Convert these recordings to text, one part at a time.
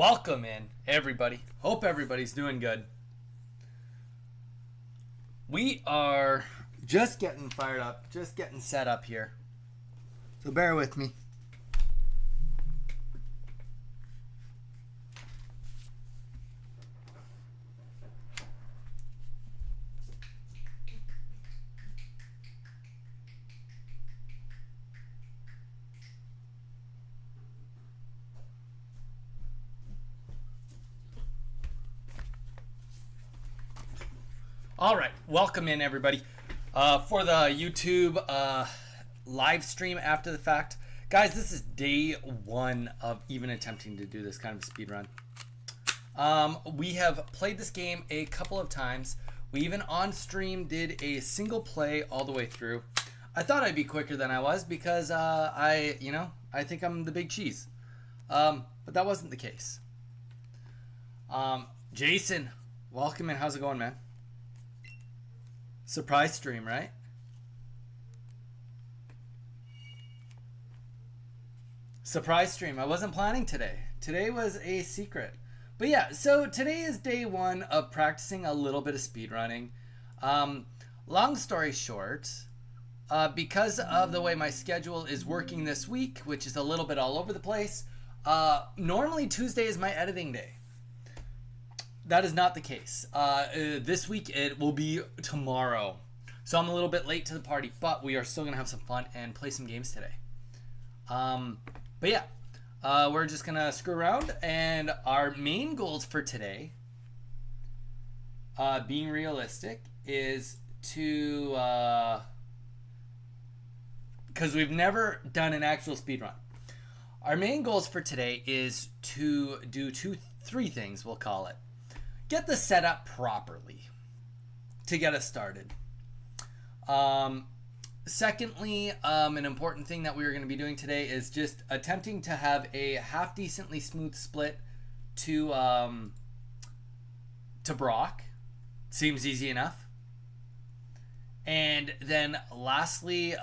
Welcome in, everybody. Hope everybody's doing good. We are just getting fired up, just getting set up here. So bear with me. All right, welcome in, everybody, for the YouTube live stream after the fact. Guys, this is day one of even attempting to do this kind of a speed run. We have played this game a couple of times. We even on stream did a single play all the way through. I thought I'd be quicker than I was because I think I'm the big cheese. But that wasn't the case. Jason, welcome in. How's it going, man? Surprise stream, right? Surprise stream. I wasn't planning today. Today was a secret. But yeah, so today is day one of practicing a little bit of speedrunning. Long story short, because of the way my schedule is working this week, which is a little bit all over the place, normally Tuesday is my editing day. That is not the case. This week it will be tomorrow. So I'm a little bit late to the party, but we are still going to have some fun and play some games today. But yeah, we're just going to screw around. And our main goals for today, being realistic, is to... because we've never done an actual speedrun. Our main goals for today is to do three things, we'll call it. Get the setup properly to get us started. Secondly, an important thing that we are going to be doing today is just attempting to have a half decently smooth split to Brock. Seems easy enough. And then lastly,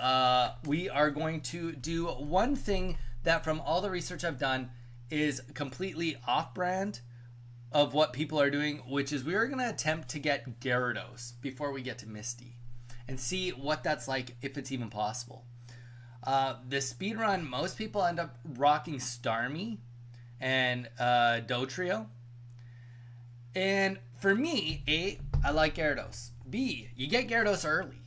we are going to do one thing that from all the research I've done is completely off-brand of what people are doing, which is we are going to attempt to get Gyarados before we get to Misty and see what that's like, if it's even possible. The speedrun, most people end up rocking Starmie and Dotrio. And for me, A, I like Gyarados. B, you get Gyarados early.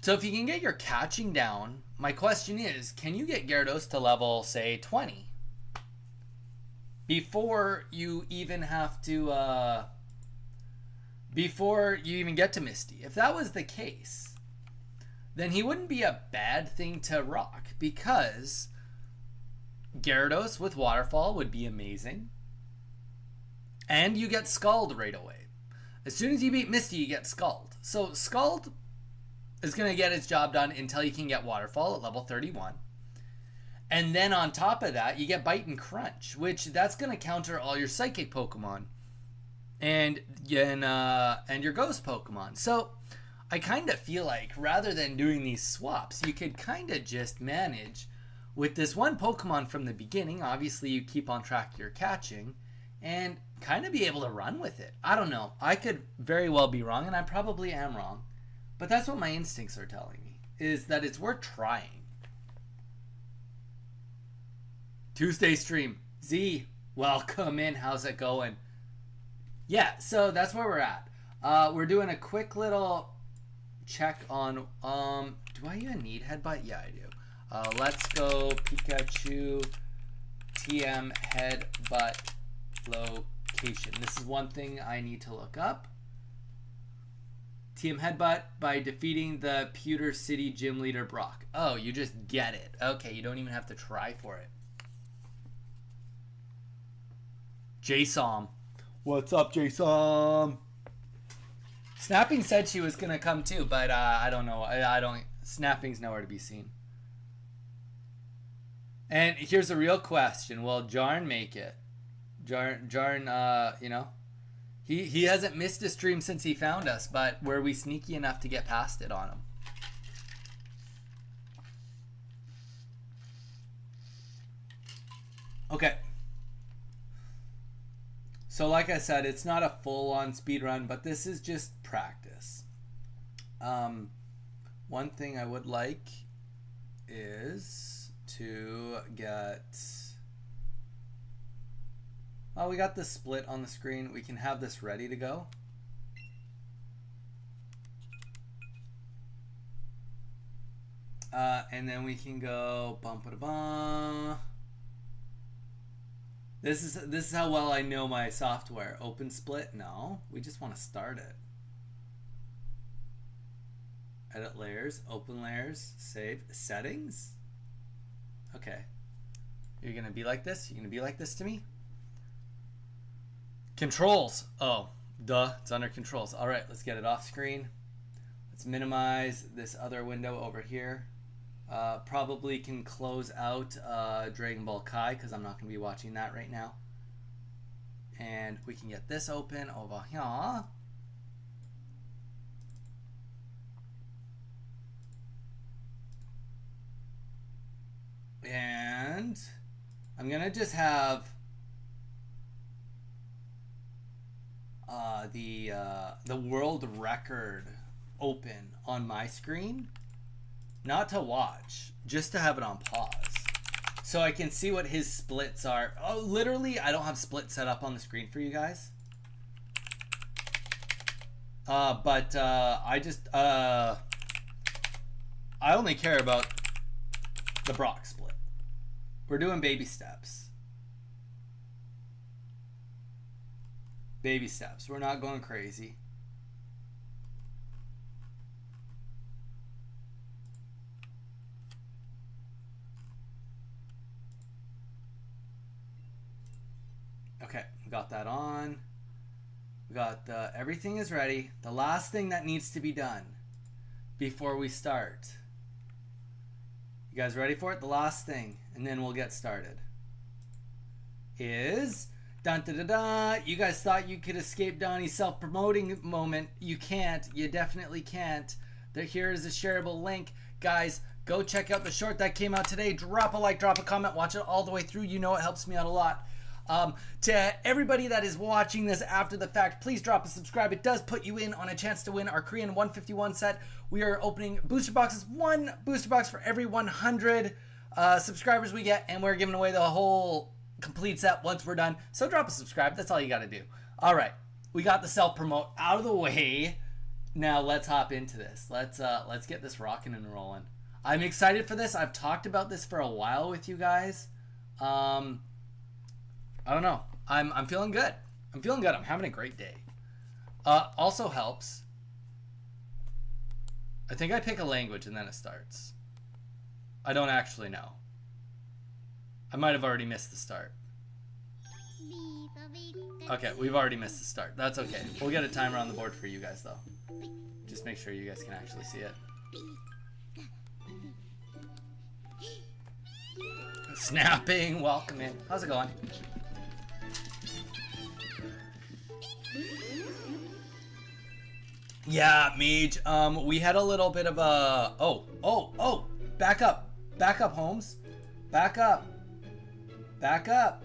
So if you can get your catching down, my question is, can you get Gyarados to level, say, 20? Before you even have to, before you even get to Misty. If that was the case, then he wouldn't be a bad thing to rock, because Gyarados with Waterfall would be amazing. And you get Scald right away. As soon as you beat Misty, you get Scald. So Scald is going to get its job done until you can get Waterfall at level 31. And then on top of that, you get Bite and Crunch, which that's going to counter all your Psychic Pokemon and your Ghost Pokemon. So I kind of feel like rather than doing these swaps, you could kind of just manage with this one Pokemon from the beginning. Obviously, you keep on track of your catching and kind of be able to run with it. I don't know. I could very well be wrong, and I probably am wrong. But that's what my instincts are telling me, is that it's worth trying. Tuesday stream. Z, welcome in. How's it going? Yeah, so that's where we're at. We're doing a quick little check on... do I even need Headbutt? Yeah, I do. Let's go Pikachu TM Headbutt location. This is one thing I need to look up. TM Headbutt by defeating the Pewter City Gym Leader Brock. Oh, you just get it. Okay, you don't even have to try for it. Jason. What's up, Jason? Snapping said she was going to come too, but I don't know. I don't... Snapping's nowhere to be seen. And here's a real question. Will Jarn make it? Jarn, you know, he hasn't missed a stream since he found us, but were we sneaky enough to get past it on him? Okay. So like I said, it's not a full-on speed run, but this is just practice. One thing I would like is to get... Oh, we got the split on the screen. We can have this ready to go. And then we can go bum-ba-da-bum. This is how well I know my software. Open split? No. We just want to start it. Edit layers, open layers, save, settings. Okay. You're gonna be like this? You're gonna be like this to me? Controls. Oh, duh, it's under controls. All right, let's get it off screen. Let's minimize this other window over here. Probably can close out Dragon Ball Kai because I'm not gonna be watching that right now. And we can get this open over here. And I'm gonna just have the world record open on my screen, not to watch, just to have it on pause, so I can see what his splits are. Oh, literally, I don't have split set up on the screen for you guys. But I just I only care about the Brock split. We're doing baby steps. Baby steps. We're not going crazy. Okay, we got that on. We got everything is ready. The last thing that needs to be done before we start. You guys ready for it? The last thing, and then we'll get started. Is dun da da da. You guys thought you could escape Donnie's self-promoting moment. You can't. You definitely can't. Here is a shareable link. Guys, go check out the short that came out today. Drop a like, drop a comment, watch it all the way through. You know it helps me out a lot. To everybody that is watching this after the fact, please drop a subscribe. It does put you in on a chance to win our Korean 151 set. We are opening booster boxes, 1 booster box for every 100 subscribers we get, and we're giving away the whole complete set once we're done. So drop a subscribe. That's all you got to do. All right, we got the self-promote out of the way. Now let's hop into this. Let's get this rocking and rolling. I'm excited for this. I've talked about this for a while with you guys. I don't know. I'm feeling good. I'm feeling good. I'm having a great day. Also helps. I think I pick a language and then it starts. I don't actually know. I might have already missed the start. Okay, we've already missed the start. That's okay. We'll get a timer on the board for you guys though. Just make sure you guys can actually see it. Snapping, welcome in. How's it going? Yeah, Mage. We had a little bit of a... Oh. Back up. Back up, Holmes. Back up. Back up.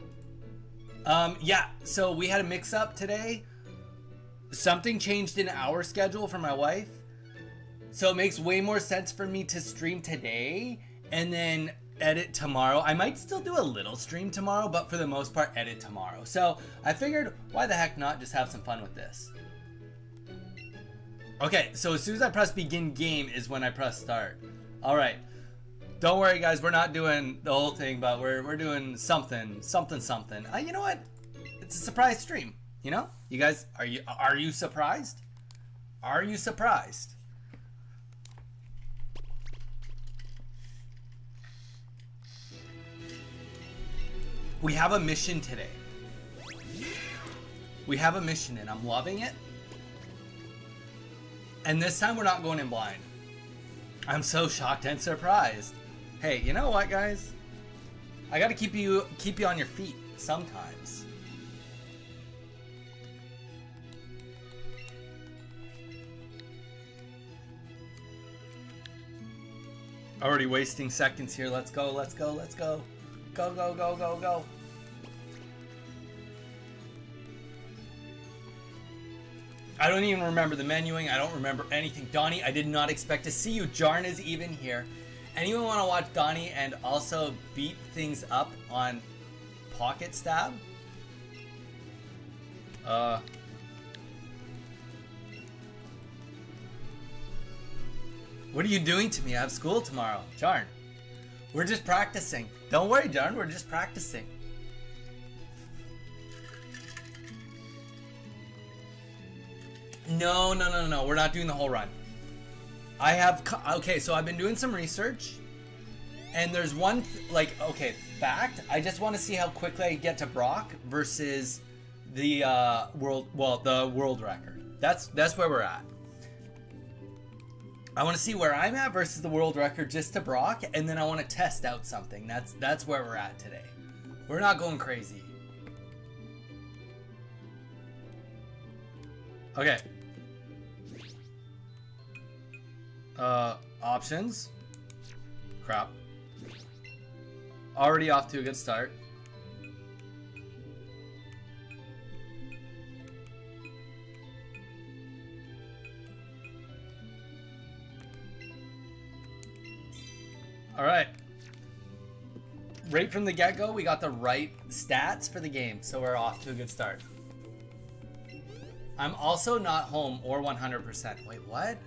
Yeah, so we had a mix-up today. Something changed in our schedule for my wife. So it makes way more sense for me to stream today and then edit tomorrow. I might still do a little stream tomorrow, but for the most part, edit tomorrow. So I figured, why the heck not just have some fun with this? Okay, so as soon as I press begin game is when I press start. All right. Don't worry, guys. We're not doing the whole thing, but we're doing something. You know what? It's a surprise stream. You know? You guys, are you surprised? Are you surprised? We have a mission today. We have a mission and I'm loving it. And this time we're not going in blind. I'm so shocked and surprised. Hey, you know what, guys? I gotta keep you on your feet sometimes. Already wasting seconds here. Let's go. Go. I don't even remember the menuing. I don't remember anything. Donnie, I did not expect to see you. Jarn is even here. Anyone want to watch Donnie and also beat things up on Pocket Stab? What are you doing to me? I have school tomorrow. Jarn, we're just practicing. Don't worry, Jarn, we're just practicing. No. We're not doing the whole run. I have, okay, so I've been doing some research, and there's one, fact, I just want to see how quickly I get to Brock versus the world record. That's where we're at. I want to see where I'm at versus the world record just to Brock, and then I want to test out something. That's where we're at today. We're not going crazy. Okay. Options. Crap. Already off to a good start. Alright. Right from the get-go, we got the right stats for the game, so we're off to a good start. I'm also not home or 100%. Wait, what?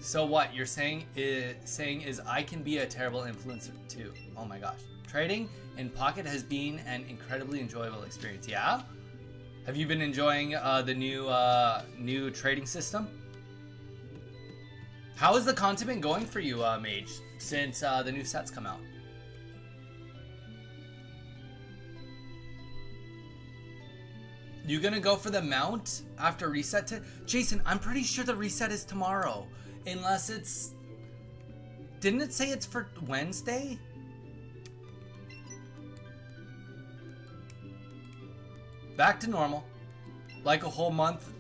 So what you're saying is I can be a terrible influencer too. Oh my gosh. Trading in Pocket has been an incredibly enjoyable experience. Yeah? Have you been enjoying the new trading system? How has the content been going for you, Mage, since the new sets come out? You gonna go for the mount after reset? Jason, I'm pretty sure the reset is tomorrow. Unless it's... Didn't it say it's for Wednesday? Back to normal. Like a whole month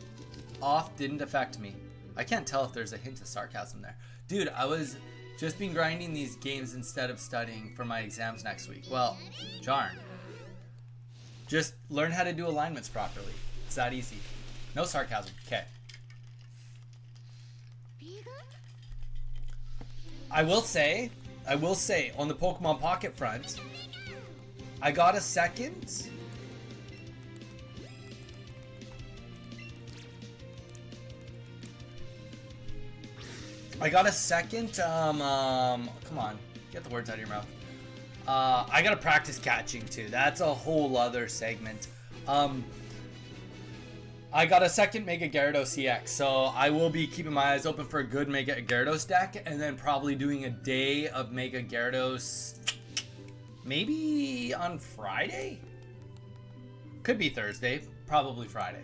off didn't affect me. I can't tell if there's a hint of sarcasm there. Dude, I was just been grinding these games instead of studying for my exams next week. Well, Jarn. Just learn how to do alignments properly. It's that easy. No sarcasm. Okay. I will say, on the Pokemon Pocket front, I got a second. Come on, get the words out of your mouth. I gotta practice catching too. That's a whole other segment. I got a second Mega Gyarados EX, so I will be keeping my eyes open for a good Mega Gyarados deck, and then probably doing a day of Mega Gyarados, maybe on Friday? Could be Thursday, probably Friday.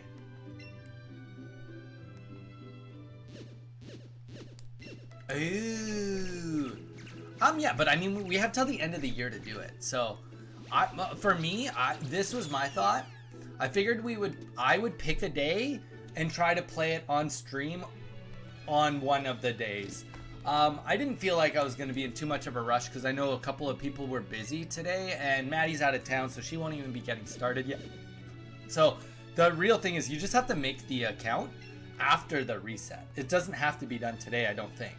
Ooh. Yeah, but I mean, we have till the end of the year to do it. So, for me, this was my thought. I figured I would pick a day and try to play it on stream on one of the days. I didn't feel like I was going to be in too much of a rush because I know a couple of people were busy today, and Maddie's out of town, so she won't even be getting started yet. So, the real thing is you just have to make the account after the reset. It doesn't have to be done today, I don't think.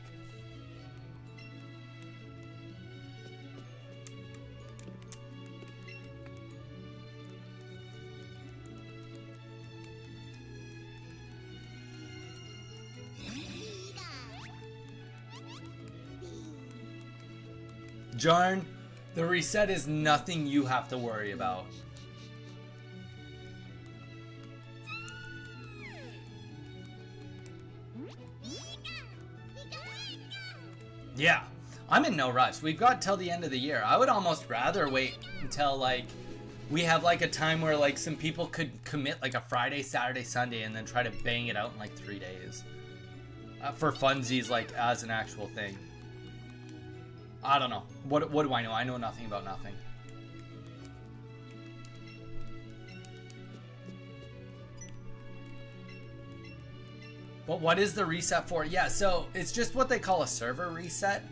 Jarn, the reset is nothing you have to worry about. Yeah, I'm in no rush. We've got till the end of the year. I would almost rather wait until like we have like a time where like some people could commit like a Friday, Saturday, Sunday, and then try to bang it out in like 3 days for funsies, like as an actual thing. I don't know. What do I know? I know nothing about nothing. But what is the reset for? Yeah, so it's just what they call a server reset,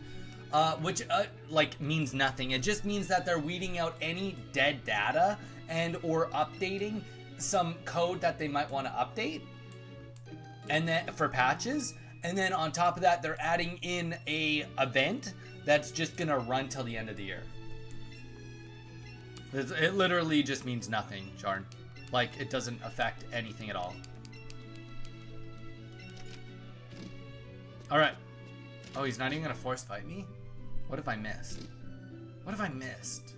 which like means nothing. It just means that they're weeding out any dead data and or updating some code that they might want to update, and then for patches, and then on top of that, they're adding in a event that's just gonna run till the end of the year. It literally just means nothing, Jarn. Like, it doesn't affect anything at all. Alright. Oh, he's not even gonna force fight me? What have I missed? What have I missed?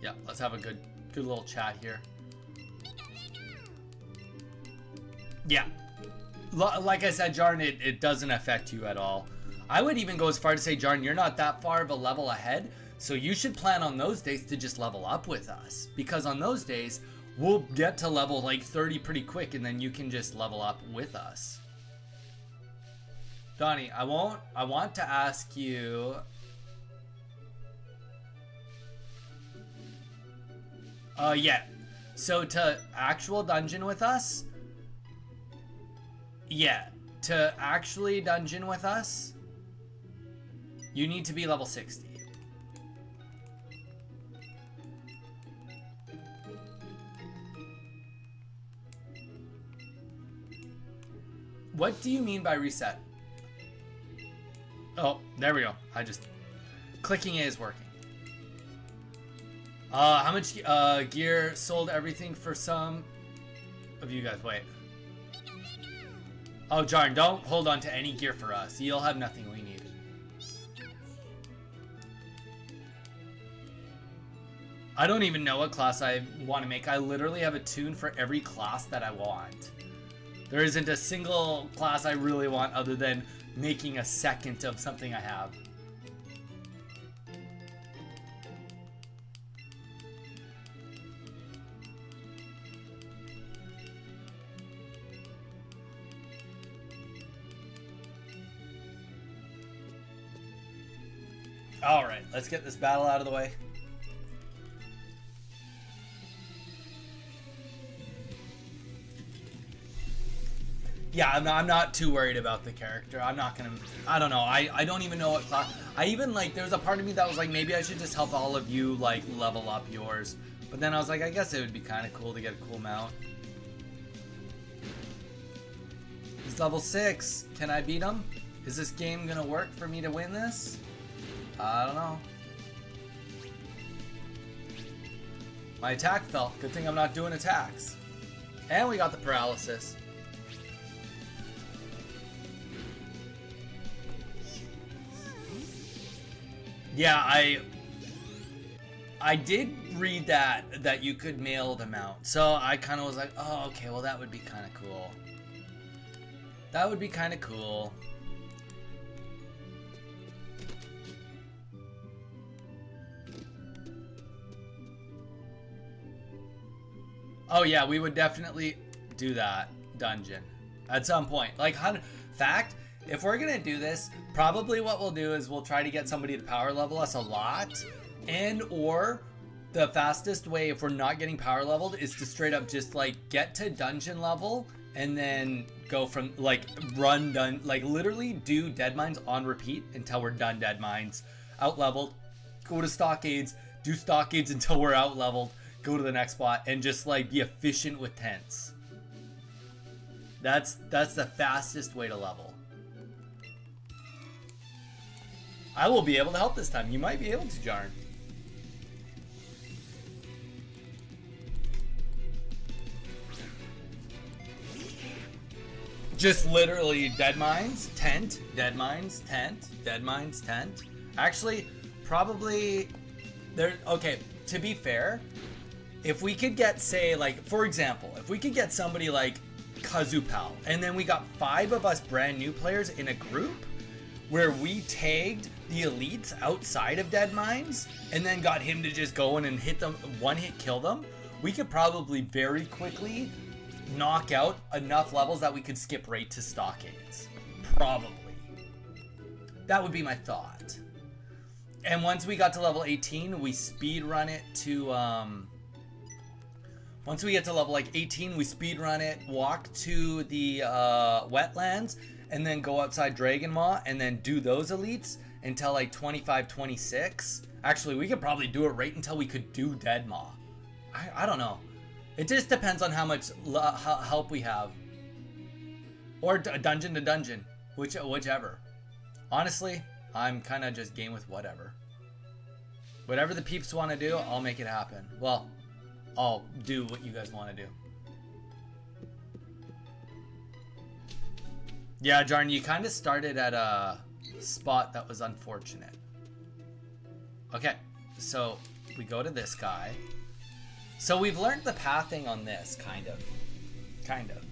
Yeah, let's have a good little chat here. Yeah. Like I said, Jarn, it doesn't affect you at all. I would even go as far to say, Jarn, you're not that far of a level ahead, so you should plan on those days to just level up with us. Because on those days, we'll get to level like 30 pretty quick, and then you can just level up with us. Donnie, I want to ask you... yeah. So to actual dungeon with us... Yeah. To actually dungeon with us, you need to be level 60. What do you mean by reset? Oh, there we go. Clicking A is working. How much gear sold everything for some of you guys? Wait. Oh, Jarn, don't hold on to any gear for us. You'll have nothing we need. I don't even know what class I want to make. I literally have a tune for every class that I want. There isn't a single class I really want other than making a second of something I have. Alright, let's get this battle out of the way. Yeah, I'm not too worried about the character. I'm not gonna... I don't know. I don't even know what class... I even, like, there's a part of me that was like, maybe I should just help all of you, like, level up yours. But then I was like, I guess it would be kind of cool to get a cool mount. He's level 6. Can I beat him? Is this game gonna work for me to win this? I don't know. My attack fell. Good thing I'm not doing attacks. And we got the paralysis. Yeah, I did read that you could mail them out. So I kind of was like, oh, okay, well that would be kind of cool. That would be kind of cool. Oh yeah, we would definitely do that dungeon at some point. Like, fact, if we're gonna do this, probably what we'll do is we'll try to get somebody to power level us a lot, and or the fastest way if we're not getting power leveled is to straight up just like get to dungeon level and then go from like like literally do dead mines on repeat until we're done dead mines, out leveled, go to stockades, do stockades until we're out leveled, go to the next spot, and just like be efficient with tents. That's the fastest way to level. I will be able to help this time. You might be able to, Jarn. Just literally dead mines, tent, dead mines, tent, dead mines, tent. Actually, probably there. Okay, to be fair, if we could get, say, like, for example, if we could get somebody like Kazupal, and then we got 5 of us brand new players in a group where we tagged the elites outside of dead mines and then got him to just go in and hit them, one hit kill them, we could probably very quickly knock out enough levels that we could skip right to stockades. Probably. That would be my thought. And once we got to level 18, we speed run it to once we get to level like 18, we speed run it, walk to the wetlands, and then go outside Dragon Maw and then do those elites until like 25, 26. Actually, we could probably do it right until we could do Dead Maw. I don't know. It just depends on how much help we have. Or dungeon to dungeon. Whichever. Honestly, I'm kind of just game with whatever. Whatever the peeps want to do, I'll make it happen. Well, I'll do what you guys want to do. Yeah, Jarn, you kind of started at a spot that was unfortunate. Okay, so we go to this guy. So we've learned the pathing on this, kind of. Kind of.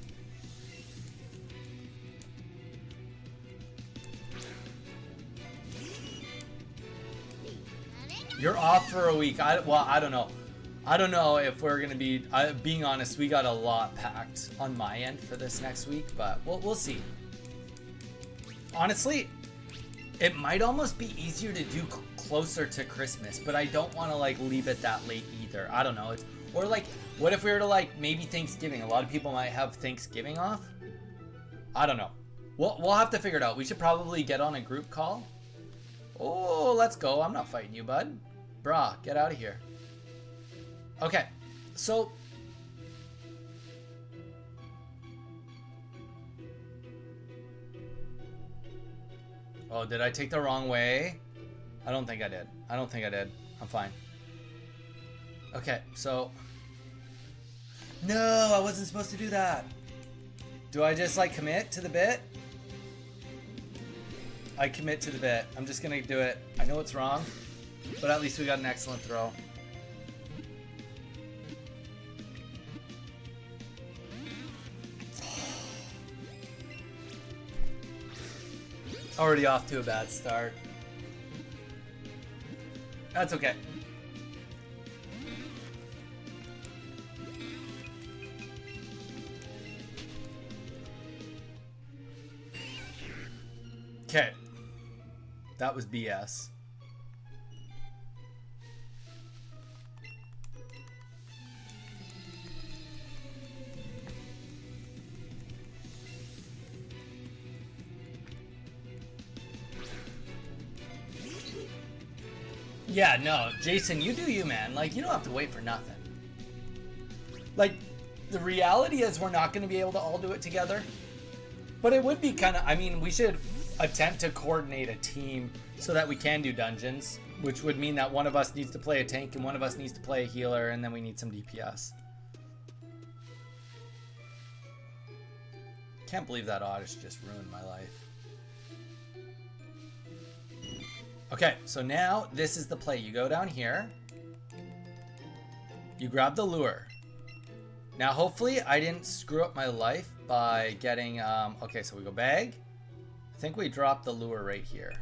You're off for a week. Well, I don't know. I don't know if we're going to be... being honest, we got a lot packed on my end for this next week, but we'll see. Honestly, it might almost be easier to do closer to Christmas, but I don't want to, like, leave it that late either. I don't know. Or, like, what if we were to, like, maybe Thanksgiving? A lot of people might have Thanksgiving off. I don't know. We'll have to figure it out. We should probably get on a group call. Oh, let's go. I'm not fighting you, bud. Brah, get out of here. Okay, so... Oh, did I take the wrong way? I don't think I did. I'm fine. Okay, so... No, I wasn't supposed to do that. Do I just, like, commit to the bit? I commit to the bit. I'm just gonna do it. I know it's wrong, but at least we got an excellent throw. Already off to a bad start. That's okay. Okay. That was BS. Yeah, no, Jason, you do you, man. Like, you don't have to wait for nothing. Like, the reality is we're not going to be able to all do it together. But it would be kind of, I mean, we should attempt to coordinate a team so that we can do dungeons, which would mean that one of us needs to play a tank and one of us needs to play a healer, and then we need some DPS. Can't believe that Oddish just ruined my life. Okay, so now this is the play. You go down here. You grab the lure. Now, hopefully, I didn't screw up my life by getting... okay, so we go bag. I think we dropped the lure right here.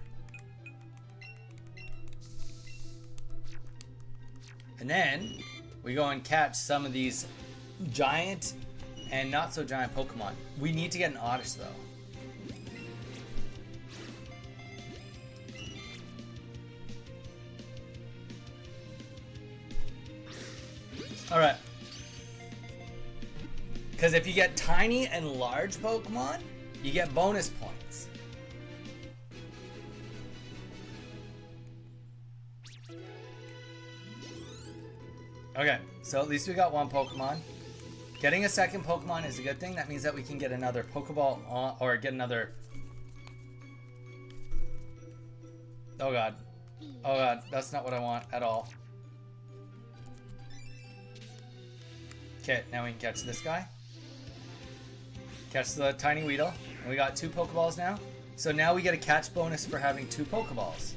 And then we go and catch some of these giant and not so giant Pokemon. We need to get an Oddish, though. Alright. Because if you get tiny and large Pokemon, you get bonus points. Okay, so at least we got one Pokemon. Getting a second Pokemon is a good thing. That means that we can get another Pokeball on, or get another... Oh god. Oh god, that's not what I want at all. Okay, now we can catch this guy. Catch the tiny Weedle. And we got 2 Pokeballs now. So now we get a catch bonus for having 2 Pokeballs.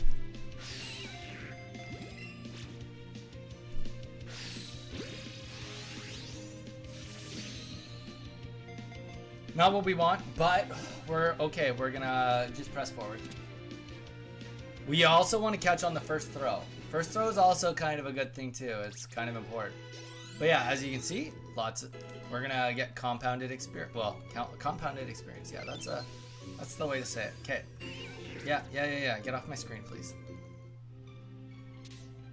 Not what we want, but we're okay. We're gonna just press forward. We also want to catch on the first throw. First throw is also kind of a good thing too. It's kind of important. But yeah, as you can see, we're gonna get compounded experience. Well, compounded experience. Yeah, that's the way to say it. Okay. Yeah. Get off my screen, please.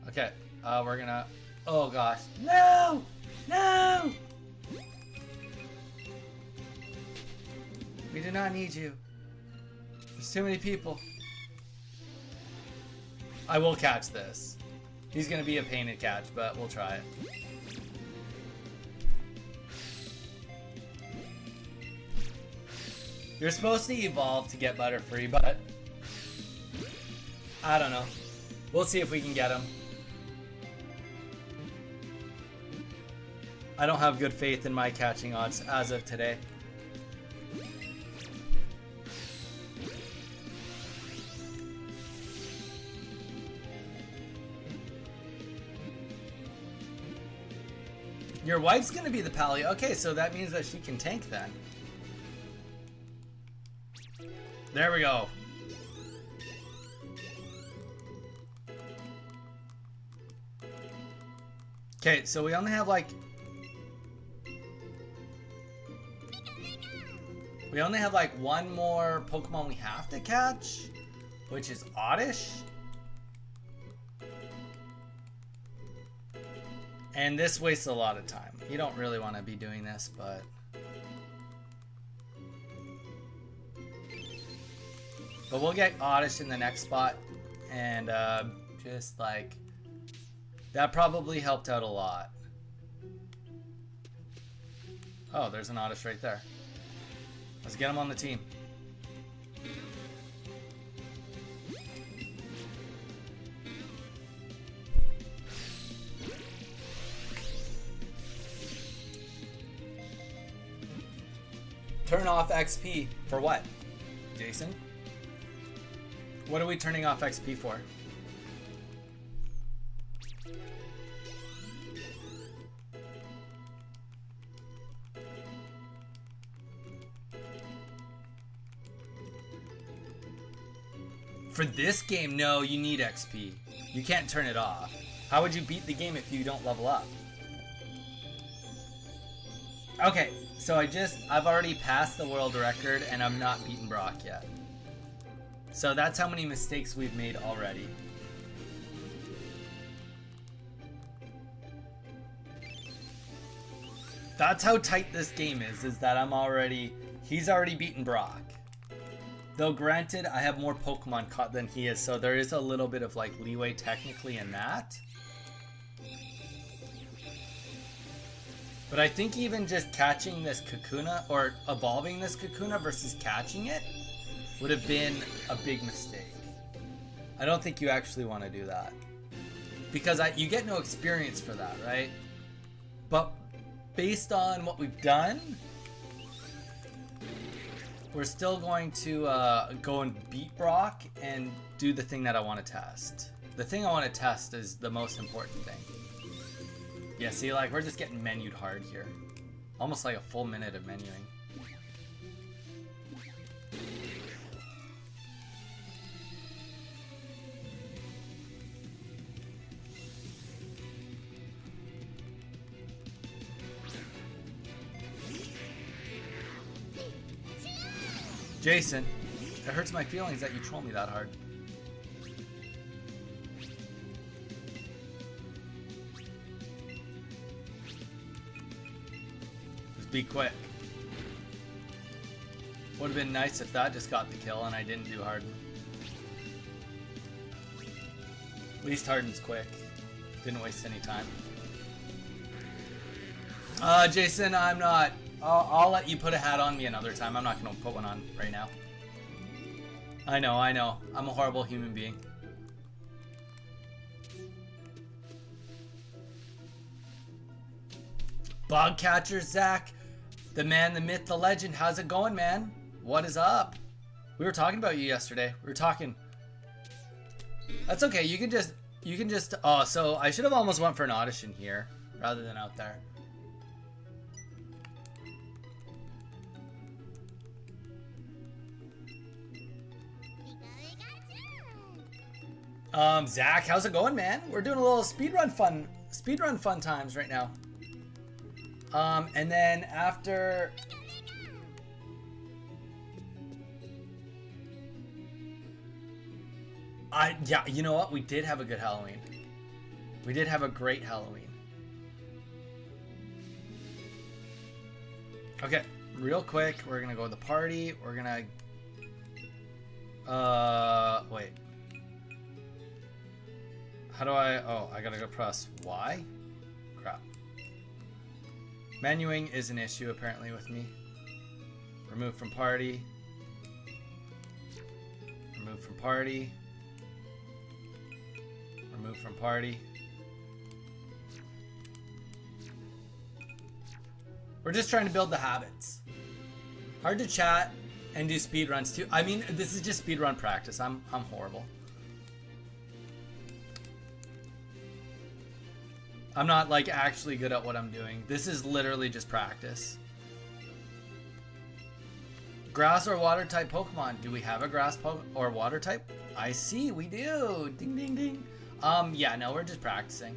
Okay. We're gonna. Oh gosh. No! No! We do not need you. There's too many people. I will catch this. He's gonna be a pain to catch, but we'll try it. You're supposed to evolve to get Butterfree, but I don't know. We'll see if we can get him. I don't have good faith in my catching odds as of today. Your wife's gonna be the pally. Okay, so that means that she can tank then. There we go. Okay, so we only have like... We only have like one more Pokemon we have to catch, which is Oddish. And this wastes a lot of time. You don't really want to be doing this, but... But we'll get Oddish in the next spot. And just like... That probably helped out a lot. Oh, there's an Oddish right there. Let's get him on the team. Turn off XP for what, Jason? What are we turning off XP for? For this game, no, you need XP. You can't turn it off. How would you beat the game if you don't level up? Okay, so I've already passed the world record and I'm not beaten Brock yet. So that's how many mistakes we've made already. That's how tight this game is that he's already beaten Brock. Though granted, I have more Pokemon caught than he is, so there is a little bit of like leeway technically in that. But I think even just catching this Kakuna, or evolving this Kakuna versus catching it, would have been a big mistake. I don't think you actually want to do that. Because you get no experience for that, right? But based on what we've done, we're still going to go and beat Brock and do the thing that I want to test. The thing I want to test is the most important thing. Yeah, see, like, we're just getting menued hard here. Almost like a full minute of menuing. Jason, it hurts my feelings that you troll me that hard. Just be quick. Would have been nice if that just got the kill and I didn't do Harden. At least Harden's quick. Didn't waste any time. Jason, I'm not... I'll let you put a hat on me another time. I'm not going to put one on right now. I know. I'm a horrible human being. Bug catcher, Zach. The man, the myth, the legend. How's it going, man? What is up? We were talking about you yesterday. We were talking. That's okay. You can just... Oh, so I should have almost went for an audition here rather than out there. Zach, how's it going, man? We're doing a little speedrun fun times right now. And then after... Yeah, you know what? We did have a good Halloween. We did have a great Halloween. Okay, real quick, we're gonna go to the party. We're gonna... wait. How do I... Oh, I gotta go press Y? Crap. Menuing is an issue, apparently, with me. Remove from party. Remove from party. Remove from party. We're just trying to build the habits. Hard to chat and do speed runs too. I mean, this is just speed run practice. I'm horrible. I'm not like actually good at what I'm doing. This is literally just practice. Grass or water type Pokemon. Do we have a grass or water type? I see, we do. Ding, ding, ding. Yeah, no, we're just practicing.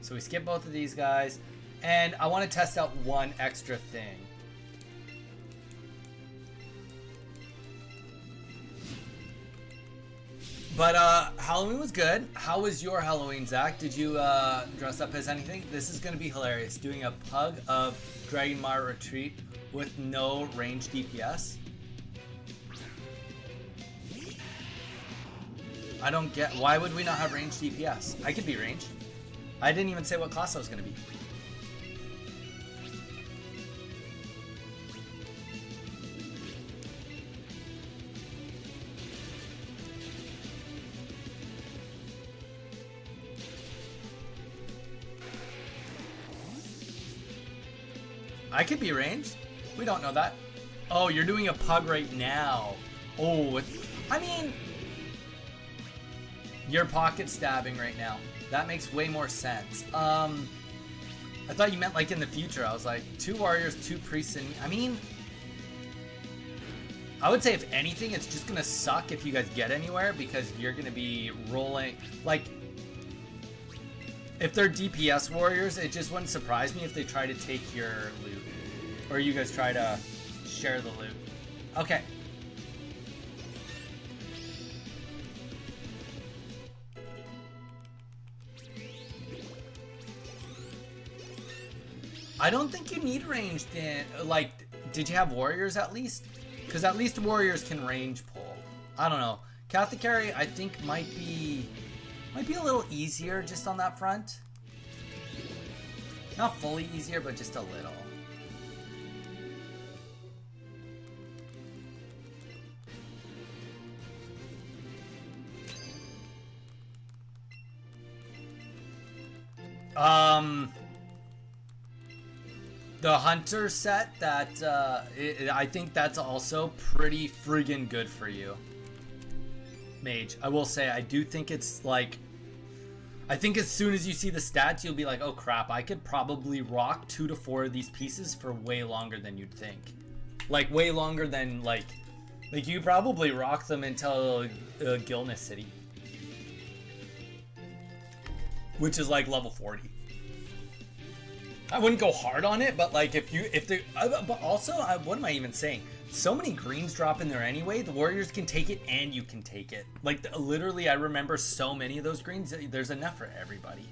So we skip both of these guys. And I want to test out one extra thing. But Halloween was good. How was your Halloween, Zach? Did you dress up as anything? This is going to be hilarious. Doing a pug of Dragonmar Retreat with no range DPS. I don't get... Why would we not have range DPS? I could be ranged. I didn't even say what class I was going to be. I could be ranged. We don't know that. Oh, you're doing a pug right now. Oh, I mean, you're pocket stabbing right now. That makes way more sense. I thought you meant like in the future. I was like, 2 warriors, 2 priests, and I mean, I would say if anything, it's just gonna suck if you guys get anywhere because you're gonna be rolling like. If they're DPS warriors, it just wouldn't surprise me if they try to take your loot. Or you guys try to share the loot. Okay. I don't think you need ranged in... Like, did you have warriors at least? Because at least warriors can range pull. I don't know. Kathakari, I think, might be a little easier just on that front. Not fully easier, but just a little. The hunter set that I think that's also pretty friggin' good for you, Mage. I will say I do think it's like, I think as soon as you see the stats, you'll be like, oh crap, I could probably rock 2 to 4 of these pieces for way longer than you'd think. Like way longer than like you probably rock them until Gilness City, which is like level 40. I wouldn't go hard on it, but like but also, what am I even saying? So many greens drop in there anyway. The warriors can take it and you can take it. Like literally, I remember so many of those greens. There's enough for everybody.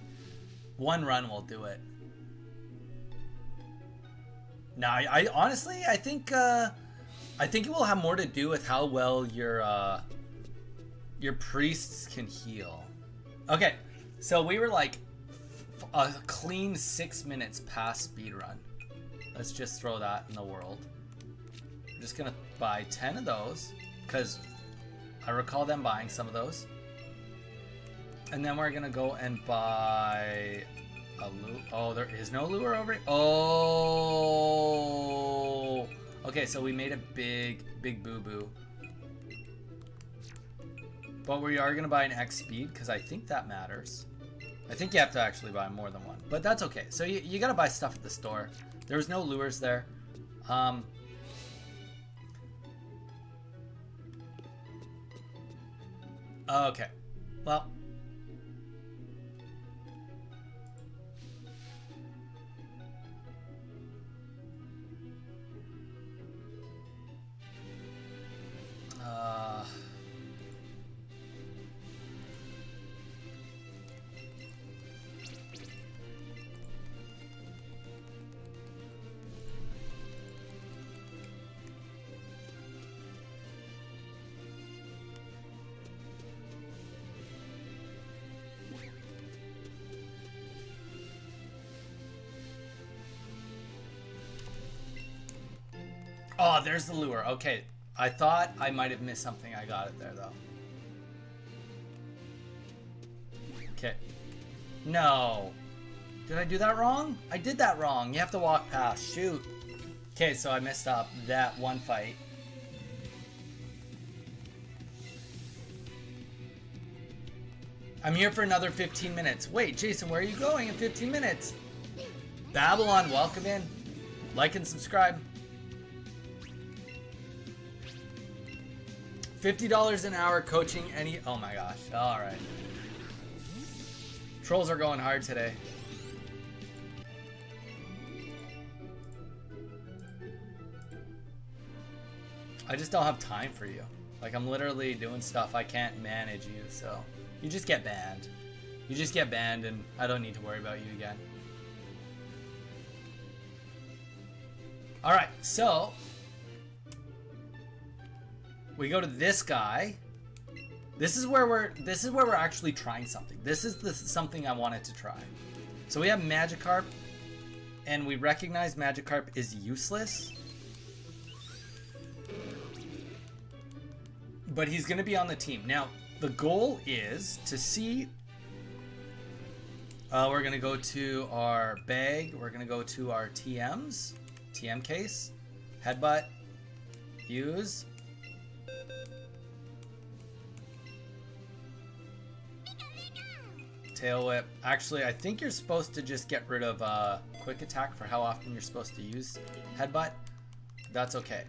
One run will do it. No, I honestly, I think it will have more to do with how well your priests can heal. Okay, so we were like a clean 6 minutes past speedrun. Let's just throw that in the world. I'm just gonna buy 10 of those because I recall them buying some of those. And then we're gonna go and buy a lure. Oh, there is no lure over here. Oh, okay, so we made a big boo-boo. But we are gonna buy an X speed because I think that matters. I think you have to actually buy more than one, but that's okay. So you gotta buy stuff at the store. There was no lures there. Okay, well. Oh, there's the lure. Okay, I thought I might have missed something. I got it there, though. Okay. No. Did I do that wrong? I did that wrong. You have to walk past. Shoot. Okay, so I messed up that one fight. I'm here for another 15 minutes. Wait, Jason, where are you going in 15 minutes? Babylon, welcome in. Like and subscribe. $50 an hour coaching any... Oh my gosh. All right. Trolls are going hard today. I just don't have time for you. Like, I'm literally doing stuff. I can't manage you, so... You just get banned. You just get banned, and I don't need to worry about you again. Alright, so... We go to this guy. This is where we're actually trying something. This is something I wanted to try. So we have Magikarp, and we recognize Magikarp is useless. But he's going to be on the team. Now, the goal is to see... we're going to go to our bag. We're going to go to our TMs. TM case. Headbutt. Use. Tail whip. Actually, I think you're supposed to just get rid of quick attack for how often you're supposed to use headbutt. That's okay.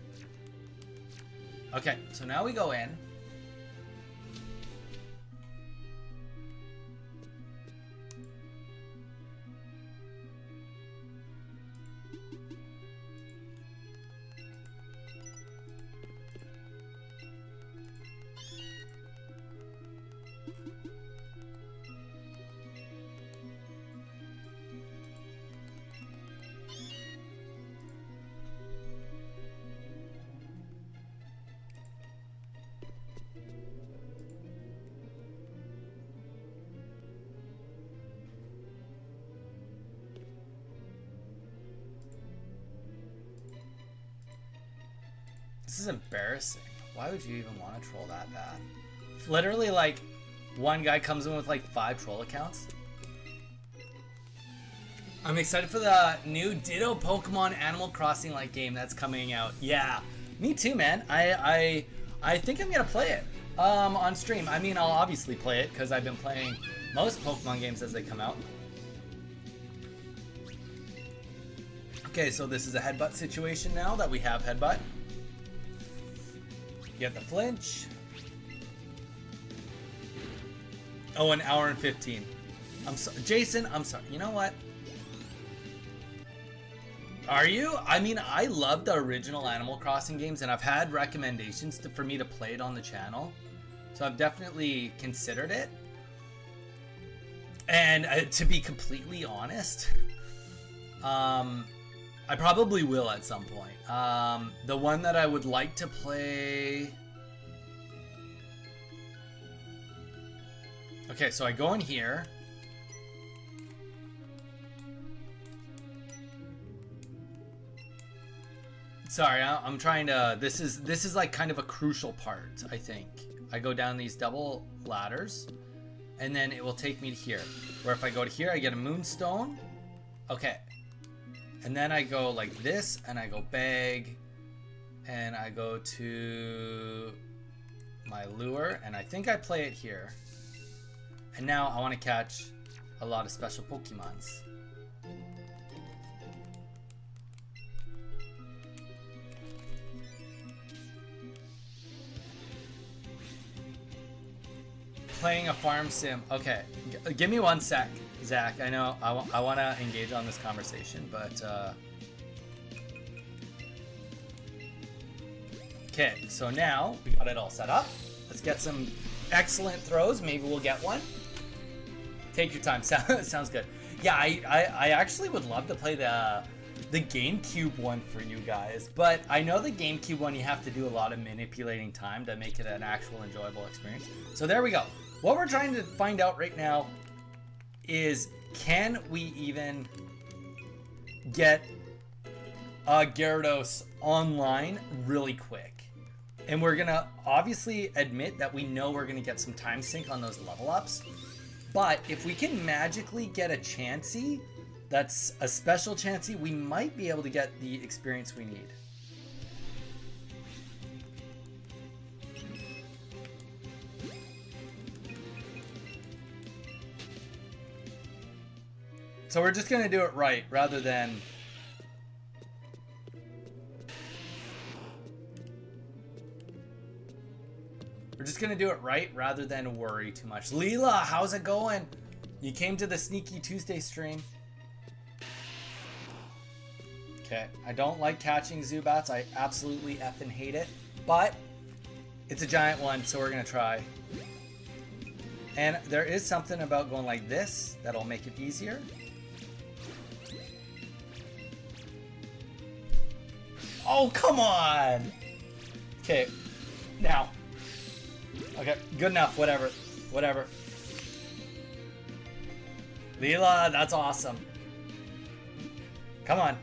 Okay, so now we go in. This is embarrassing. Why would you even want to troll that bad? Literally, like, one guy comes in with like 5 troll accounts. I'm excited for the new Ditto Pokemon Animal Crossing like game that's coming out. Yeah, me too, man. I think I'm gonna play it on stream. I mean, I'll obviously play it because I've been playing most Pokemon games as they come out. Okay, so this is a headbutt situation now that we have headbutt. Get the flinch. Oh, an hour and 15. I'm sorry, Jason. I'm sorry. You know what? Are you? I mean, I love the original Animal Crossing games, and I've had recommendations for me to play it on the channel, so I've definitely considered it. And to be completely honest, I probably will at some point. The one that I would like to play... Okay, so I go in here. Sorry, I'm trying to... This is like kind of a crucial part, I think. I go down these double ladders, and then it will take me to here. Where if I go to here, I get a moonstone. Okay. And then I go like this, and I go bag, and I go to my lure, and I think I play it here. And now I want to catch a lot of special Pokemons. Playing a farm sim. Okay, give me one sec. Zach, I know I want to engage on this conversation, but okay, so now we got it all set up. Let's get some excellent throws. Maybe we'll get one. Take your time. Sounds good. Yeah, I actually would love to play the GameCube one for you guys, but I know the GameCube one you have to do a lot of manipulating time to make it an actual enjoyable experience. So there we go. What we're trying to find out right now is, can we even get Gyarados online really quick? And we're gonna obviously admit that we know we're gonna get some time sink on those level ups. But if we can magically get a Chansey, that's a special Chansey, we might be able to get the experience we need. So we're just gonna do it right rather than... We're just gonna do it right rather than worry too much. Leela, how's it going? You came to the Sneaky Tuesday stream. Okay, I don't like catching Zubats. I absolutely effing hate it. But it's a giant one, so we're gonna try. And there is something about going like this that'll make it easier. Oh, come on! Okay, now. Okay, good enough, whatever. Whatever. Leela, that's awesome. Come on.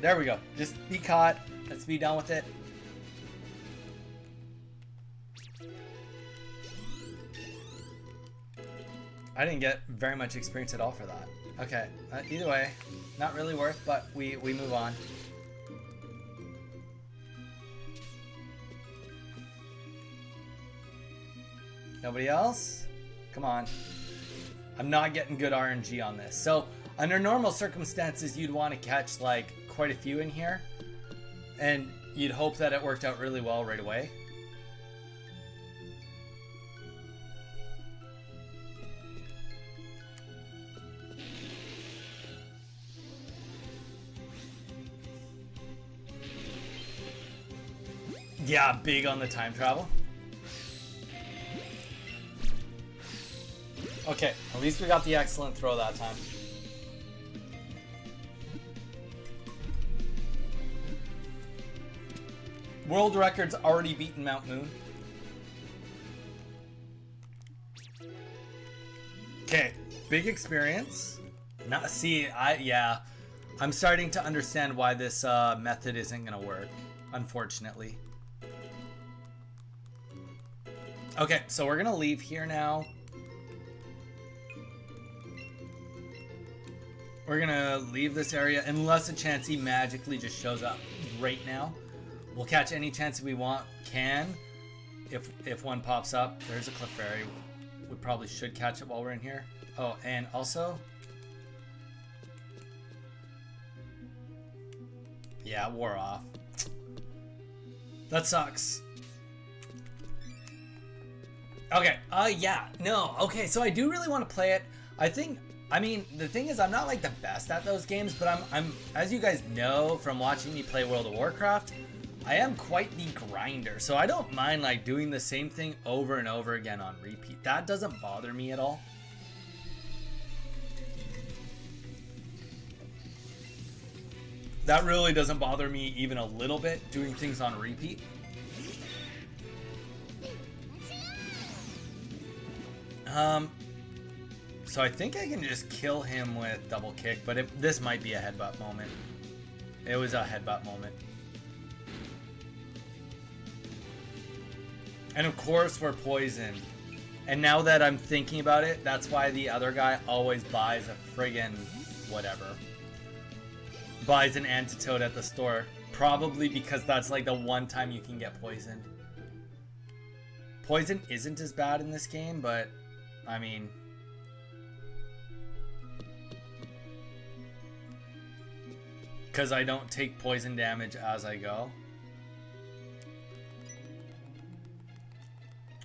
There we go. Just be caught. Let's be done with it. I didn't get very much experience at all for that. Okay, either way, not really worth, but we move on. Nobody else? Come on. I'm not getting good RNG on this. So, under normal circumstances, you'd want to catch, like, quite a few in here. And you'd hope that it worked out really well right away. Yeah, big on the time travel. Okay, at least we got the excellent throw that time. World record's already beaten Mount Moon. Okay, big experience. Now, see, I'm starting to understand why this method isn't gonna work, unfortunately. Okay, so we're gonna leave here now. We're gonna leave this area unless a Chansey magically just shows up right now. We'll catch any Chansey we can if one pops up. There's a Clefairy. We probably should catch it while we're in here. Oh, and also... Yeah, it wore off. That sucks. Okay, yeah, no, okay, so I do really want to play it. I mean, the thing is, I'm not like the best at those games, but I'm, as you guys know from watching me play World of Warcraft, I am quite the grinder, so I don't mind like doing the same thing over and over again on repeat. That doesn't bother me at all. That really doesn't bother me even a little bit, doing things on repeat. So I think I can just kill him with double kick, but this might be a headbutt moment. It was a headbutt moment. And of course we're poisoned. And now that I'm thinking about it, that's why the other guy always buys a friggin' whatever. Buys an antidote at the store. Probably because that's like the one time you can get poisoned. Poison isn't as bad in this game, but I mean... because I don't take poison damage as I go.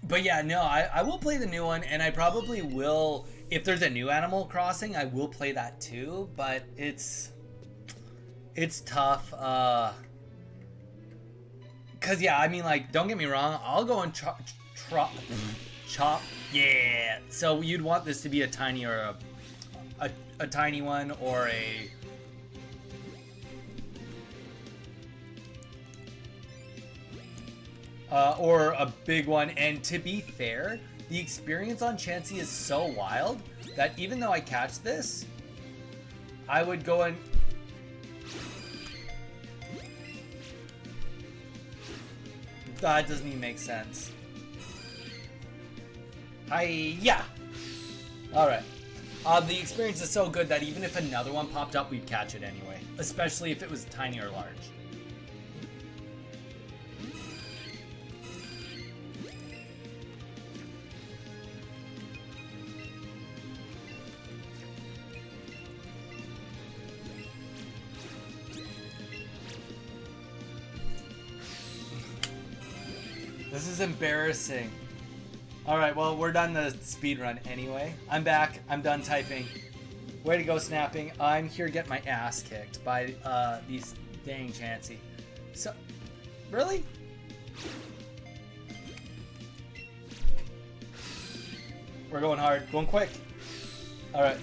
But yeah, no, I will play the new one, and I probably will, if there's a new Animal Crossing, I will play that too, but it's tough, because yeah, I mean, like, don't get me wrong, I'll go and chop, yeah, so you'd want this to be a tiny or a tiny one, or a... or a big one, and to be fair, the experience on Chansey is so wild that even though I catch this, I would go and... That doesn't even make sense. Yeah. Alright. The experience is so good that even if another one popped up, we'd catch it anyway. Especially if it was tiny or large. This is embarrassing. Alright, well, we're done the speedrun anyway. I'm back. I'm done typing. Way to go, snapping. I'm here getting my ass kicked by these dang Chansey. So, really? We're going hard. Going quick. Alright.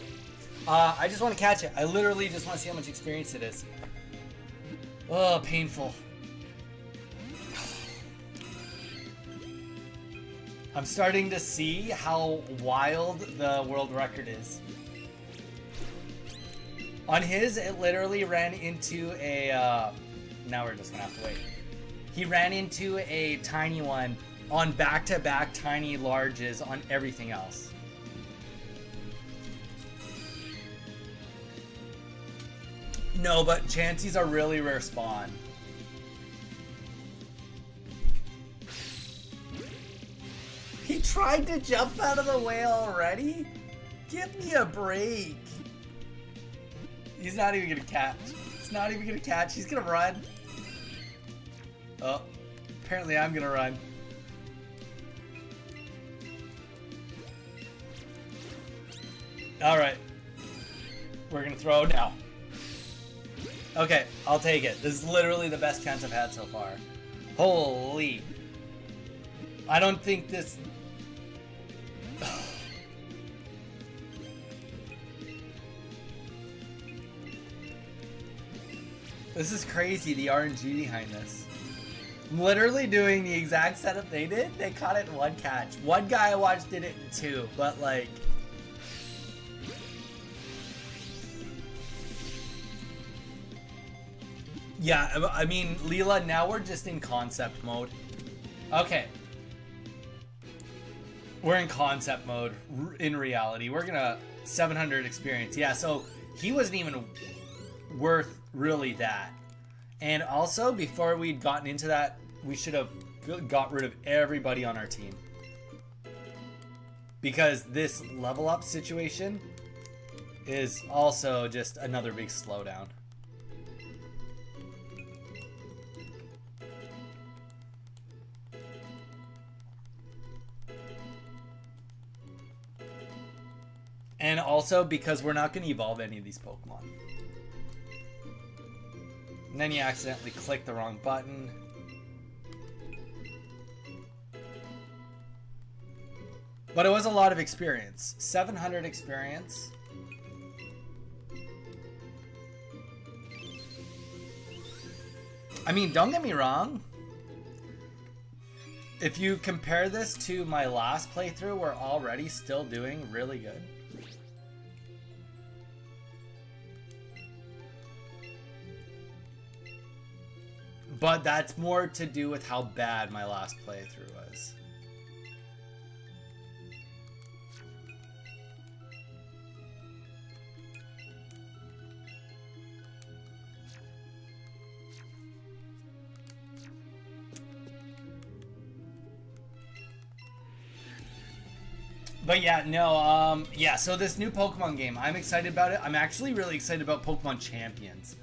I just want to catch it. I literally just want to see how much experience it is. Oh, painful. I'm starting to see how wild the world record is. On his, it literally ran into a... now we're just gonna have to wait. He ran into a tiny one on back-to-back tiny larges on everything else. No, but Chanseys are really rare spawn. He tried to jump out of the way already? Give me a break. He's not even gonna catch. It's not even gonna catch. He's gonna run. Oh, apparently I'm gonna run. Alright. We're gonna throw now. Okay, I'll take it. This is literally the best chance I've had so far. Holy. I don't think this... This is crazy, the RNG behind this. I'm literally doing the exact setup they did. They caught it in one catch. One guy I watched did it in two, but like... Yeah, I mean, Leela, now we're just in concept mode. Okay. We're in concept mode. In reality, we're gonna 700 experience. Yeah, so he wasn't even worth really that. And also, before we'd gotten into that, we should have got rid of everybody on our team. Because this level up situation is also just another big slowdown. And also because we're not going to evolve any of these Pokemon. And then you accidentally click the wrong button. But it was a lot of experience. 700 experience. I mean, don't get me wrong. If you compare this to my last playthrough, we're already still doing really good. But that's more to do with how bad my last playthrough was. But yeah, no, yeah, so this new Pokemon game, I'm excited about it. I'm actually really excited about Pokemon Champions.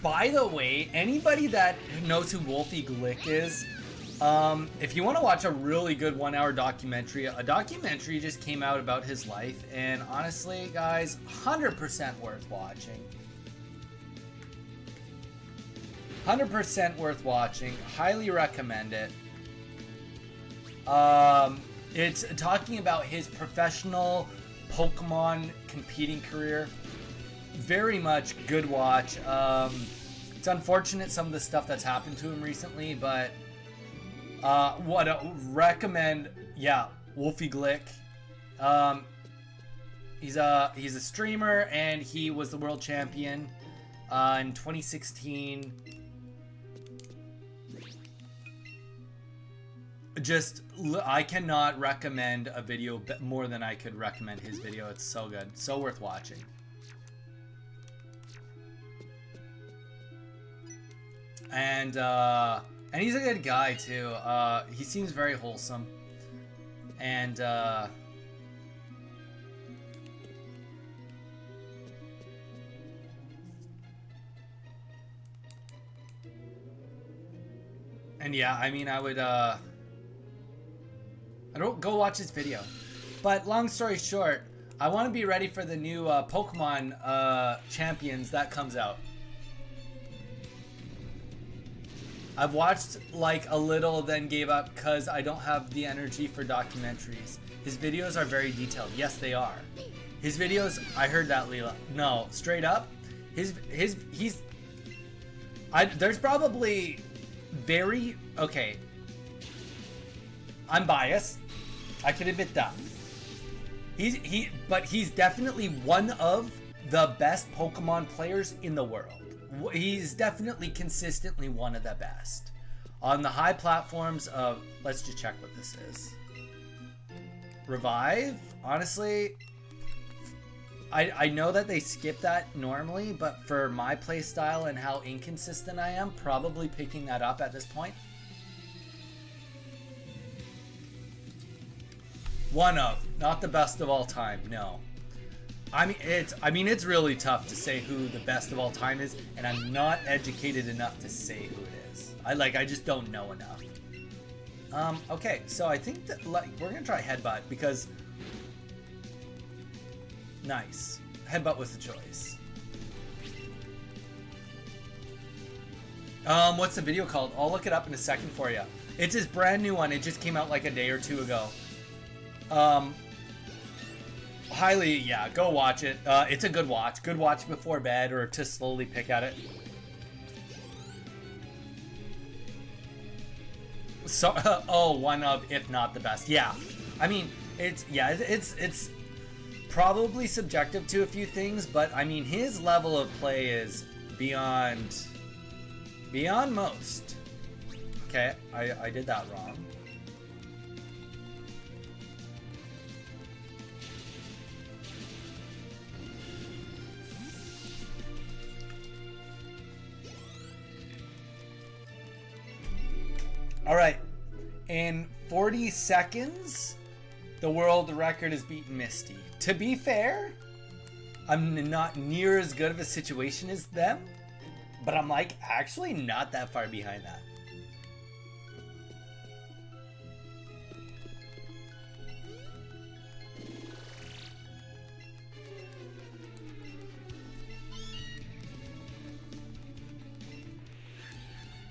By the way, anybody that knows who Wolfie Glick is, if you want to watch a really good 1 hour documentary, a documentary just came out about his life, and honestly, guys, 100% worth watching. 100% worth watching. Highly recommend it. It's talking about his professional Pokemon competing career. Very much good watch. It's unfortunate some of the stuff that's happened to him recently, but what I recommend, yeah, Wolfie Glick. He's a streamer and he was the world champion in 2016. just I cannot recommend a video more than I could recommend his video. It's so good, so worth watching. And he's a good guy too. He seems very wholesome, and yeah, I mean, I would I don't go watch his video. But long story short, I want to be ready for the new Pokemon Champions that comes out. I've watched like a little, then gave up because I don't have the energy for documentaries. His videos are very detailed. Yes, they are. His videos, I heard that, Leela. No, straight up, there's probably very, okay, I'm biased. I can admit that. But he's definitely one of the best Pokemon players in the world. He's definitely consistently one of the best. On the high platforms of, let's just check what this is. Revive, honestly, I know that they skip that normally, but for my play style and how inconsistent I am, probably picking that up at this point. One of, not the best of all time, no. I mean, it's really tough to say who the best of all time is, and I'm not educated enough to say who it is. I just don't know enough. Okay, so I think that we're gonna try Headbutt because nice. Headbutt was the choice. What's the video called? I'll look it up in a second for you. It's his brand new one. It just came out like a day or two ago. Highly, yeah, go watch it. It's a good watch. Good watch before bed or to slowly pick at it. So, oh, one of, if not the best. Yeah, I mean, it's probably subjective to a few things, but I mean, his level of play is beyond most. Okay, I did that wrong. All right, in 40 seconds, the world record is beaten Misty. To be fair, I'm not near as good of a situation as them, but I'm like actually not that far behind that.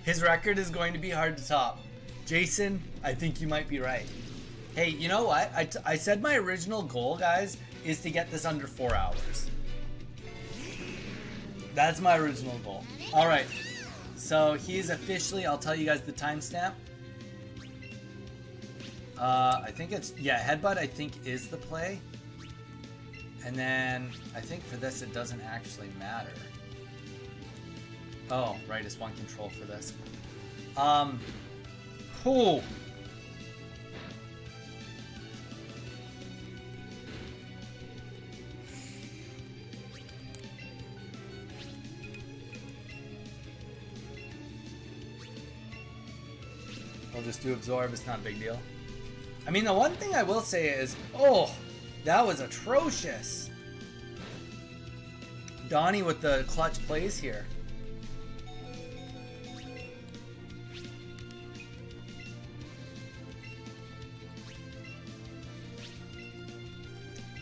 His record is going to be hard to top. Jason, I think you might be right. Hey, you know what? I said my original goal, guys, is to get this under 4 hours. That's my original goal. All right. So he's officially, I'll tell you guys the timestamp. I think it's, yeah, Headbutt I think is the play. And then I think for this it doesn't actually matter. Oh, right, it's one control for this. Whew. I'll just do absorb, it's not a big deal. I mean, the one thing I will say is, oh, that was atrocious. Donnie with the clutch plays here.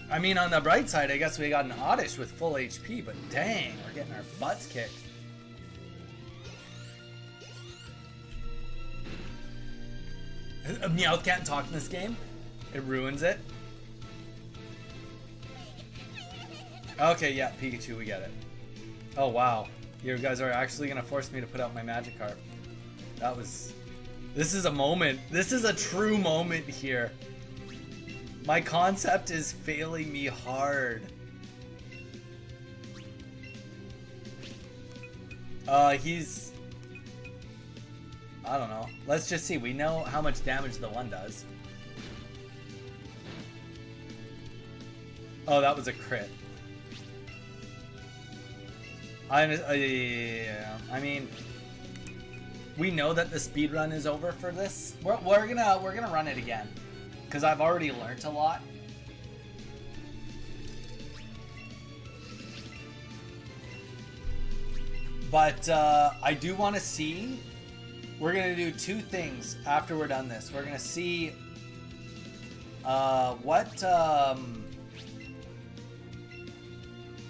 I mean, on the bright side, I guess we got an Oddish with full HP, but dang, we're getting our butts kicked. Meowth can't talk in this game. It ruins it. Okay, yeah, Pikachu, we get it. Oh, wow. You guys are actually going to force me to put out my Magikarp. That was... This is a moment. This is a true moment here. My concept is failing me hard. He's... I don't know. Let's just see. We know how much damage the one does. Oh, that was a crit. Yeah. I mean, we know that the speed run is over for this. We're gonna run it again because I've already learned a lot. But I do want to see. We're gonna do two things after we're done this. We're gonna see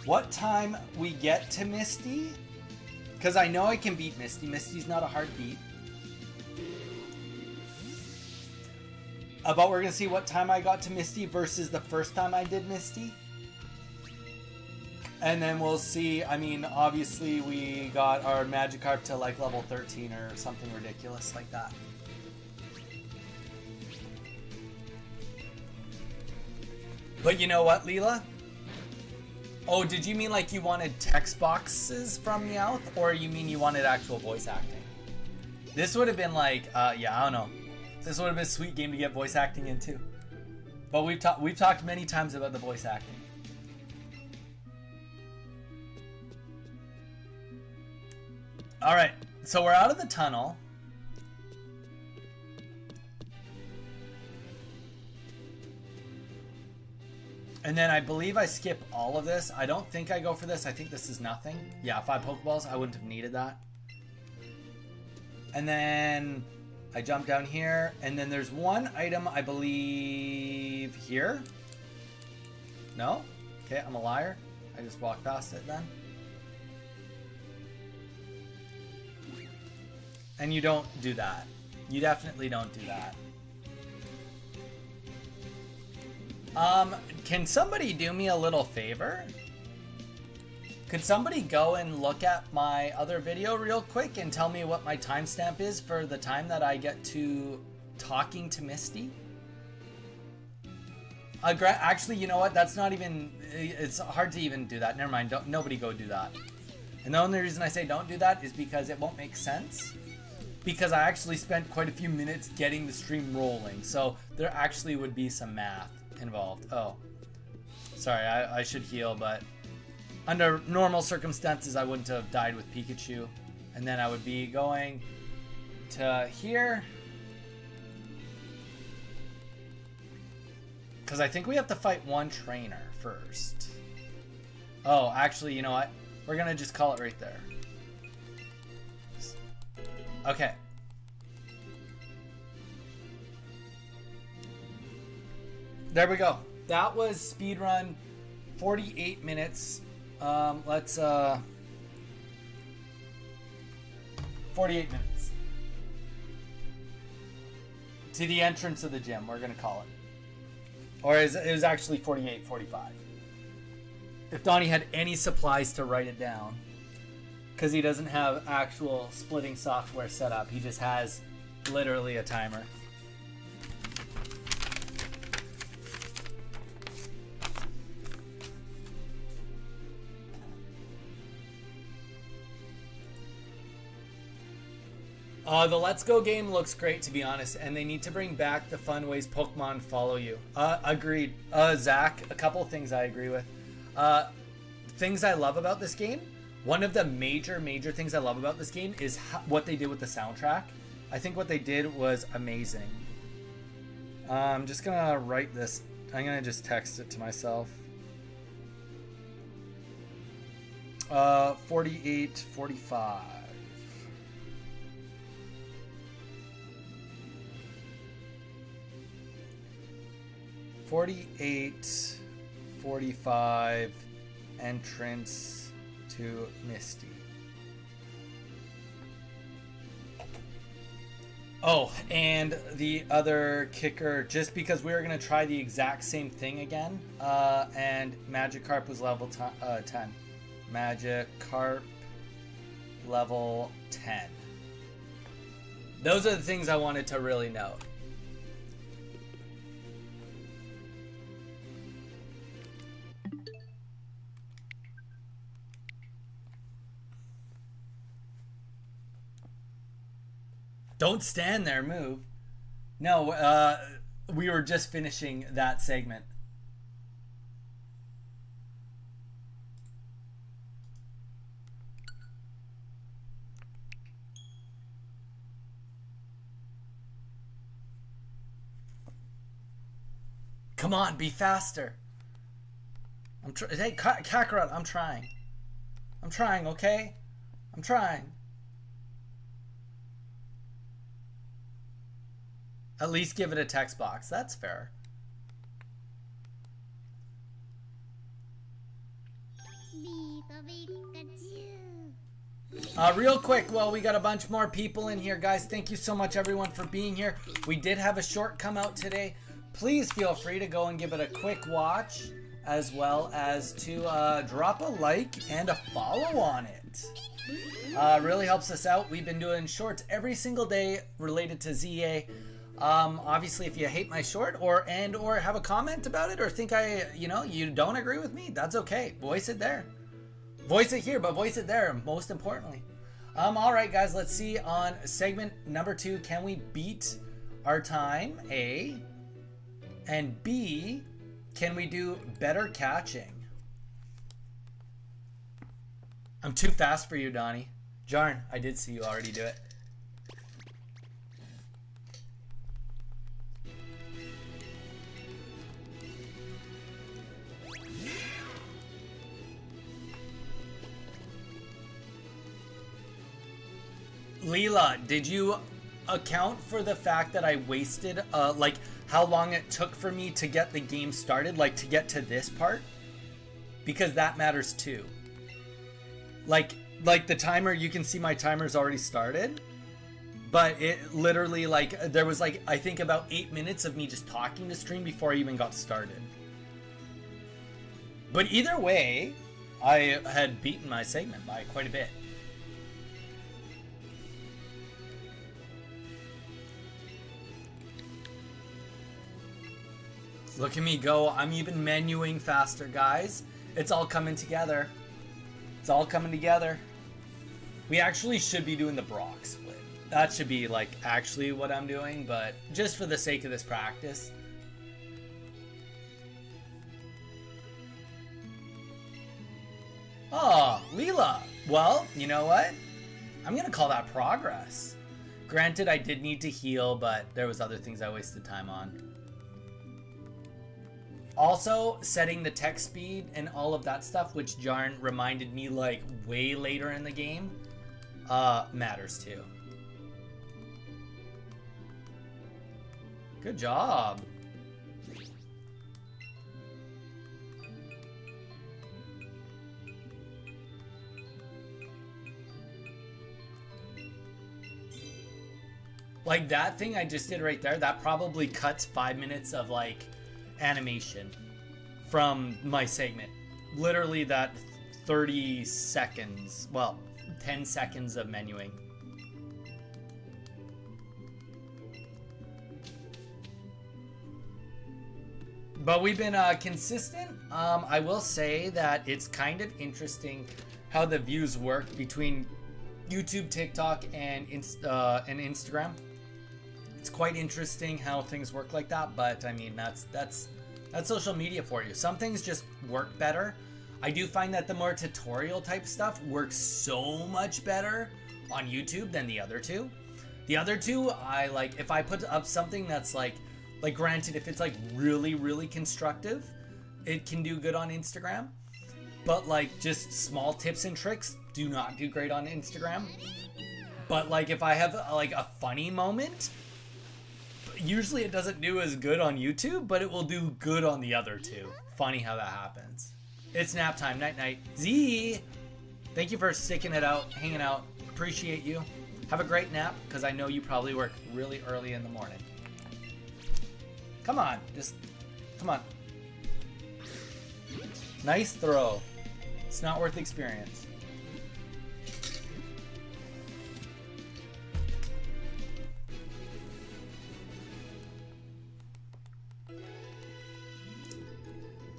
what time we get to Misty, because I know I can beat Misty. Misty's not a hard beat. But we're gonna see what time I got to Misty versus the first time I did Misty. And then we'll see. I mean, obviously we got our Magikarp to like level 13 or something ridiculous like that. But you know what, Leela? Oh, did you mean like you wanted text boxes from Meowth, or you mean you wanted actual voice acting? This would have been like, yeah, I don't know. This would have been a sweet game to get voice acting into. But we've talked many times about the voice acting. All right, so we're out of the tunnel. And then I believe I skip all of this. I don't think I go for this. I think this is nothing. Yeah, 5 Pokeballs. I wouldn't have needed that. And then I jump down here. And then there's one item, I believe, here. No? Okay, I'm a liar. I just walked past it then. And you don't do that. You definitely don't do that. Can somebody do me a little favor? Could somebody go and look at my other video real quick and tell me what my timestamp is for the time that I get to talking to Misty? Actually, you know what? That's not even... It's hard to even do that. Never mind. Nobody go do that. And the only reason I say don't do that is because it won't make sense. Because I actually spent quite a few minutes getting the stream rolling. So there actually would be some math involved. Oh. Sorry, I should heal, but under normal circumstances, I wouldn't have died with Pikachu. And then I would be going to here. Because I think we have to fight one trainer first. Oh, actually, you know what? We're going to just call it right there. Okay. There we go. That was speedrun 48 minutes. Let's 48 minutes. To the entrance of the gym, we're gonna call it. Or it was actually 48, 45. If Donnie had any supplies to write it down. Because he doesn't have actual splitting software set up. He just has literally a timer. The Let's Go game looks great, to be honest, and they need to bring back the fun ways Pokemon follow you. Agreed. Zach, a couple of things I agree with. Things I love about this game. One of the major things I love about this game is what they did with the soundtrack. I think what they did was amazing. I'm just gonna write this. I'm gonna just text it to myself. 48, 45. 48, 45, entrance to Misty. Oh, and the other kicker, just because we were going to try the exact same thing again, and Magikarp was level 10. Magikarp level 10. Those are the things I wanted to really note. Don't stand there, move. No, we were just finishing that segment. Come on, be faster. Hey, Kakarot, I'm trying. I'm trying, okay? I'm trying. At least give it a text box. That's fair. Real quick, well, we got a bunch more people in here, guys. Thank you so much, everyone, for being here. We did have a short come out today. Please feel free to go and give it a quick watch, as well as to drop a like and a follow on it. Really helps us out. We've been doing shorts every single day related to ZA. Obviously, if you hate my short or have a comment about it or think you don't agree with me, that's okay. Voice it there. Voice it here, but voice it there, most importantly. All right, guys, let's see on segment number 2. Can we beat our time? A. And B, can we do better catching? I'm too fast for you, Donnie. Jarn, I did see you already do it. Leela, did you account for the fact that I wasted, like, how long it took for me to get the game started, like, to get to this part? Because that matters too. Like the timer, you can see my timer's already started, but it literally, like, there was, like, I think about 8 minutes of me just talking to stream before I even got started. But either way, I had beaten my segment by quite a bit. Look at me go. I'm even menuing faster, guys. It's all coming together. It's all coming together. We actually should be doing the Brock split. That should be, like, actually what I'm doing, but just for the sake of this practice. Oh, Leela. Well, you know what? I'm going to call that progress. Granted, I did need to heal, but there was other things I wasted time on. Also, setting the text speed and all of that stuff, which Jarn reminded me, like, way later in the game, matters too. Good job. Like, that thing I just did right there, that probably cuts 5 minutes of, like, animation from my segment. Literally that 30 seconds, well, 10 seconds of menuing. But we've been consistent. I will say that it's kind of interesting how the views work between YouTube, TikTok, and Instagram. It's quite interesting how things work like that, but I mean, that's social media for you. Some things just work better. I do find that the more tutorial type stuff works so much better on YouTube than the other two. The other two, I like, if I put up something that's like granted, if it's like really, really constructive, it can do good on Instagram. But like just small tips and tricks do not do great on Instagram. But like if I have like a funny moment, usually it doesn't do as good on YouTube, but it will do good on the other two. Funny how that happens. It's nap time. Night night. Z, thank you for sticking it out, hanging out. Appreciate you. Have a great nap, because I know you probably work really early in the morning. Come on, just come on. Nice throw. It's not worth the experience.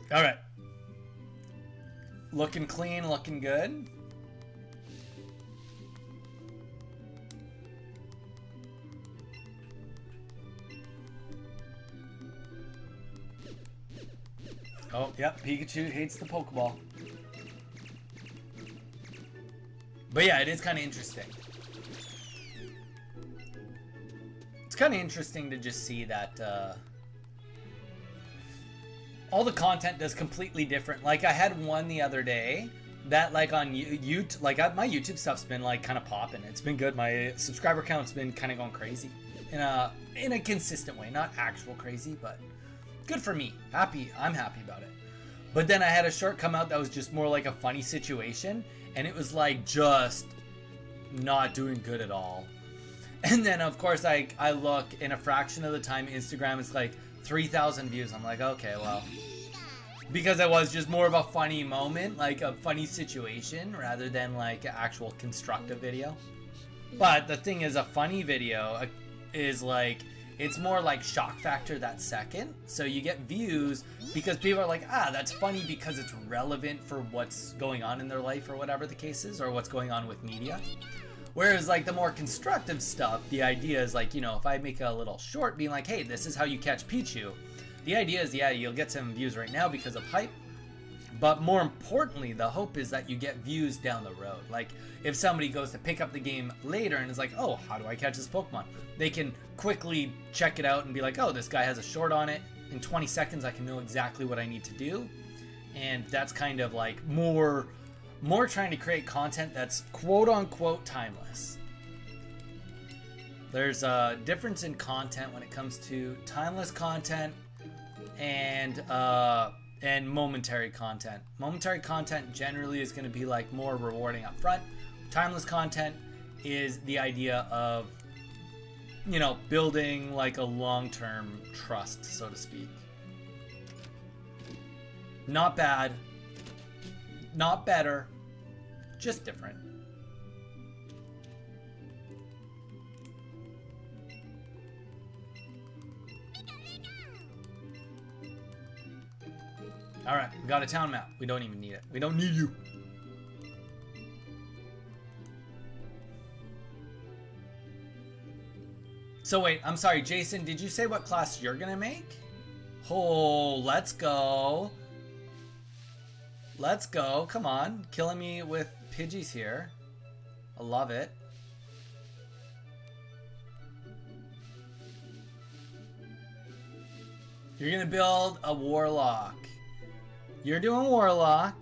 All right. Looking clean, looking good. Oh, yep, Pikachu hates the Pokeball. But yeah, it is kind of interesting. It's kind of interesting to just see that all the content does completely different. Like, I had one the other day that, like, on YouTube, like, my YouTube stuff's been, like, kind of popping. It's been good. My subscriber count's been kind of going crazy in a consistent way. Not actual crazy, but good for me. I'm happy about it. But then I had a short come out that was just more like a funny situation, and it was, like, just not doing good at all. And then, of course, I look, in a fraction of the time, Instagram is like 3,000 views. I'm like, okay, well, because it was just more of a funny moment, like a funny situation, rather than like an actual constructive video. But the thing is, a funny video is like, it's more like shock factor that second. So you get views because people are like, ah, that's funny because it's relevant for what's going on in their life or whatever the case is, or what's going on with media. Whereas, like, the more constructive stuff, the idea is, like, you know, if I make a little short being like, hey, this is how you catch Pichu, the idea is, yeah, you'll get some views right now because of hype, but more importantly, the hope is that you get views down the road. Like, if somebody goes to pick up the game later and is like, oh, how do I catch this Pokemon? They can quickly check it out and be like, oh, this guy has a short on it. In 20 seconds, I can know exactly what I need to do. And that's kind of, like, more trying to create content that's quote-unquote timeless. There's a difference in content when it comes to timeless content and momentary content. Momentary content generally is going to be like more rewarding up front. Timeless content is the idea of, you know, building like a long-term trust, so to speak. Not bad. Not better, just different. All right, we got a town map. We don't even need it. We don't need you. So wait, I'm sorry, Jason, did you say what class you're gonna make? Oh, let's go. Let's go. Come on. Killing me with Pidgeys here. I love it. You're going to build a Warlock. You're doing Warlock.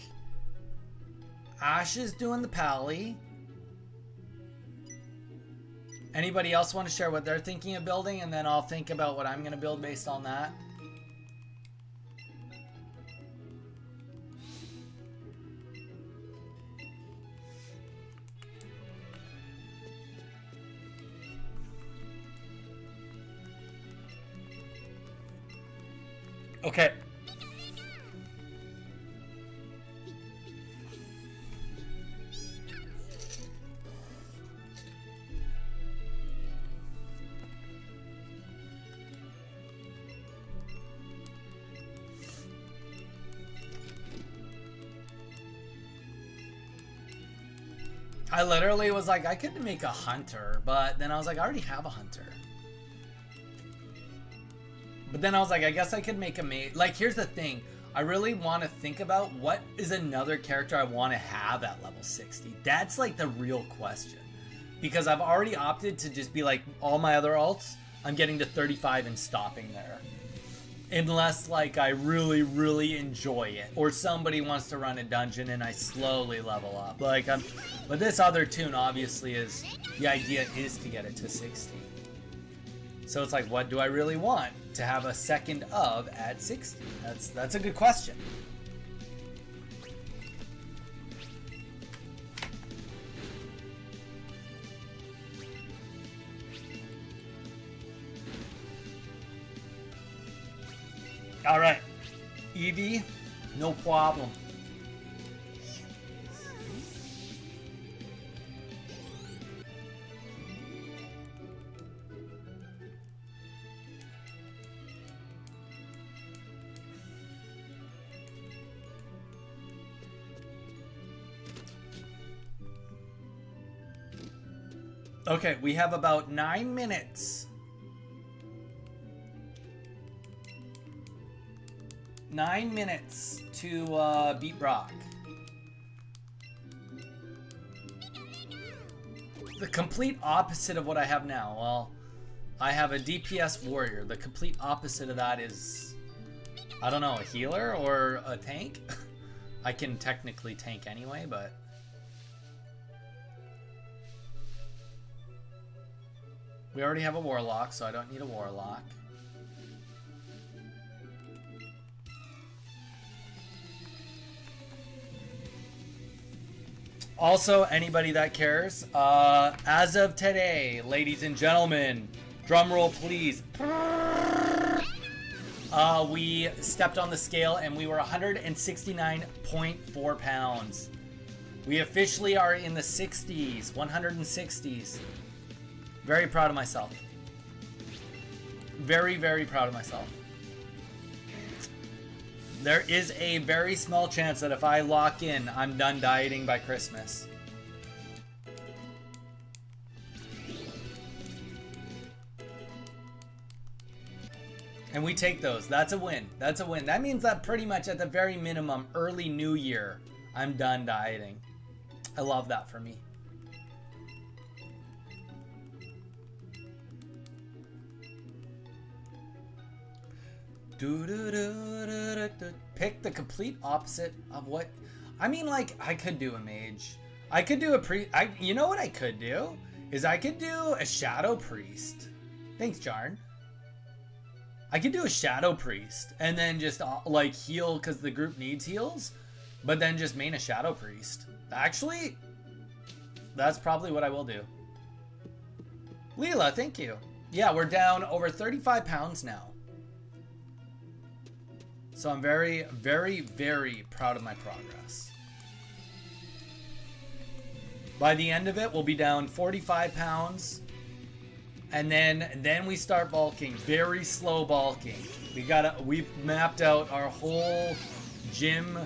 Ash is doing the Pally. Anybody else want to share what they're thinking of building? And then I'll think about what I'm going to build based on that. Okay. I literally was like, I could make a hunter, but then I was like, I already have a hunter. But then I was like, I guess I could make a mate. Like, here's the thing. I really want to think about what is another character I want to have at level 60. That's like the real question. Because I've already opted to just be like, all my other alts, I'm getting to 35 and stopping there. Unless, like, I really, really enjoy it. Or somebody wants to run a dungeon and I slowly level up. Like, but this other tune, obviously, is... The idea is to get it to 60. So it's like, what do I really want to have a second of at 60? That's a good question. All right, Eevee, no problem. Okay, we have about 9 minutes. 9 minutes to beat Brock. The complete opposite of what I have now. Well, I have a DPS warrior. The complete opposite of that is, I don't know, a healer or a tank. I can technically tank anyway, but we already have a warlock, so I don't need a warlock. Also, anybody that cares, as of today, ladies and gentlemen, drum roll please. We stepped on the scale and we were 169.4 pounds. We officially are in the 60s, 160s. Very proud of myself. Very, very proud of myself. There is a very small chance that if I lock in, I'm done dieting by Christmas. And we take those. That's a win. That's a win. That means that pretty much at the very minimum, early New Year, I'm done dieting. I love that for me. Pick the complete opposite of what... I mean, like, I could do a mage. I could do a you know what I could do? Is I could do a shadow priest. Thanks, Jarn. I could do a shadow priest and then just, like, heal because the group needs heals. But then just main a shadow priest. Actually, that's probably what I will do. Leela, thank you. Yeah, we're down over 35 pounds now. So I'm very, very, very proud of my progress. By the end of it, we'll be down 45 pounds. And then we start bulking. Very slow bulking. We've mapped out our whole gym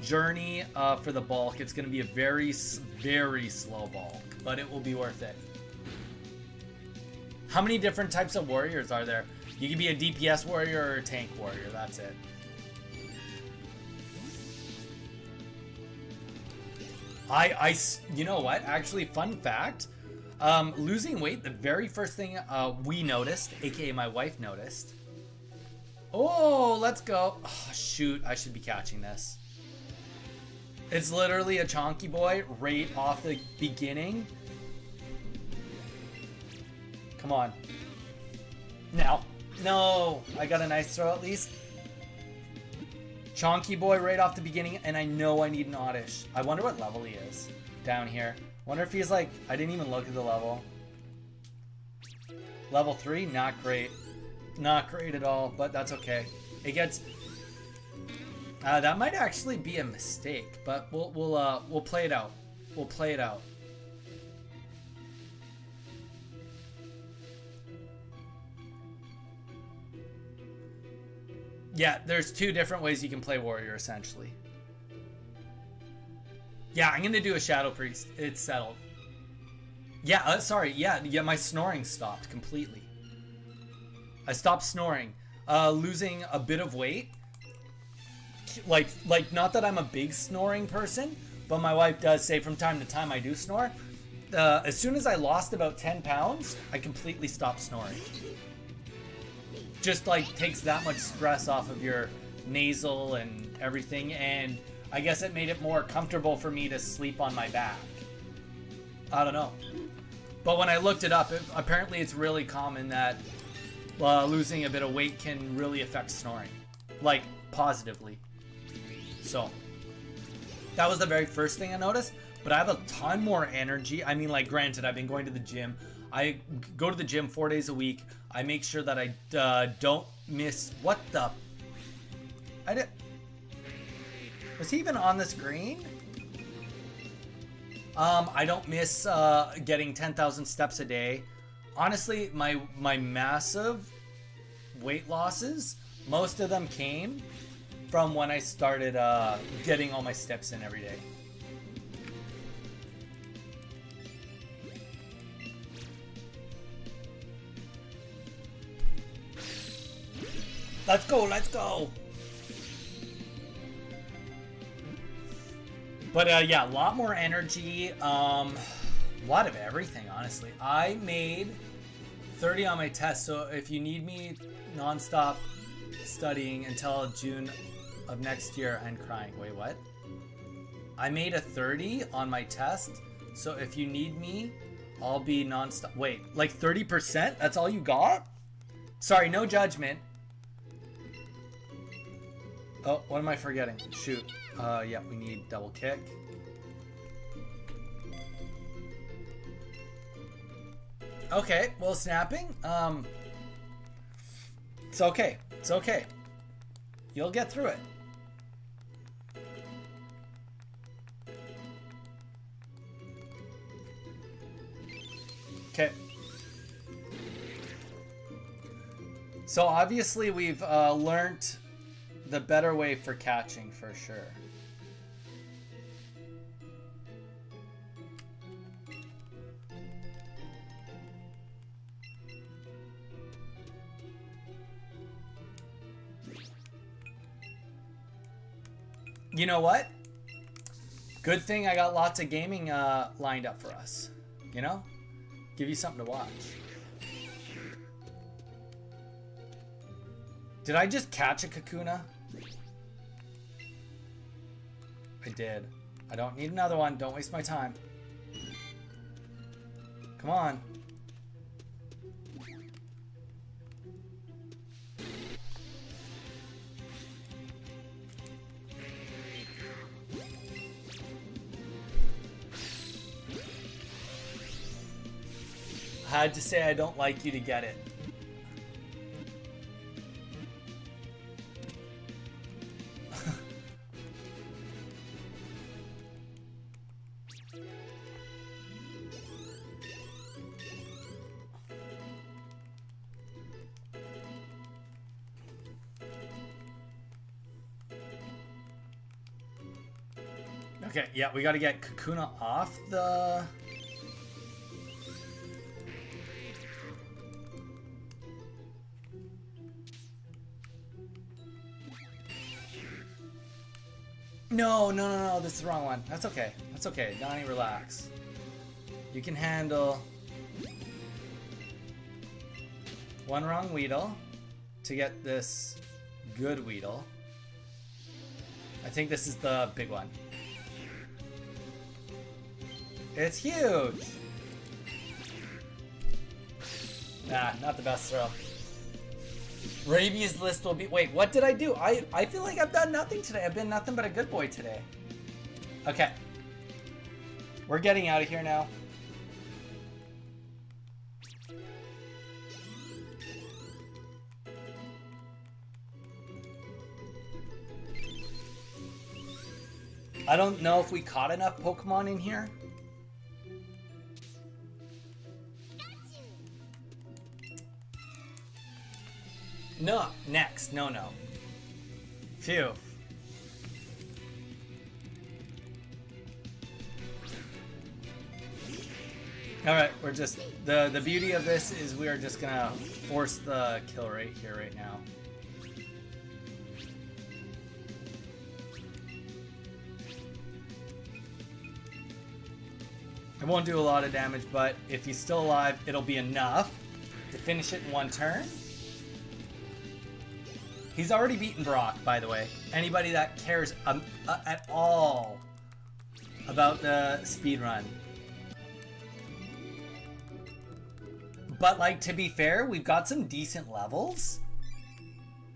journey for the bulk. It's going to be a very, very slow bulk. But it will be worth it. How many different types of warriors are there? You can be a DPS warrior or a tank warrior. That's it. You know what? Actually, fun fact. Losing weight, the very first thing we noticed, aka my wife noticed. Oh, let's go. Oh, shoot, I should be catching this. It's literally a chonky boy right off the beginning. Come on. Now. No, I got a nice throw at least. Chonky boy right off the beginning, and I know I need an oddish. I wonder what level he is down here. Wonder if he's like, I didn't even look at the level. Level 3, not great. Not great at all, but that's okay. It gets... that might actually be a mistake, but we'll play it out. We'll play it out. Yeah, there's two different ways you can play warrior, essentially. Yeah, I'm gonna do a shadow priest. It's settled. Yeah, sorry. Yeah, my snoring stopped completely. I stopped snoring. Losing a bit of weight. Like not that I'm a big snoring person, but my wife does say from time to time I do snore. As soon as I lost about 10 pounds, I completely stopped snoring. Just like takes that much stress off of your nasal and everything, and I guess it made it more comfortable for me to sleep on my back. I don't know. But when I looked it up, apparently it's really common that losing a bit of weight can really affect snoring. Like, positively. So, that was the very first thing I noticed. But I have a ton more energy. I mean, like, granted, I've been going to the gym. I go to the gym 4 days a week. I make sure that I don't miss... What the... Was he even on the screen? I don't miss getting 10,000 steps a day. Honestly, my massive weight losses, most of them came from when I started getting all my steps in every day. Let's go, let's go. But yeah, a lot more energy. A lot of everything, honestly. I made 30 on my test, so if you need me nonstop studying until June of next year, I'm crying. Wait, what? I made a 30 on my test, so if you need me, I'll be nonstop. Wait, like 30%? That's all you got? Sorry, no judgment. Oh, what am I forgetting? Shoot. Yeah, we need double kick. Okay, well, snapping. It's okay. It's okay. You'll get through it. Okay. So obviously we've learned the better way for catching for sure. You know what? Good thing I got lots of gaming lined up for us. You know? Give you something to watch. Did I just catch a Kakuna? I did. I don't need another one. Don't waste my time. Come on. I had to say I don't like you to get it. Okay, yeah, we gotta get Kakuna off the... No, this is the wrong one. That's okay. That's okay. Donnie, relax. You can handle one wrong Weedle to get this good Weedle. I think this is the big one. It's huge! Nah, not the best throw. Rabies list will be... Wait, what did I do? I feel like I've done nothing today. I've been nothing but a good boy today. Okay. We're getting out of here now. I don't know if we caught enough Pokemon in here. No, next. No. Phew. Alright, we're just... The beauty of this is we are just gonna force the kill rate here right now. It won't do a lot of damage, but if he's still alive, it'll be enough to finish it in one turn. He's already beaten Brock, by the way. Anybody that cares at all about the speedrun. But, like, to be fair, we've got some decent levels.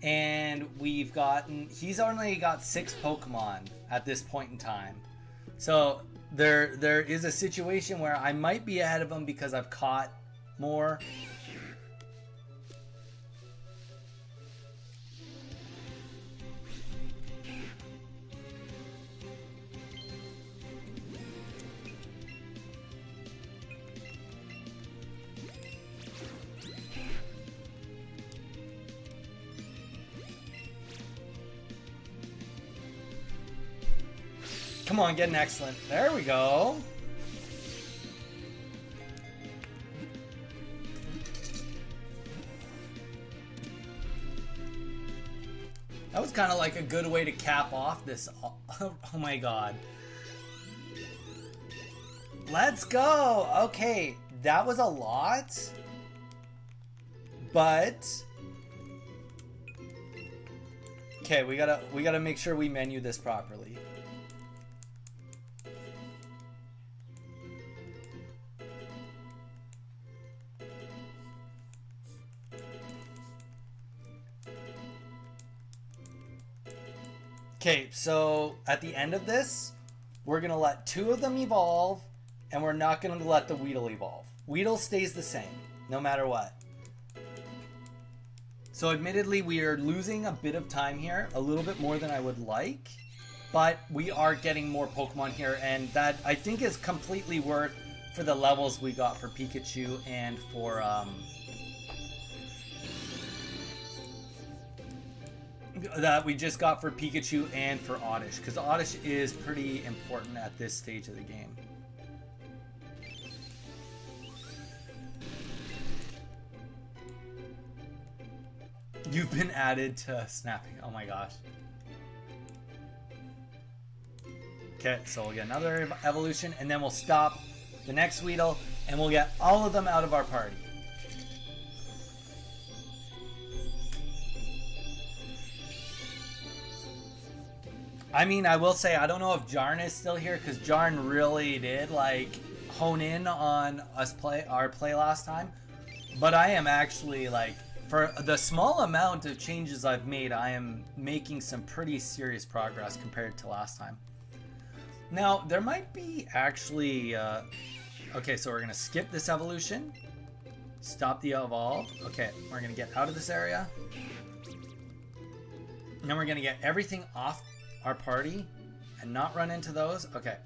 And we've gotten... He's only got 6 Pokemon at this point in time. So, there is a situation where I might be ahead of him because I've caught more. Come on, get an excellent. There we go. That was kind of like a good way to cap off this. Oh my god. Let's go. Okay, that was a lot. But okay, we gotta make sure we menu this properly. Okay, so at the end of this, we're gonna let 2 of them evolve, and we're not gonna let the Weedle evolve. Weedle stays the same, no matter what. So admittedly, we are losing a bit of time here, a little bit more than I would like, but we are getting more Pokemon here, and that I think is completely worth for the levels we got for Pikachu and for that we just got for Pikachu and for Oddish, because Oddish is pretty important at this stage of the game. You've been added to snapping. Oh my gosh. Okay, so we'll get another evolution, and then we'll stop the next Weedle, and we'll get all of them out of our party. I mean, I will say, I don't know if Jarn is still here, because Jarn really did, like, hone in on our play last time. But I am actually, like, for the small amount of changes I've made, I am making some pretty serious progress compared to last time. Now, there might be actually... okay, so we're going to skip this evolution. Stop the evolve. Okay, we're going to get out of this area. And then we're going to get everything off our party and not run into those. Okay.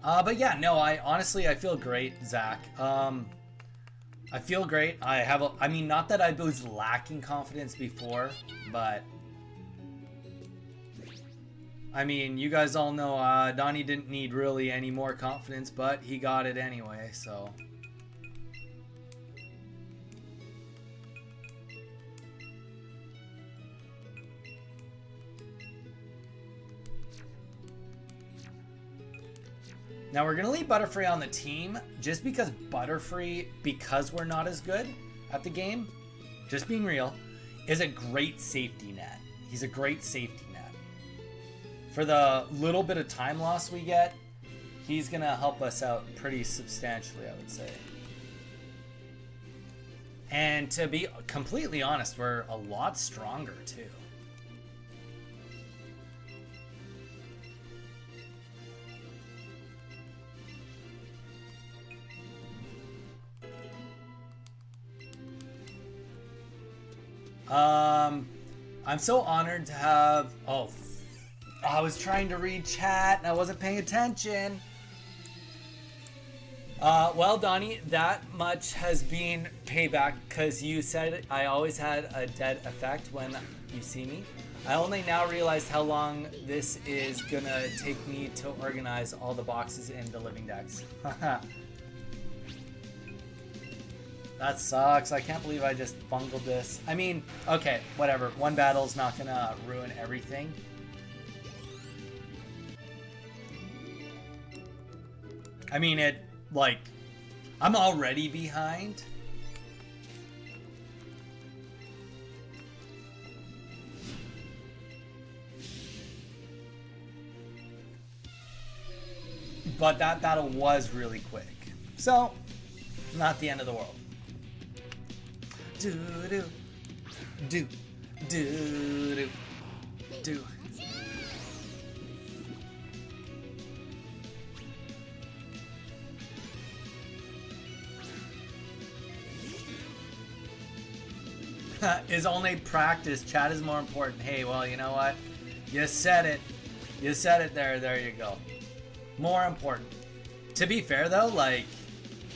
But yeah, no, I honestly feel great, Zach. I feel great. I mean, not that I was lacking confidence before, but I mean, you guys all know Donnie didn't need really any more confidence, but he got it anyway, so. Now we're going to leave Butterfree on the team just because Butterfree, because we're not as good at the game, just being real, is a great safety net. He's a great safety net. For the little bit of time loss we get, he's going to help us out pretty substantially, I would say. And to be completely honest, we're a lot stronger too. I'm so honored to have... Oh, I was trying to read chat and I wasn't paying attention. Well, Donnie, that much has been payback because you said I always had a dead effect when you see me. I only now realized how long this is gonna take me to organize all the boxes in the living decks. That sucks. I can't believe I just bungled this. I mean, okay, whatever. One battle's not gonna ruin everything. I mean, I'm already behind. But that battle was really quick. So, not the end of the world. Do do do do do do. Is only practice. Chat is more important. Hey, well, you know what? You said it. You said it there. There you go. More important. To be fair, though, like,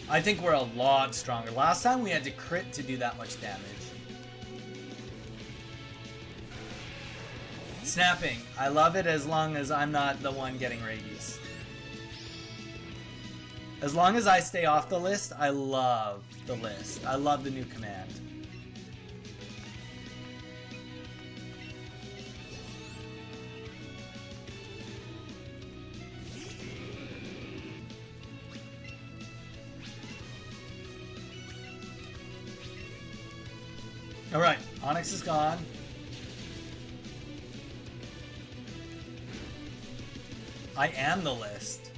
I think we're a lot stronger. Last time we had to crit to do that much damage. Snapping. I love it as long as I'm not the one getting rabies. As long as I stay off the list, I love the list. I love the new command. All right, Onyx is gone. I am the list.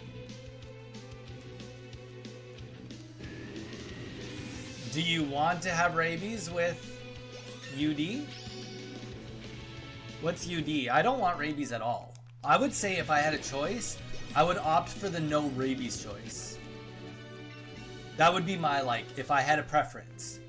Do you want to have rabies with UD? What's UD? I don't want rabies at all. I would say if I had a choice, I would opt for the no rabies choice. That would be my, like, if I had a preference.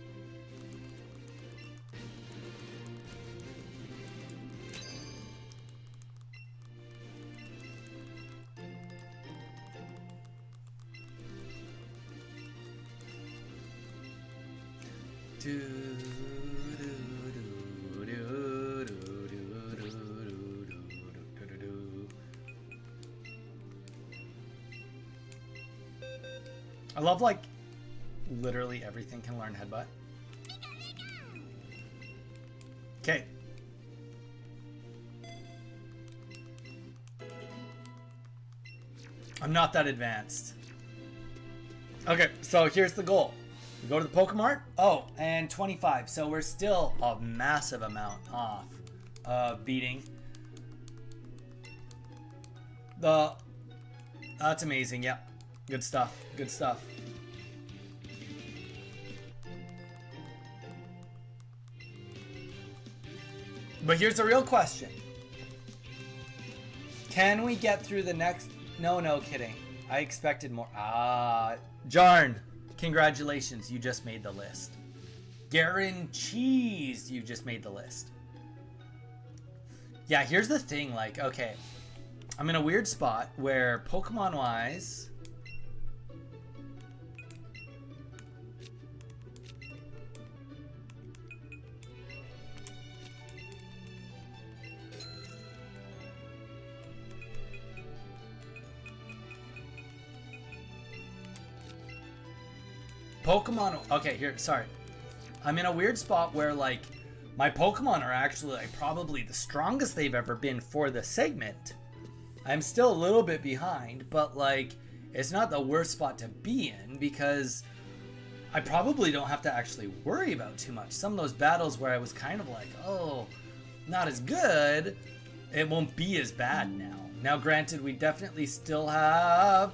I love, like, literally everything can learn headbutt. Okay. I'm not that advanced. Okay, so here's the goal. We go to the Pokemart. Oh, and 25. So we're still a massive amount off beating. That's amazing. Yep. Good stuff. Good stuff. But here's the real question. Can we get through the next... No kidding. I expected more. Jarn. Congratulations, you just made the list. Garen Cheese, you just made the list. Yeah, here's the thing, like, okay. I'm in a weird spot where Pokemon-wise... Pokemon... Okay, here, sorry. I'm in a weird spot where, like, my Pokemon are actually, like, probably the strongest they've ever been for the segment. I'm still a little bit behind, but, like, it's not the worst spot to be in because I probably don't have to actually worry about too much. Some of those battles where I was kind of like, oh, not as good, it won't be as bad now. Now, granted, we definitely still have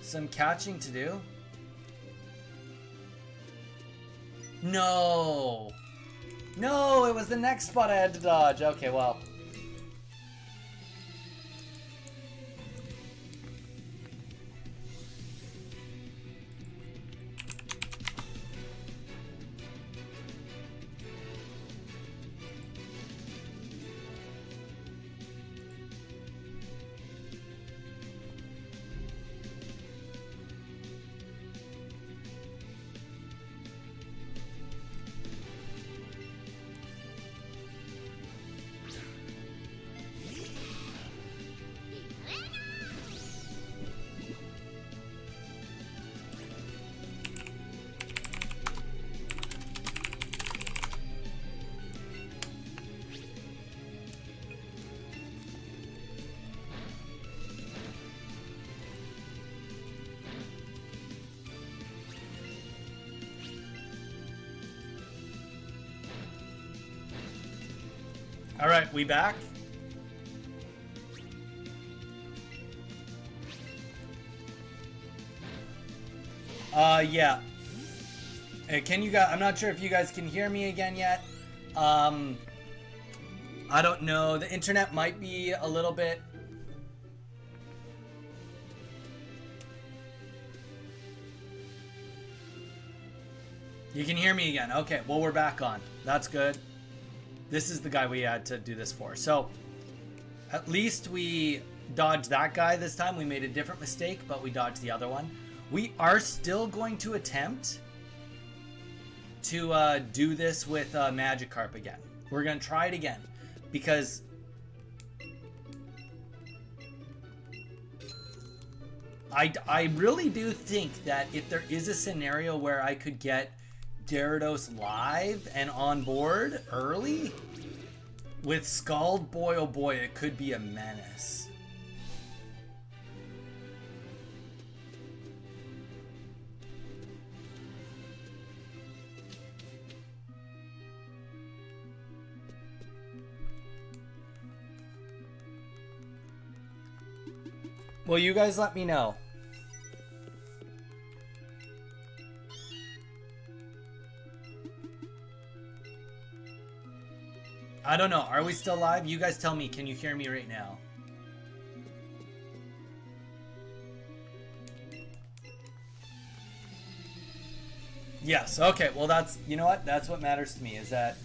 some catching to do. No, it was the next spot I had to dodge. Okay, well. All right, we back? Yeah. Can you guys... I'm not sure if you guys can hear me again yet. I don't know. The internet might be a little bit... You can hear me again. Okay, well, we're back on. That's good. This is the guy we had to do this for. So, at least we dodged that guy this time. We made a different mistake, but we dodged the other one. We are still going to attempt to do this with Magikarp again. We're going to try it again. Because... I really do think that if there is a scenario where I could get Gyarados live and on board early, with Scald, boy oh boy, it could be a menace. Well, you guys let me know. I don't know. Are we still live? You guys tell me. Can you hear me right now? Yes. Okay. Well, that's, you know what? That's what matters to me, is that,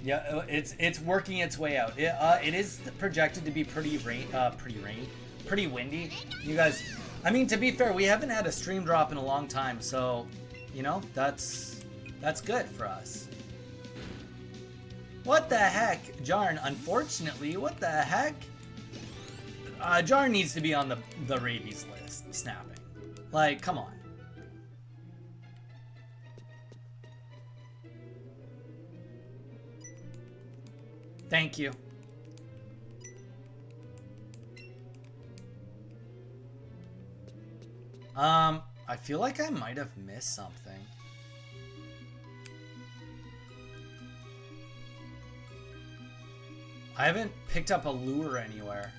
yeah, it's working its way out. It is projected to be pretty windy. You guys, I mean, to be fair, we haven't had a stream drop in a long time, so, you know, that's good for us. What the heck? Jarn, unfortunately, what the heck? Jarn needs to be on the rabies list, snapping. Like, come on. Thank you. I feel like I might have missed something. I haven't picked up a lure anywhere.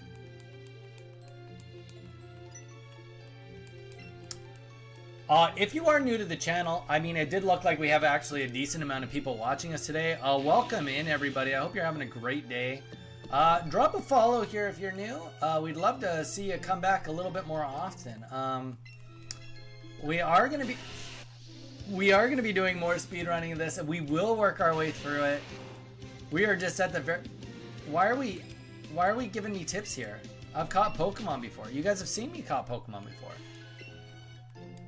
If you are new to the channel, I mean, it did look like we have actually a decent amount of people watching us today. Welcome in, everybody. I hope you're having a great day. Drop a follow here if you're new. We'd love to see you come back a little bit more often. We are gonna be doing more speedrunning of this, and we will work our way through it. We are just at the very... Why are we giving me tips here? I've caught Pokemon before. You guys have seen me caught Pokemon before.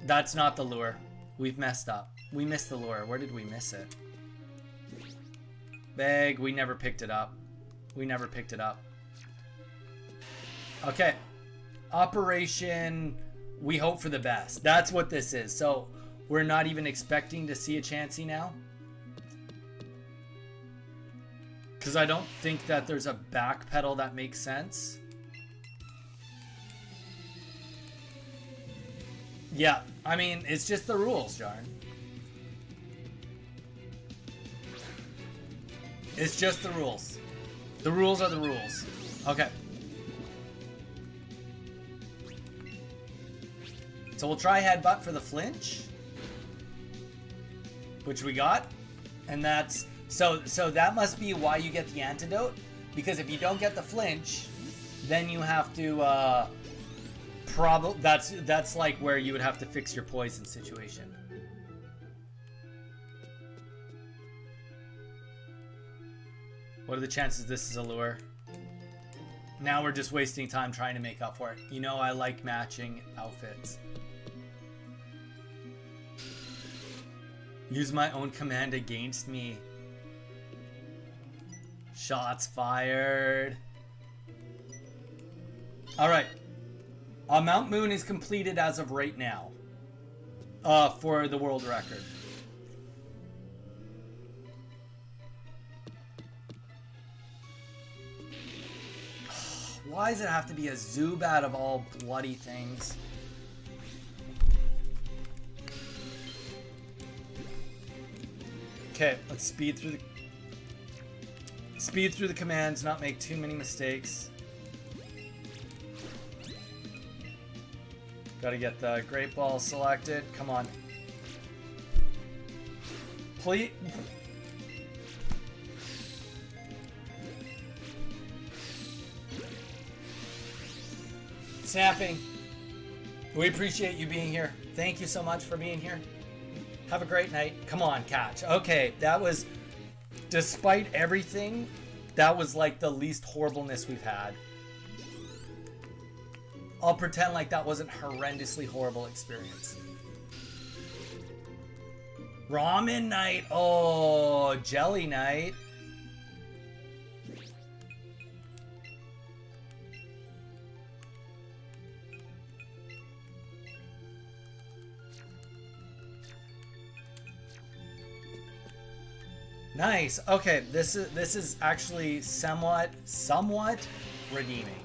That's not the lure. We've messed up. We missed the lure. Where did we miss it? Bag. We never picked it up. We never picked it up. Okay. Operation... We hope for the best. That's what this is. So, we're not even expecting to see a Chansey now. Because I don't think that there's a backpedal that makes sense. Yeah, I mean, it's just the rules, Jarn. It's just the rules. The rules are the rules. Okay. So we'll try headbutt for the flinch. Which we got. And that's... So that must be why you get the antidote, because if you don't get the flinch, then you have to that's like where you would have to fix your poison situation. What are the chances this is a lure? Now we're just wasting time trying to make up for it. You know I like matching outfits. Use my own command against me. Shots fired. Alright. Mount Moon is completed as of right now. For the world record. Why does it have to be a Zubat of all bloody things? Okay, let's speed through the commands, not make too many mistakes. Gotta get the Great Ball selected. Come on. Please. Snapping. We appreciate you being here. Thank you so much for being here. Have a great night. Come on, catch. Okay, that was, despite everything, that was like the least horribleness we've had. I'll pretend like that wasn't horrendously horrible experience. Ramen night. Oh, jelly night. Nice. Okay, this is actually somewhat redeeming.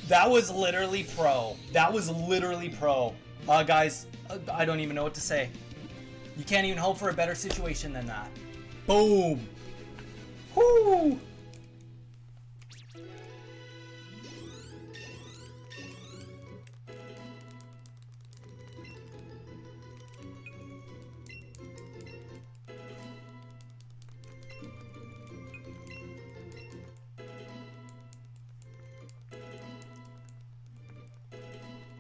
That was literally pro. That was literally pro. Guys, I don't even know what to say. You can't even hope for a better situation than that. Boom. Whoo!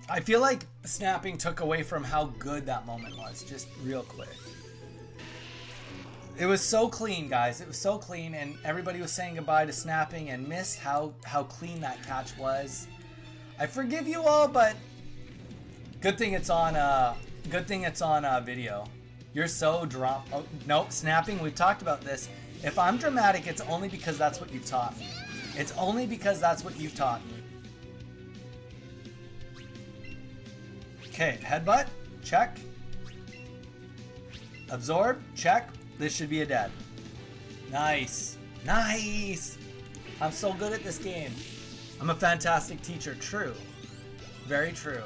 I feel like snapping took away from how good that moment was, just real quick. It was so clean, guys. It was so clean, and everybody was saying goodbye to snapping and missed how clean that catch was. I forgive you all, but good thing it's on video. You're so drunk. Oh, nope, snapping. We've talked about this. If I'm dramatic, it's only because that's what you've taught me. It's only because that's what you've taught me. Okay, headbutt, check. Absorb, check. This should be a dead. Nice. Nice. I'm so good at this game. I'm a fantastic teacher. True. Very true.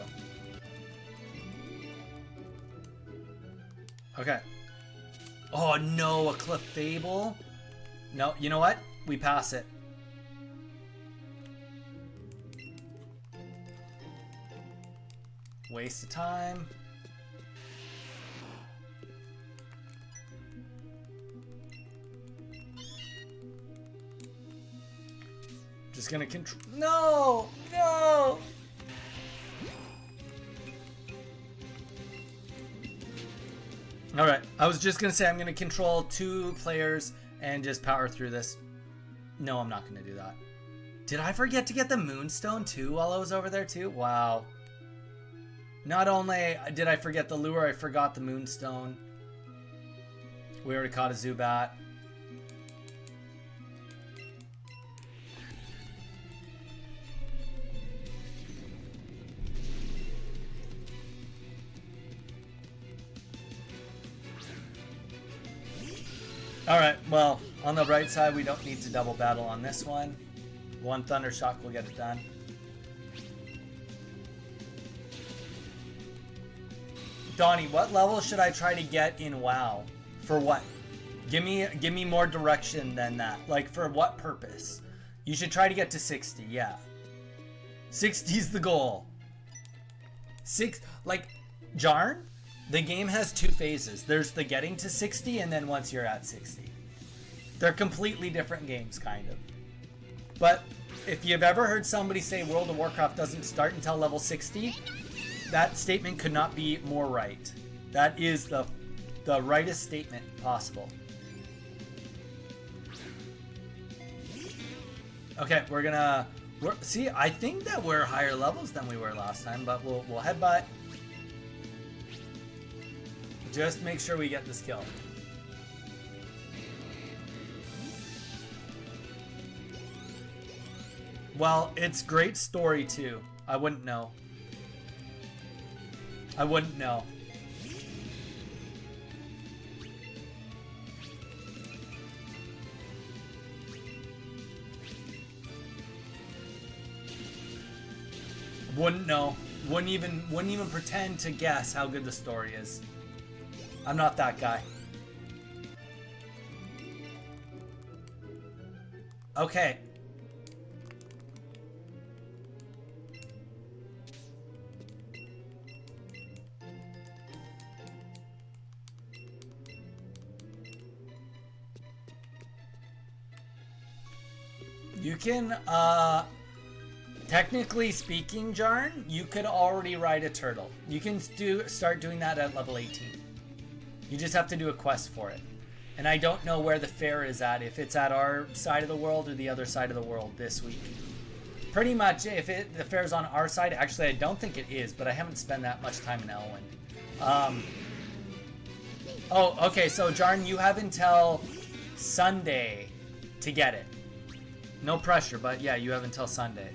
Okay. Oh no, a Clefable? No, you know what? We pass it. Waste of time. Just gonna control. No! No! Alright, I was just gonna say I'm gonna control 2 players and just power through this. No, I'm not gonna do that. Did I forget to get the Moonstone too while I was over there too? Wow. Not only did I forget the lure, I forgot the Moonstone. We already caught a Zubat. Alright, well, on the right side, we don't need to double battle on this one. One Thunder Shock will get it done. Donnie, what level should I try to get in WoW? For what? Give me more direction than that. Like, for what purpose? You should try to get to 60, yeah. 60's the goal. Like, Jarn, the game has 2 phases. There's the getting to 60, and then once you're at 60. They're completely different games, kind of. But if you've ever heard somebody say World of Warcraft doesn't start until level 60, that statement could not be more right. That is the rightest statement possible. Okay, see, I think that we're higher levels than we were last time, but we'll headbutt. Just make sure we get this kill. Well, it's great story too. I wouldn't know. I wouldn't know. Wouldn't know. Wouldn't even pretend to guess how good the story is. I'm not that guy. Okay. You can, technically speaking, Jarn, you could already ride a turtle. You can start doing that at level 18. You just have to do a quest for it. And I don't know where the fair is at, if it's at our side of the world or the other side of the world this week. Pretty much, if the fair's on our side, actually I don't think it is, but I haven't spent that much time in Elwyn. Oh, okay, so Jarn, you have until Sunday to get it. No pressure, but yeah, you have until Sunday.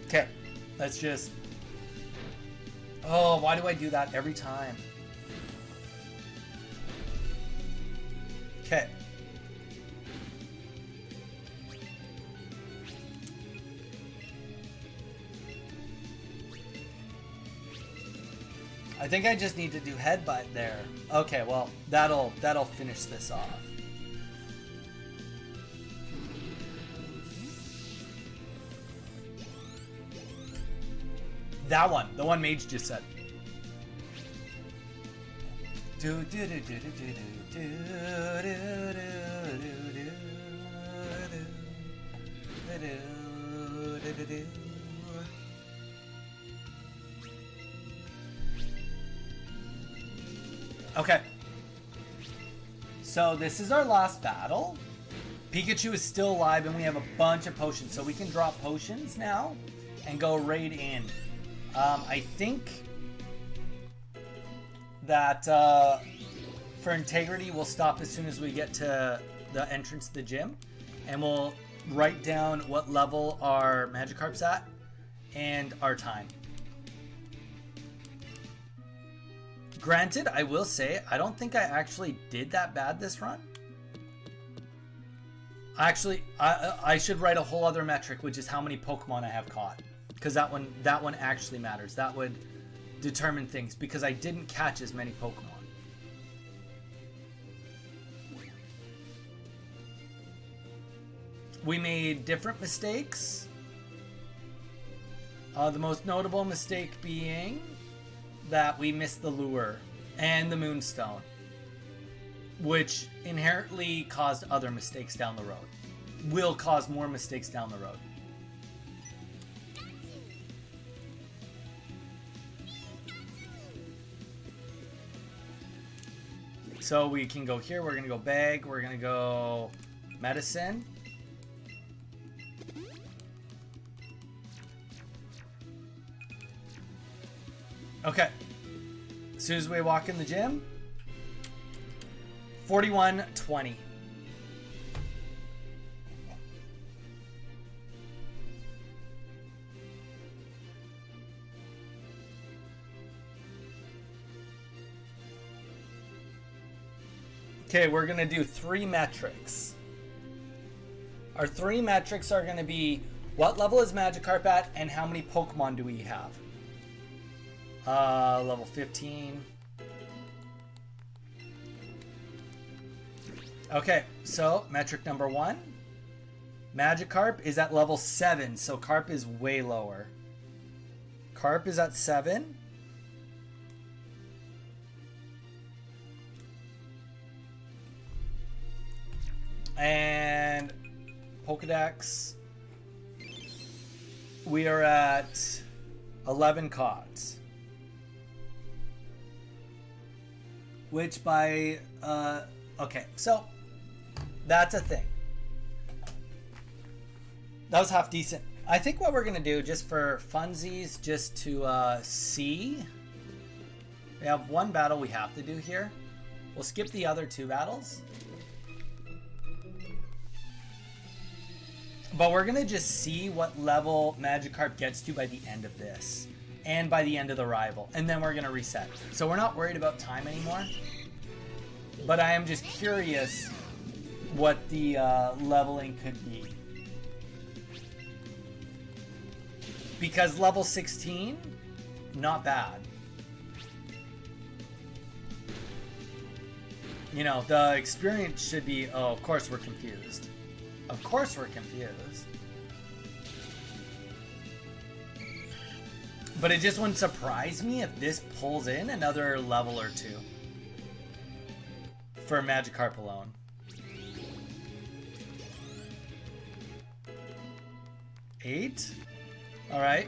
Okay, let's just... Oh, why do I do that every time? Okay. I think I just need to do headbutt there. Okay, well, that'll finish this off. That one, the one Mage just said. Okay. So this is our last battle. Pikachu is still alive and we have a bunch of potions. So we can drop potions now and go right in. I think that for integrity, we'll stop as soon as we get to the entrance to the gym. And we'll write down what level our Magikarp's at and our time. Granted, I will say, I don't think I actually did that bad this run. Actually, I should write a whole other metric, which is how many Pokemon I have caught. Because that one actually matters. That would determine things, because I didn't catch as many Pokemon. We made different mistakes. The most notable mistake being that we missed the lure and the moonstone, which inherently caused other mistakes down the road. Will cause more mistakes down the road. So we can go here, we're gonna go bag, we're gonna go medicine. Okay. As soon as we walk in the gym, 41-20. Okay, we're gonna do 3 metrics. Our 3 metrics are gonna be what level is Magikarp at and how many Pokemon do we have? Level 15. Okay, so metric number 1. Magikarp is at level 7, so Carp is way lower. Carp is at 7. And Pokedex, we are at 11 CODs. Which by, okay, so that's a thing. That was half decent. I think what we're gonna do, just for funsies, just to see, we have 1 battle we have to do here. We'll skip the other 2 battles. But we're gonna just see what level Magikarp gets to by the end of this. And by the end of the rival, and then we're gonna reset. So we're not worried about time anymore, but I am just curious what the leveling could be, because level 16, not bad. You know, the experience should be, oh, of course we're confused. Of course we're confused. But it just wouldn't surprise me if this pulls in another level or 2 for Magikarp alone. Eight? Alright.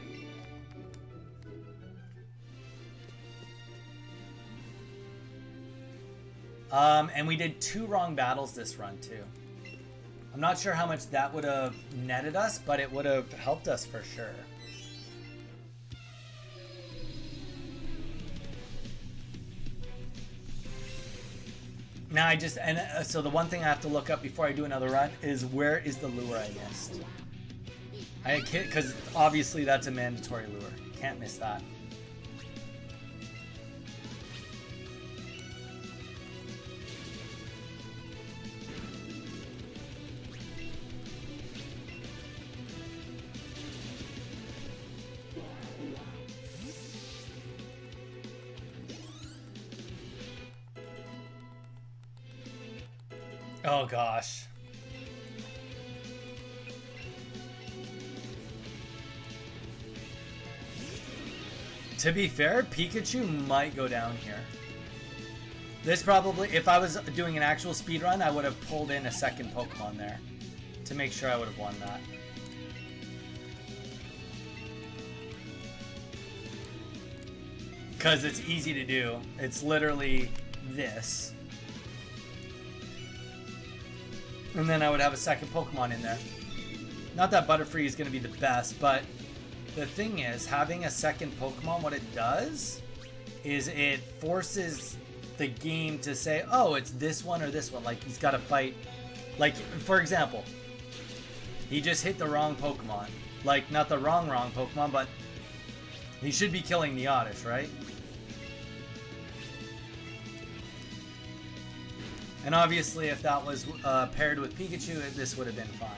And we did 2 wrong battles this run too. I'm not sure how much that would have netted us, but it would have helped us for sure. Now so the one thing I have to look up before I do another run is where is the lure I missed. I can't, because obviously that's a mandatory lure. Can't miss that. Oh gosh. To be fair, Pikachu might go down here. This probably, if I was doing an actual speedrun, I would have pulled in a second Pokemon there to make sure I would have won that. Because it's easy to do. It's literally this. And then I would have a second Pokemon in there. Not that Butterfree is going to be the best, but the thing is, having a second Pokemon, what it does is it forces the game to say, oh, it's this one or this one. Like, he's got to fight. Like, for example, he just hit the wrong Pokemon. Like, not the wrong Pokemon, but he should be killing the Oddish, right? And obviously, if that was paired with Pikachu, this would have been fine.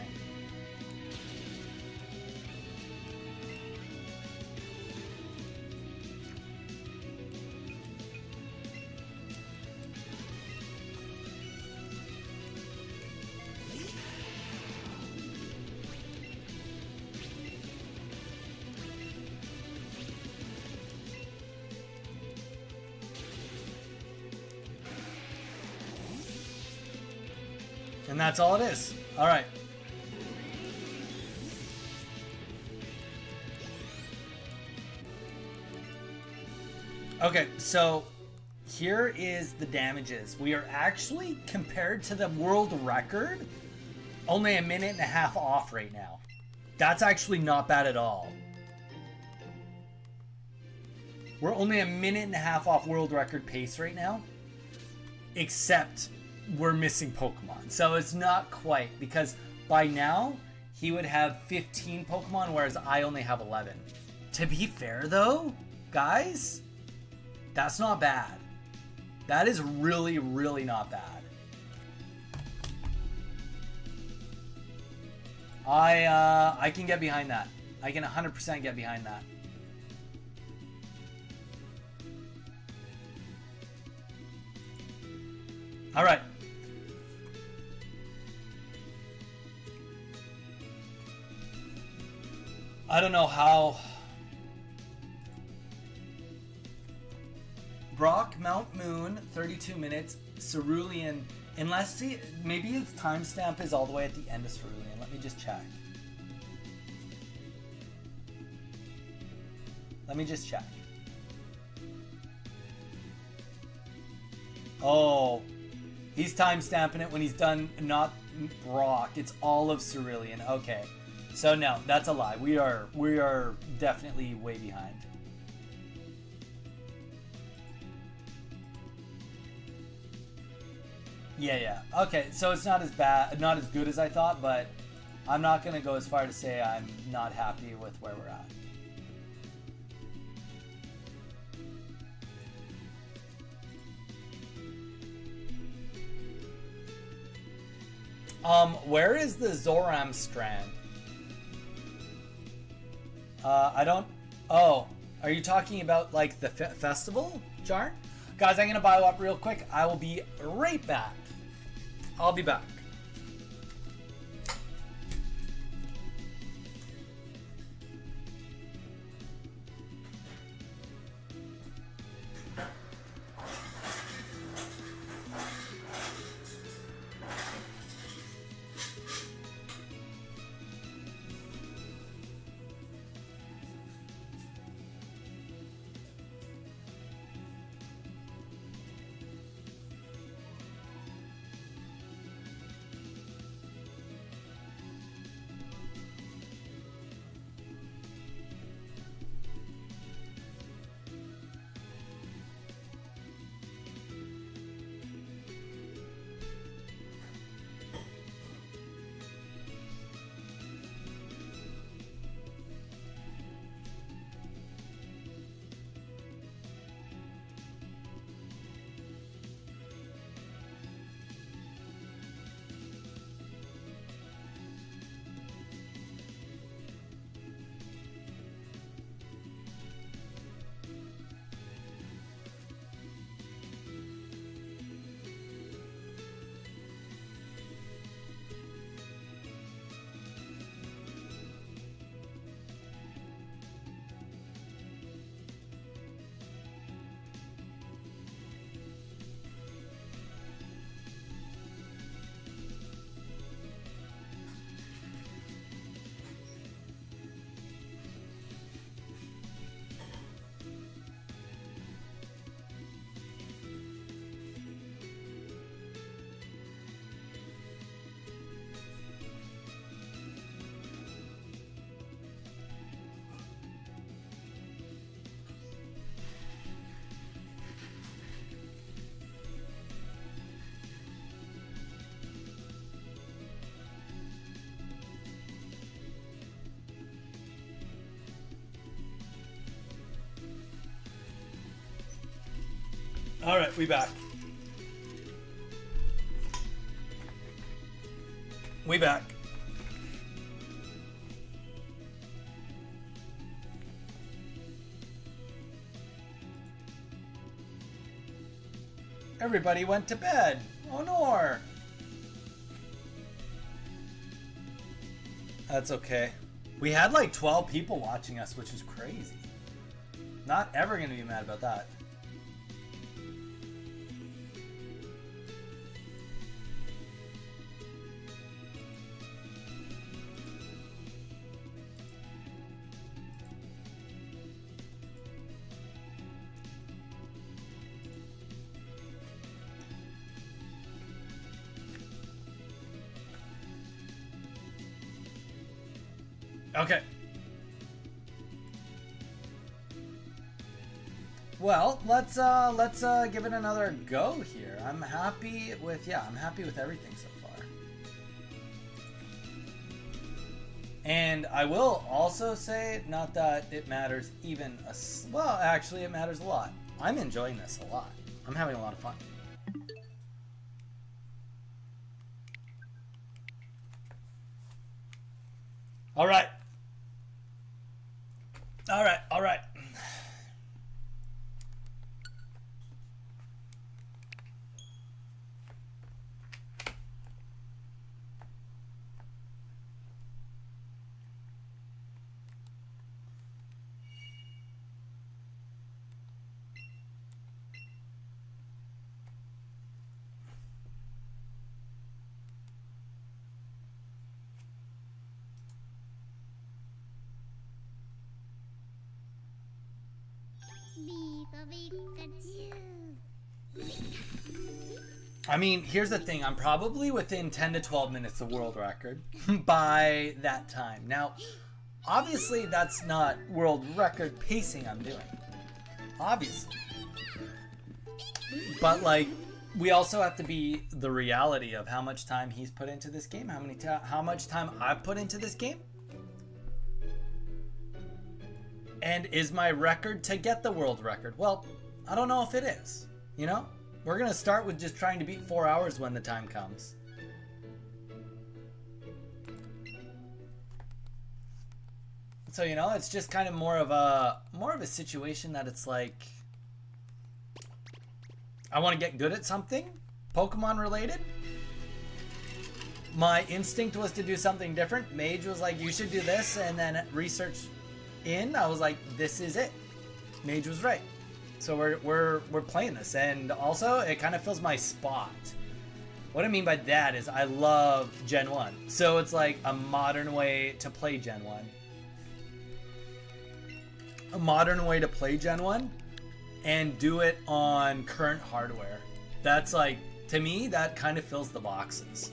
And that's all it is. All right. Okay, so here is the damages. We are actually, compared to the world record, only a minute and a half off right now. That's actually not bad at all. We're only a minute and a half off world record pace right now. Except we're missing Pokemon. So it's not quite, because by now he would have 15 Pokemon, whereas I only have 11. To be fair though, guys, that's not bad. That is really, really not bad. I can get behind that. I can 100% get behind that. All right. I don't know how. Brock, Mount Moon, 32 minutes. Cerulean, unless maybe his timestamp is all the way at the end of Cerulean. Let me just check. Let me just check. Oh, he's timestamping it when he's done not Brock. It's all of Cerulean. Okay. So no, that's a lie. We are definitely way behind. Yeah. Okay, so it's not as bad, not as good as I thought, but I'm not gonna go as far to say I'm not happy with where we're at. Where is the Zoram strand? I don't... Oh, are you talking about, like, the festival, Jar? Guys, I'm gonna bio up real quick. I will be right back. I'll be back. All right, we back. We back. Everybody went to bed. Oh no. That's okay. We had like 12 people watching us, which is crazy. Not ever gonna be mad about that. Okay. Well, let's give it another go here. I'm happy with everything so far. And I will also say, not that it matters even well, actually it matters a lot. I'm enjoying this a lot. I'm having a lot of fun. All right. All right, all right. I mean, here's the thing. I'm probably within 10 to 12 minutes of world record by that time. Now, obviously, that's not world record pacing I'm doing. Obviously. But, like, we also have to be the reality of how much time he's put into this game, how much time I've put into this game. And is my record to get the world record? Well, I don't know if it is, you know? We're going to start with just trying to beat 4 hours when the time comes. So, you know, it's just kind of more of a situation that it's like, I want to get good at something, Pokemon related. My instinct was to do something different. Mage was like, you should do this, and then research I was like, this is it. Mage was right. So we're playing this, and also it kind of fills my spot. What I mean by that is I love Gen 1. So it's like a modern way to play Gen 1. A modern way to play Gen 1 and do it on current hardware. That's like, to me, that kind of fills the boxes.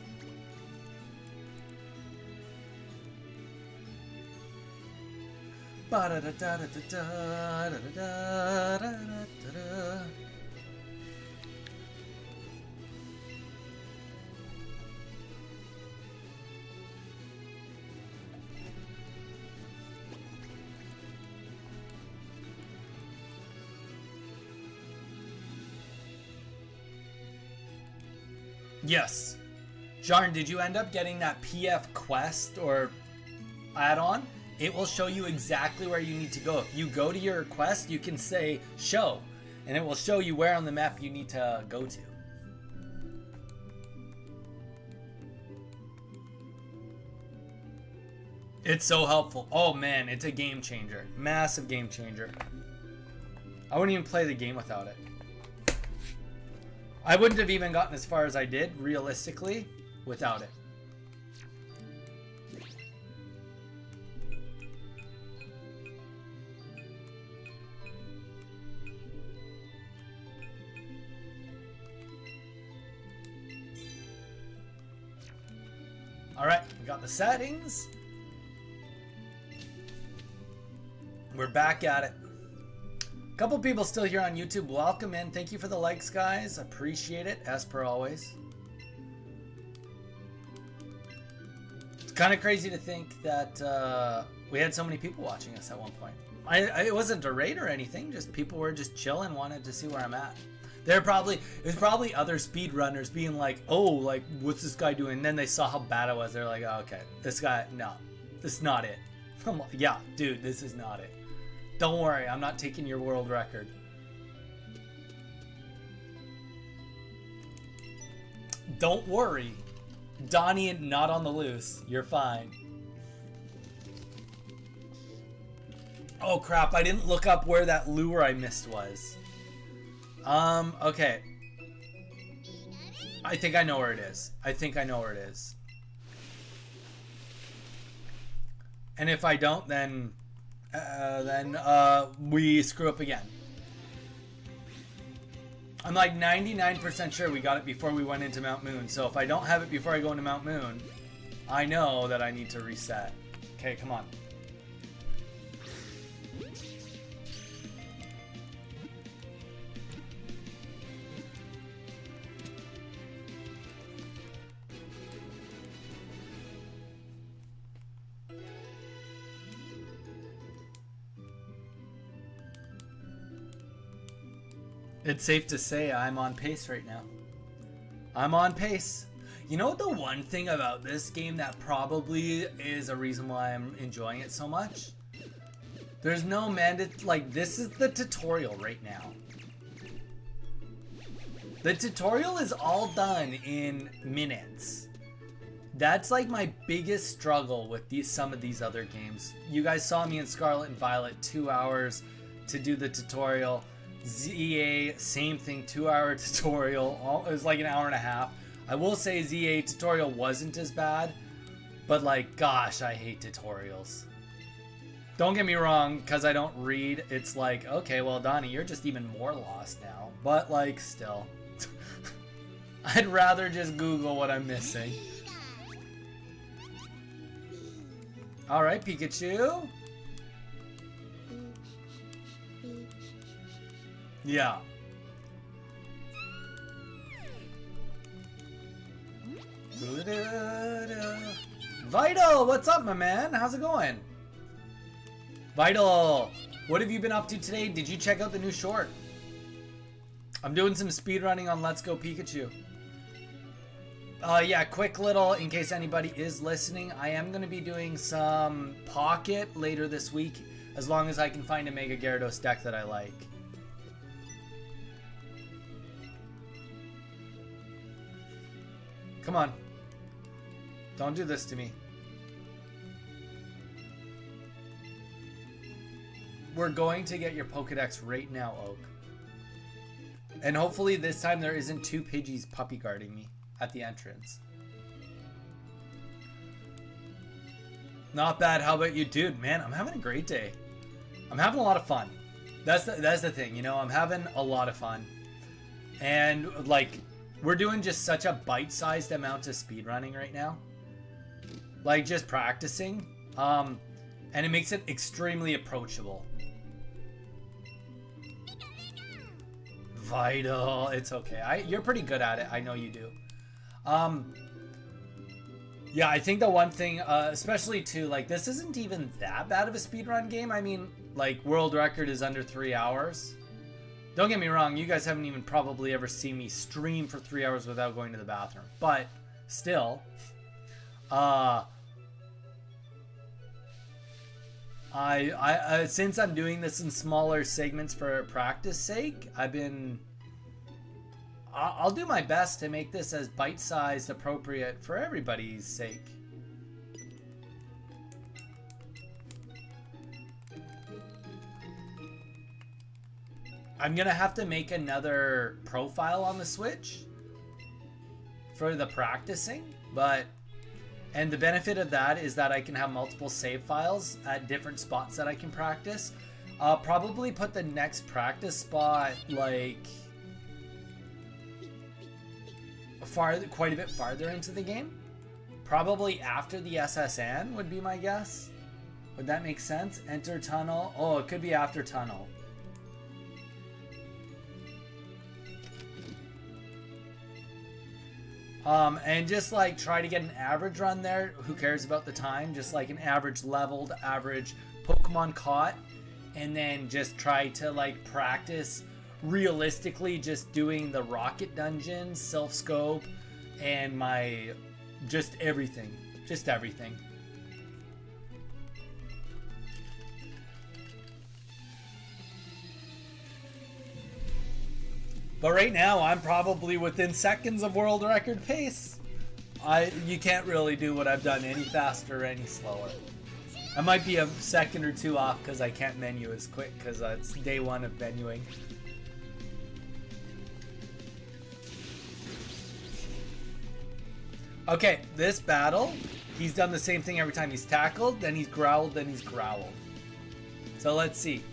Yes. Jarn, did you end up getting that PF quest or add-on? It will show you exactly where you need to go. If you go to your quest, you can say show, and it will show you where on the map you need to go to. It's so helpful. Oh man, it's a game changer. Massive game changer. I wouldn't even play the game without it. I wouldn't have even gotten as far as I did, realistically, without it. Alright, we got the settings. We're back at it. A couple people still here on YouTube. Welcome in. Thank you for the likes, guys. Appreciate it, as per always. It's kind of crazy to think that we had so many people watching us at one point. It wasn't a raid or anything. Just people were just chilling, wanted to see where I'm at. There's probably other speedrunners being like, oh, like, what's this guy doing? And then they saw how bad I was. They're like, oh, okay, this guy, no, this is not it. I'm like, yeah, dude, this is not it. Don't worry, I'm not taking your world record. Don't worry, Donnie, not on the loose. You're fine. Oh crap, I didn't look up where that lure I missed was. Okay. I think I know where it is. And if I don't, then we screw up again. I'm like 99% sure we got it before we went into Mount Moon. So if I don't have it before I go into Mount Moon, I know that I need to reset. Okay, come on. It's safe to say I'm on pace right now. I'm on pace. You know what the one thing about this game that probably is a reason why I'm enjoying it so much? There's no like, this is the tutorial right now. The tutorial is all done in minutes. That's like my biggest struggle with some of these other games. You guys saw me in Scarlet and Violet, 2 hours to do the tutorial. ZA, same thing, 2-hour tutorial. It was like an hour and a half. I will say ZA tutorial wasn't as bad, but like, gosh, I hate tutorials. Don't get me wrong, because I don't read, it's like, okay, well, Donnie, you're just even more lost now. But like, still. I'd rather just Google what I'm missing. Alright, Pikachu. Yeah. Vital, what's up, my man? How's it going? Vital, what have you been up to today? Did you check out the new short? I'm doing some speedrunning on Let's Go Pikachu. Yeah, quick little, in case anybody is listening, I am going to be doing some Pocket later this week, as long as I can find a Mega Gyarados deck that I like. Come on. Don't do this to me. We're going to get your Pokedex right now, Oak. And hopefully this time there isn't 2 Pidgeys puppy guarding me at the entrance. Not bad. How about you? Dude, man, I'm having a great day. I'm having a lot of fun. That's the thing, you know, I'm having a lot of fun. And like, we're doing just such a bite-sized amount of speedrunning right now. Like, just practicing. And it makes it extremely approachable. Vital. It's okay. You're pretty good at it. I know you do. Yeah, I think the one thing, especially too, like, this isn't even that bad of a speedrun game. I mean, like, world record is under 3 hours. Don't get me wrong, you guys haven't even probably ever seen me stream for 3 hours without going to the bathroom. But, still, since I'm doing this in smaller segments for practice sake, I'll do my best to make this as bite-sized appropriate for everybody's sake. I'm gonna have to make another profile on the Switch for the practicing, and the benefit of that is that I can have multiple save files at different spots that I can practice. I'll probably put the next practice spot like quite a bit farther into the game. Probably after the SSN would be my guess. Would that make sense? Enter tunnel. Oh, it could be after tunnel. And just like try to get an average run there. Who cares about the time? Just like an average leveled, average Pokemon caught, and then just try to like practice realistically just doing the rocket dungeons, self-scope, and my just everything. Just everything. But right now, I'm probably within seconds of world record pace. You can't really do what I've done any faster or any slower. I might be a second or two off because I can't menu as quick because it's day one of menuing. Okay, this battle, he's done the same thing every time. He's tackled, then he's growled, then he's growled. So let's see.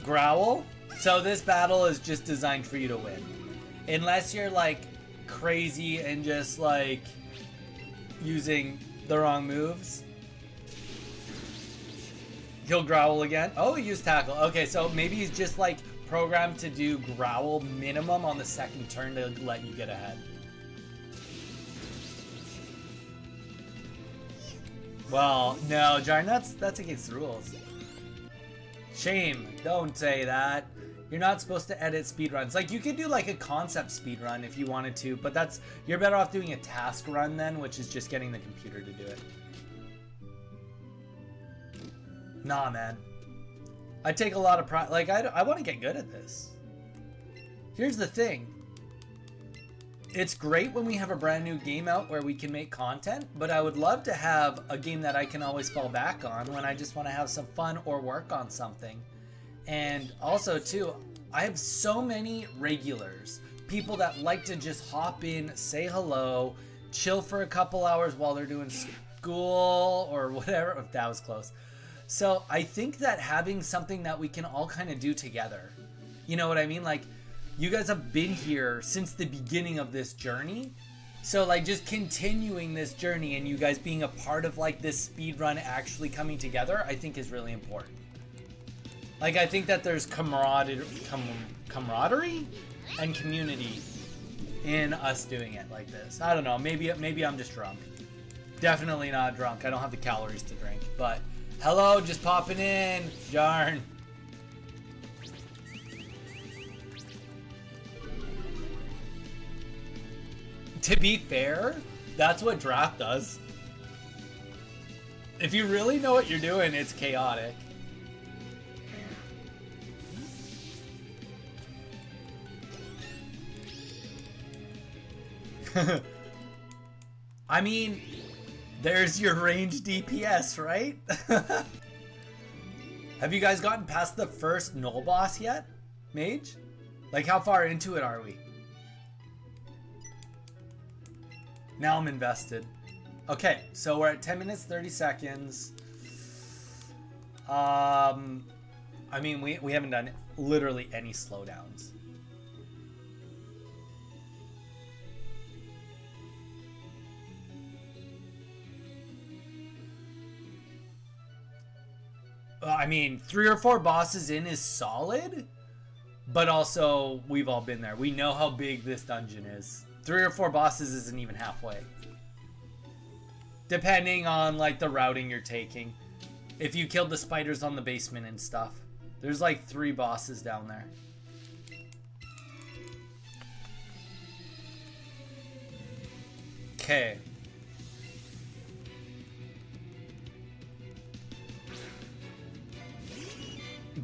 Growl. So this battle is just designed for you to win. Unless you're like crazy and just like using the wrong moves. He'll growl again. Oh, he used tackle. Okay, so maybe he's just like programmed to do growl minimum on the second turn to let you get ahead. Well, no, Jarn, that's against the rules. Shame. Don't say that. You're not supposed to edit speedruns. Like, you could do like a concept speedrun if you wanted to, but you're better off doing a task run then, which is just getting the computer to do it. Nah, man. I take a lot of pride. Like, I want to get good at this. Here's the thing. It's great when we have a brand new game out where we can make content, but I would love to have a game that I can always fall back on when I just want to have some fun or work on something. And also, too, I have so many regulars. People that like to just hop in, say hello, chill for a couple hours while they're doing school or whatever. If that was close. So I think that having something that we can all kind of do together, you know what I mean? Like, you guys have been here since the beginning of this journey. So like just continuing this journey and you guys being a part of like this speed run actually coming together, I think is really important. Like, I think that there's camaraderie and community in us doing it like this. I don't know. Maybe I'm just drunk. Definitely not drunk. I don't have the calories to drink. But hello, just popping in, Jarn. To be fair, that's what draft does. If you really know what you're doing, it's chaotic. I mean, there's your range DPS, right? Have you guys gotten past the first null boss yet, Mage? Like, how far into it are we? Now I'm invested. Okay, so we're at 10 minutes, 30 seconds. I mean, we haven't done literally any slowdowns. I mean, 3 or 4 bosses in is solid, but also we've all been there. We know how big this dungeon is. 3 or 4 bosses isn't even halfway. Depending on like the routing you're taking. If you killed the spiders on the basement and stuff. There's like 3 bosses down there. Okay.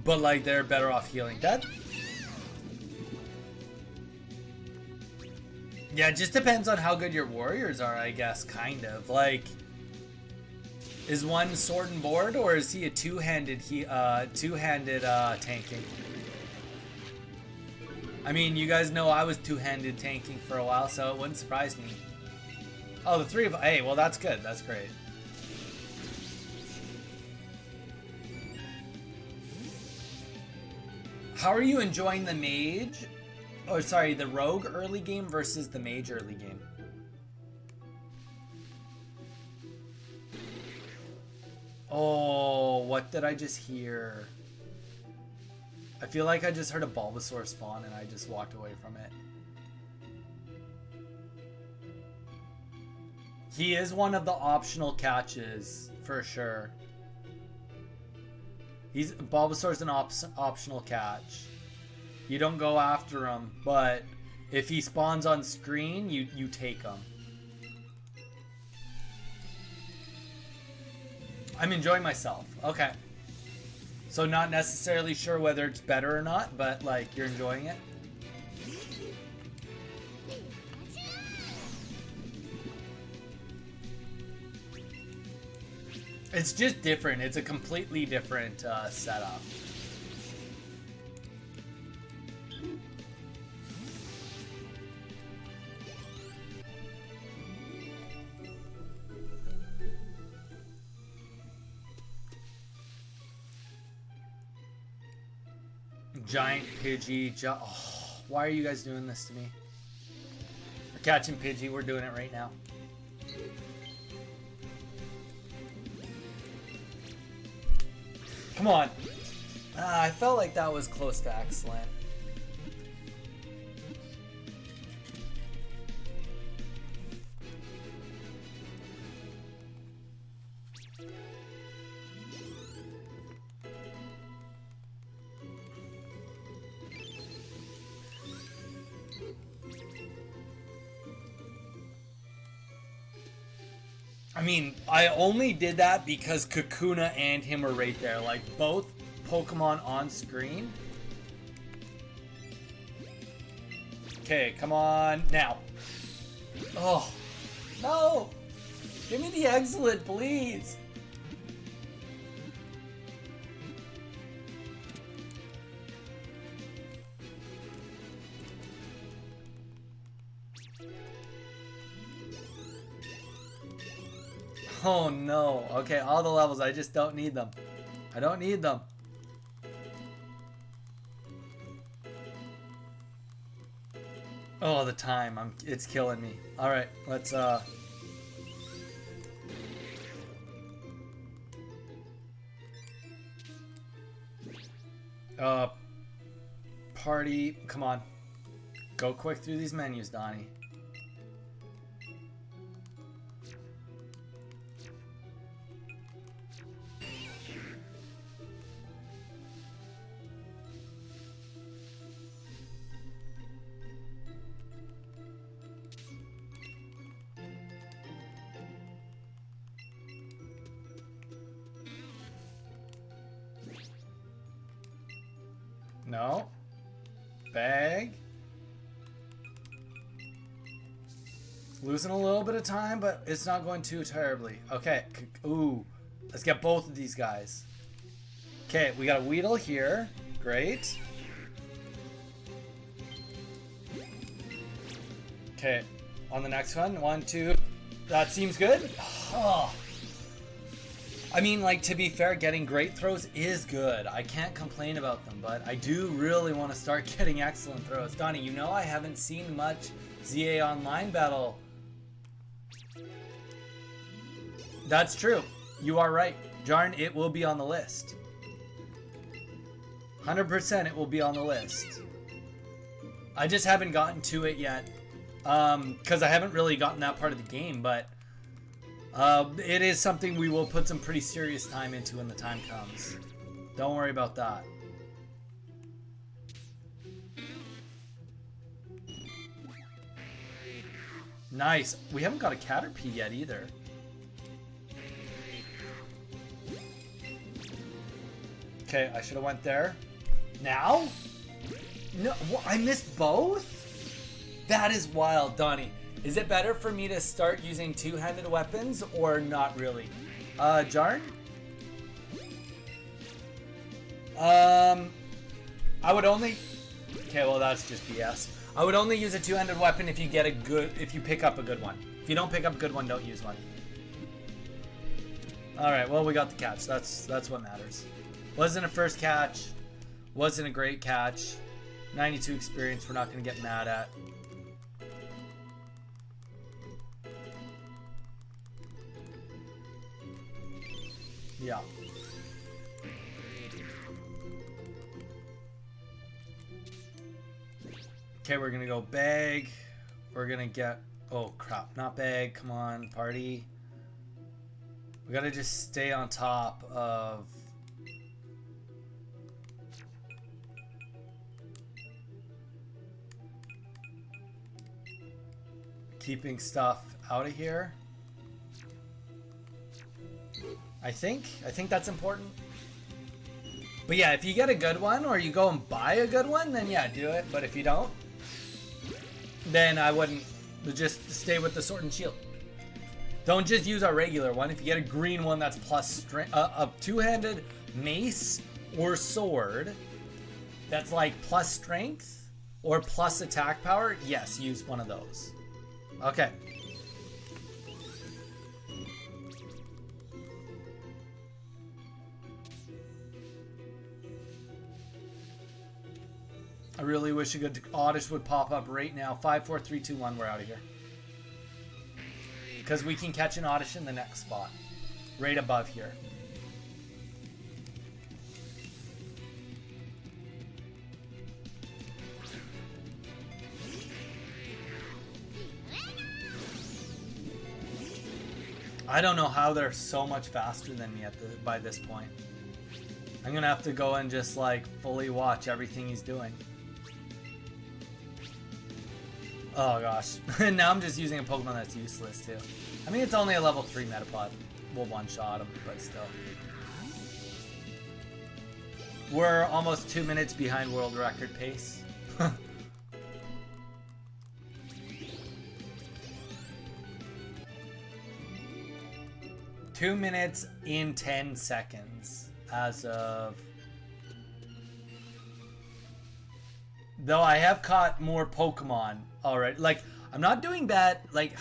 But like they're better off healing. Yeah, it just depends on how good your warriors are, I guess, kind of. Like, is one sword and board, or is he a two-handed tanking? I mean, you guys know I was two-handed tanking for a while, so it wouldn't surprise me. Oh, the 3 of... Hey, well, that's good. That's great. How are you enjoying the mage? Oh, sorry, the rogue early game versus the mage early game. Oh, what did I just hear? I feel like I just heard a Bulbasaur spawn and I just walked away from it. He is one of the optional catches, for sure. Bulbasaur's an optional catch. You don't go after him, but if he spawns on screen, you take him. I'm enjoying myself. Okay. So not necessarily sure whether it's better or not, but like you're enjoying it. It's just different. It's a completely different setup. Giant Pidgey. Oh, why are you guys doing this to me? We're catching Pidgey. We're doing it right now. Come on. I felt like that was close to excellent. I mean, I only did that because Kakuna and him are right there. Like, both Pokemon on screen. Okay, come on. Now. Oh. No. Give me the excellent, please. Oh no. Okay, all the levels. I just don't need them. I don't need them. Oh, the time. It's killing me. All right, let's party. Come on. Go quick through these menus, Donnie. No. Bag. Losing a little bit of time, but it's not going too terribly. Okay. Ooh. Let's get both of these guys. Okay, we got a Weedle here. Great. Okay. On the next one. 1, 2. That seems good. Oh. I mean, like, to be fair, getting great throws is good. I can't complain about them, but I do really want to start getting excellent throws. Donnie, you know I haven't seen much ZA Online battle. That's true. You are right. Jarn, it will be on the list. 100% it will be on the list. I just haven't gotten to it yet. Because I haven't really gotten that part of the game, but it is something we will put some pretty serious time into when the time comes. Don't worry about that. Nice. We haven't got a Caterpie yet either. Okay, I should have went there. Now? No, I missed both? That is wild, Donnie. Is it better for me to start using two-handed weapons or not really? Jarn? I would only... Okay, well that's just BS. I would only use a two-handed weapon if you get a good... If you pick up a good one. If you don't pick up a good one, don't use one. Alright, well we got the catch. That's what matters. Wasn't a first catch. Wasn't a great catch. 92 experience we're not going to get mad at. Yeah. Okay, we're gonna go bag. We're gonna get... Oh, crap. Not bag. Come on, party. We gotta just stay on top of keeping stuff out of here. I think that's important. But yeah, if you get a good one or you go and buy a good one, then yeah, do it. But if you don't, then I wouldn't. Just stay with the sword and shield. Don't just use a regular one. If you get a green one that's plus strength, a two-handed mace or sword that's like plus strength or plus attack power, yes, use one of those. Okay. I really wish a good Oddish would pop up right now. 5, 4, 3, 2, 1. We're out of here. Because we can catch an Oddish in the next spot. Right above here. I don't know how they're so much faster than me by this point. I'm going to have to go and just like fully watch everything he's doing. Oh gosh. Now I'm just using a Pokemon that's useless too. I mean, it's only a level 3 Metapod. We'll one-shot him, but still. We're almost 2 minutes behind world record pace. 2 minutes in 10 seconds as of... Though I have caught more Pokemon already. Like, I'm not doing bad. Like,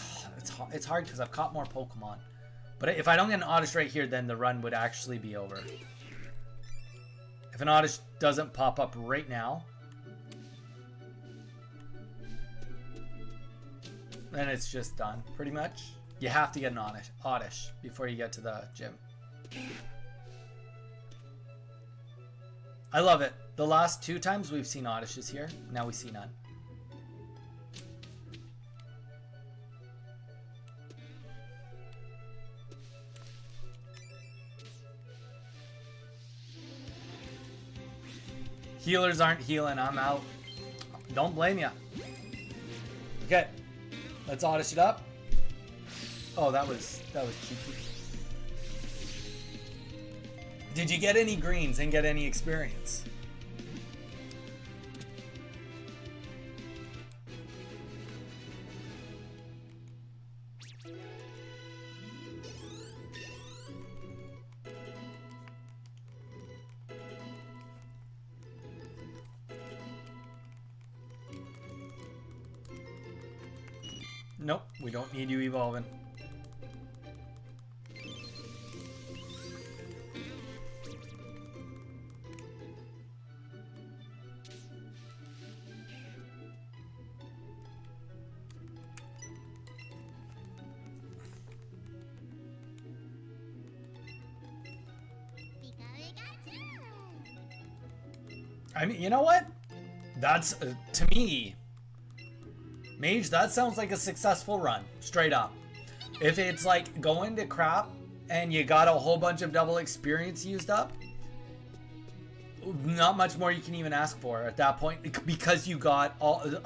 it's hard because I've caught more Pokemon. But if I don't get an Oddish right here, then the run would actually be over. If an Oddish doesn't pop up right now, then it's just done, pretty much. You have to get an Oddish before you get to the gym. I love it. The last 2 times we've seen Oddishes here. Now we see none. Healers aren't healing. I'm out. Don't blame ya. Okay. Let's Oddish it up. Oh, that was cheeky. Did you get any greens and get any experience? Nope, we don't need you evolving. I mean, you know what? That's, to me, Mage, that sounds like a successful run, straight up. If it's like going to crap and you got a whole bunch of double experience used up, not much more you can even ask for at that point, because you got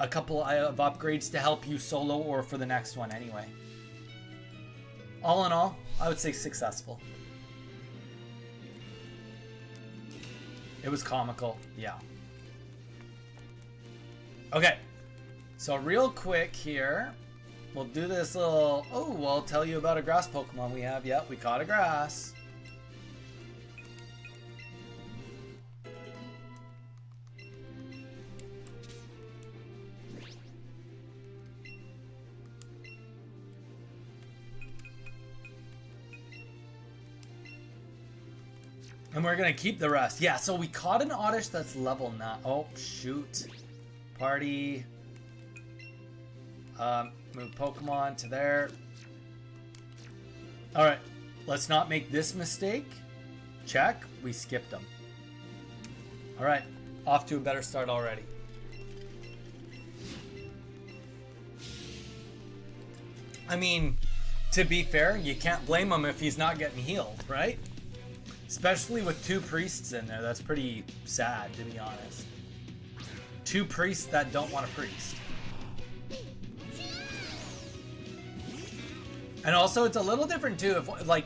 a couple of upgrades to help you solo or for the next one anyway. All in all, I would say successful. It was comical, yeah. Okay, so real quick here, we'll do this little, oh, we'll tell you about a grass Pokemon we have. Yep, we caught a grass. And we're gonna keep the rest. Yeah, so we caught an Oddish that's level 9. Oh, shoot. Party. Move Pokemon to there. Alright, let's not make this mistake. Check. We skipped them. Alright, off to a better start already. I mean, to be fair, you can't blame him if he's not getting healed, right? Especially with 2 priests in there, that's pretty sad, to be honest. 2 priests that don't want a priest. And also, it's a little different too. If like,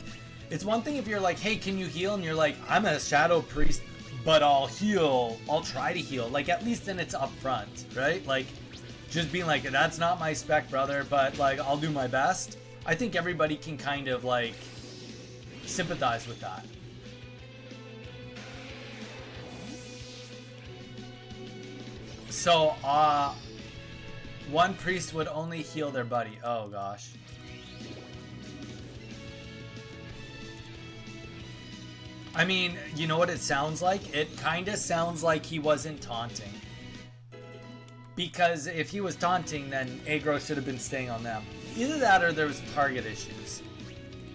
it's one thing if you're like, hey, can you heal? And you're like, I'm a shadow priest, but I'll heal. I'll try to heal. Like, at least then it's upfront, right? Like, just being like, that's not my spec, brother, but like, I'll do my best. I think everybody can kind of like sympathize with that. So, one priest would only heal their buddy. Oh gosh. I mean, you know what it sounds like? It kind of sounds like he wasn't taunting. Because if he was taunting, then aggro should have been staying on them. Either that or there was target issues.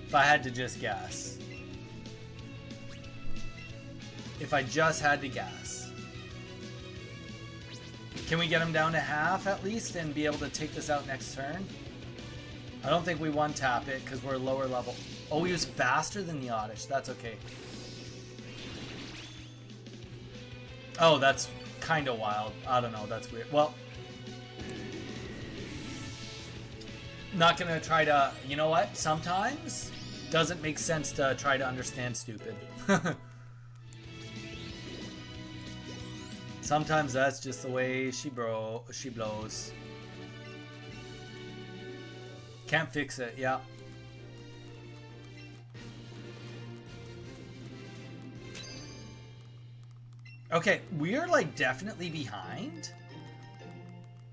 If I had to just guess. If I just had to guess. Can we get him down to half at least and be able to take this out next turn? I don't think we one-tap it because we're lower level. Oh, he was faster than the Oddish. That's okay. Oh, that's kind of wild. I don't know. That's weird. Well, not going to try to... You know what? Sometimes doesn't make sense to try to understand stupid. Sometimes that's just the way she blows. Can't fix it. Yeah. Okay, we are like definitely behind,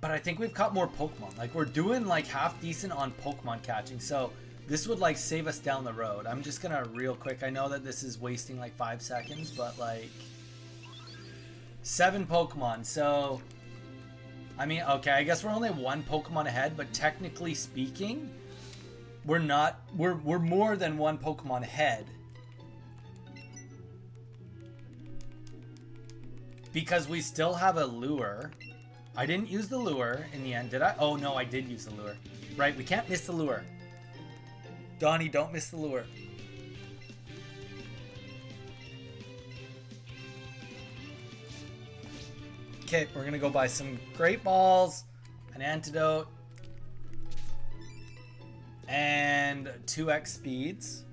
but I think we've caught more Pokemon. Like we're doing like half decent on Pokemon catching, so this would like save us down the road. I'm just gonna real quick. I know that this is wasting like 5 seconds, but like 7 Pokemon. So I mean, okay, I guess we're only 1 Pokemon ahead, but technically speaking, we're not. We're more than 1 Pokemon ahead. Because we still have a lure. I didn't use the lure in the end, did I? Oh, no, I did use the lure. Right, we can't miss the lure. Donnie, don't miss the lure. Okay, we're going to go buy some Great Balls, an Antidote, and 2x speeds.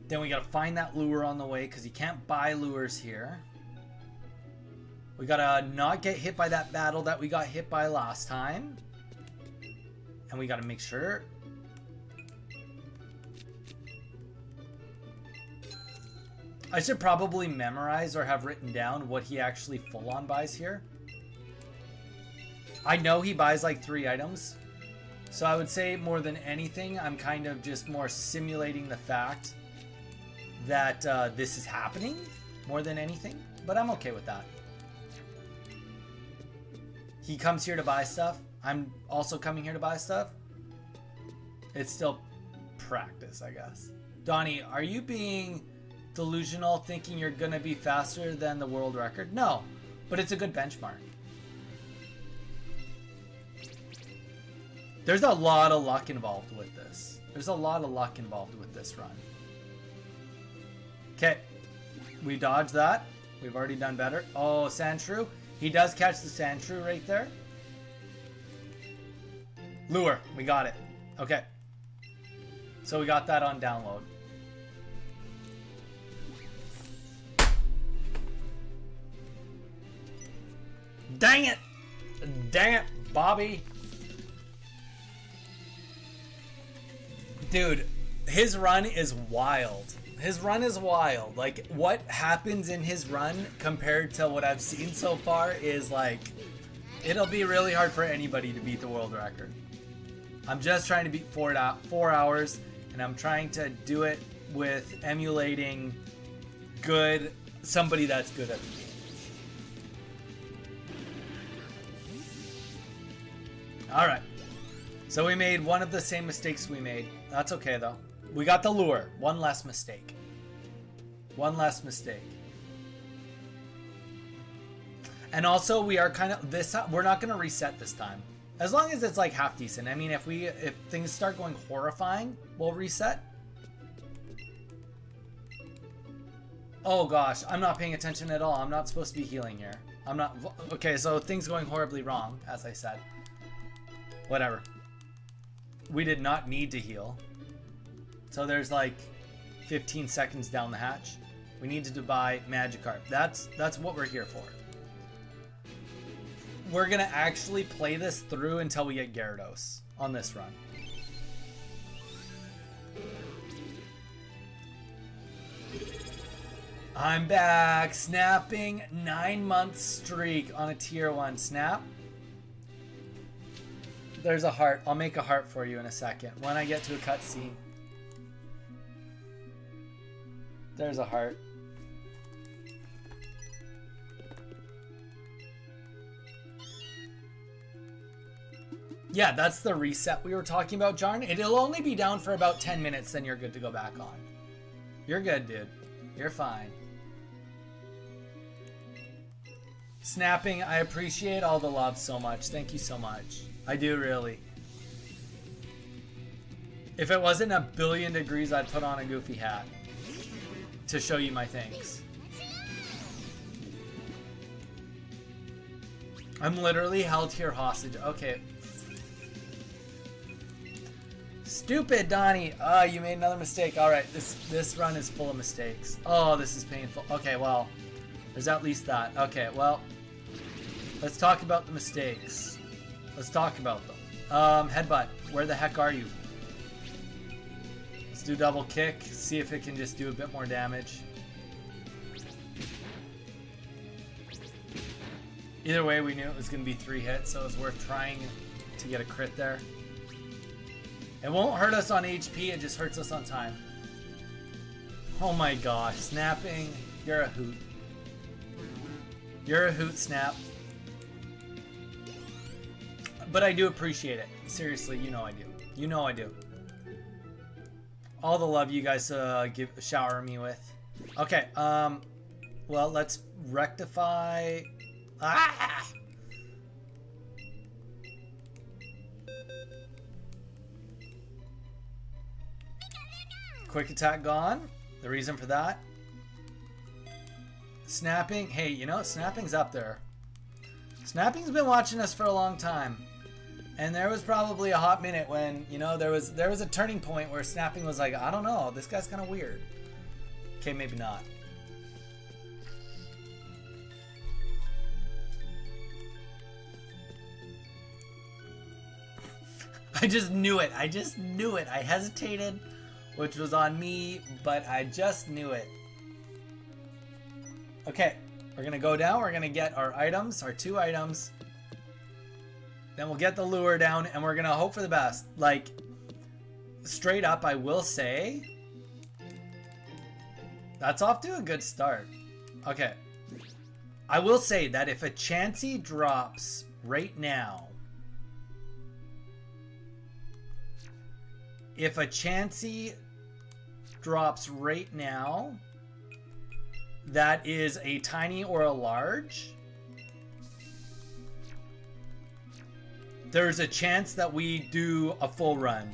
Then we got to find that lure on the way because you can't buy lures here. We gotta not get hit by that battle that we got hit by last time. And we gotta make sure. I should probably memorize or have written down what he actually full-on buys here. I know he buys like 3 items. So I would say more than anything, I'm kind of just more simulating the fact that this is happening more than anything. But I'm okay with that. He comes here to buy stuff. I'm also coming here to buy stuff. It's still practice, I guess. Donnie, are you being delusional thinking you're going to be faster than the world record? No, but it's a good benchmark. There's a lot of luck involved with this. There's a lot of luck involved with this run. Okay, we dodged that. We've already done better. Oh, Sandshrew. He does catch the Sandshrew right there. Lure. We got it. Okay. So we got that on download. Dang it! Dang it, Bobby. Dude, his run is wild. His run is wild. Like, what happens in his run compared to what I've seen so far is like, it'll be really hard for anybody to beat the world record. I'm just trying to beat 4 hours, and I'm trying to do it with emulating somebody that's good at the game. Alright. So we made one of the same mistakes we made. That's okay, though. We got the lure. One less mistake. One less mistake. And also, we are kind of we're not going to reset this time. As long as it's like half decent. I mean, if things start going horrifying, we'll reset. Oh gosh, I'm not paying attention at all. I'm not supposed to be healing here. I'm not. Okay, so things going horribly wrong, as I said. Whatever. We did not need to heal. So there's like 15 seconds down the hatch. We needed to buy Magikarp. That's what we're here for. We're gonna actually play this through until we get Gyarados on this run. I'm back. Snapping 9-month streak on a tier 1 snap. There's a heart. I'll make a heart for you in a second when I get to a cutscene. There's a heart. Yeah, that's the reset we were talking about, Jarn. It'll only be down for about 10 minutes, then you're good to go back on. You're good, dude. You're fine. Snapping, I appreciate all the love so much. Thank you so much. I do, really. If it wasn't a billion degrees, I'd put on a goofy hat to show you my thanks. I'm literally held here hostage. Okay. Stupid, Donnie. Oh, you made another mistake. All right, this run is full of mistakes. Oh, this is painful. Okay, well, there's at least that. Okay, well, let's talk about the mistakes. Let's talk about them. Headbutt, where the heck are you? Let's do double kick, see if it can just do a bit more damage. Either way, we knew it was going to be 3 hits, so it was worth trying to get a crit there. It won't hurt us on HP, it just hurts us on time. Oh my gosh, snapping. You're a hoot. You're a hoot, Snap. But I do appreciate it. Seriously, you know I do. You know I do. All the love you guys shower me with. Okay, well, let's rectify. Ah! Quick attack gone. The reason for that. Snapping. Hey, you know, Snapping's up there. Snapping's been watching us for a long time. And there was probably a hot minute when, you know, there was a turning point where Snapping was like, I don't know, this guy's kind of weird. Okay, maybe not. I just knew it. I just knew it. I hesitated, which was on me, but I just knew it. Okay, we're gonna go down. We're gonna get our items, our 2 items. Then we'll get the lure down, and we're gonna hope for the best. Like, straight up, I will say, that's off to a good start. Okay. I will say that if a Chansey drops right now, that is a tiny or a large, there's a chance that we do a full run.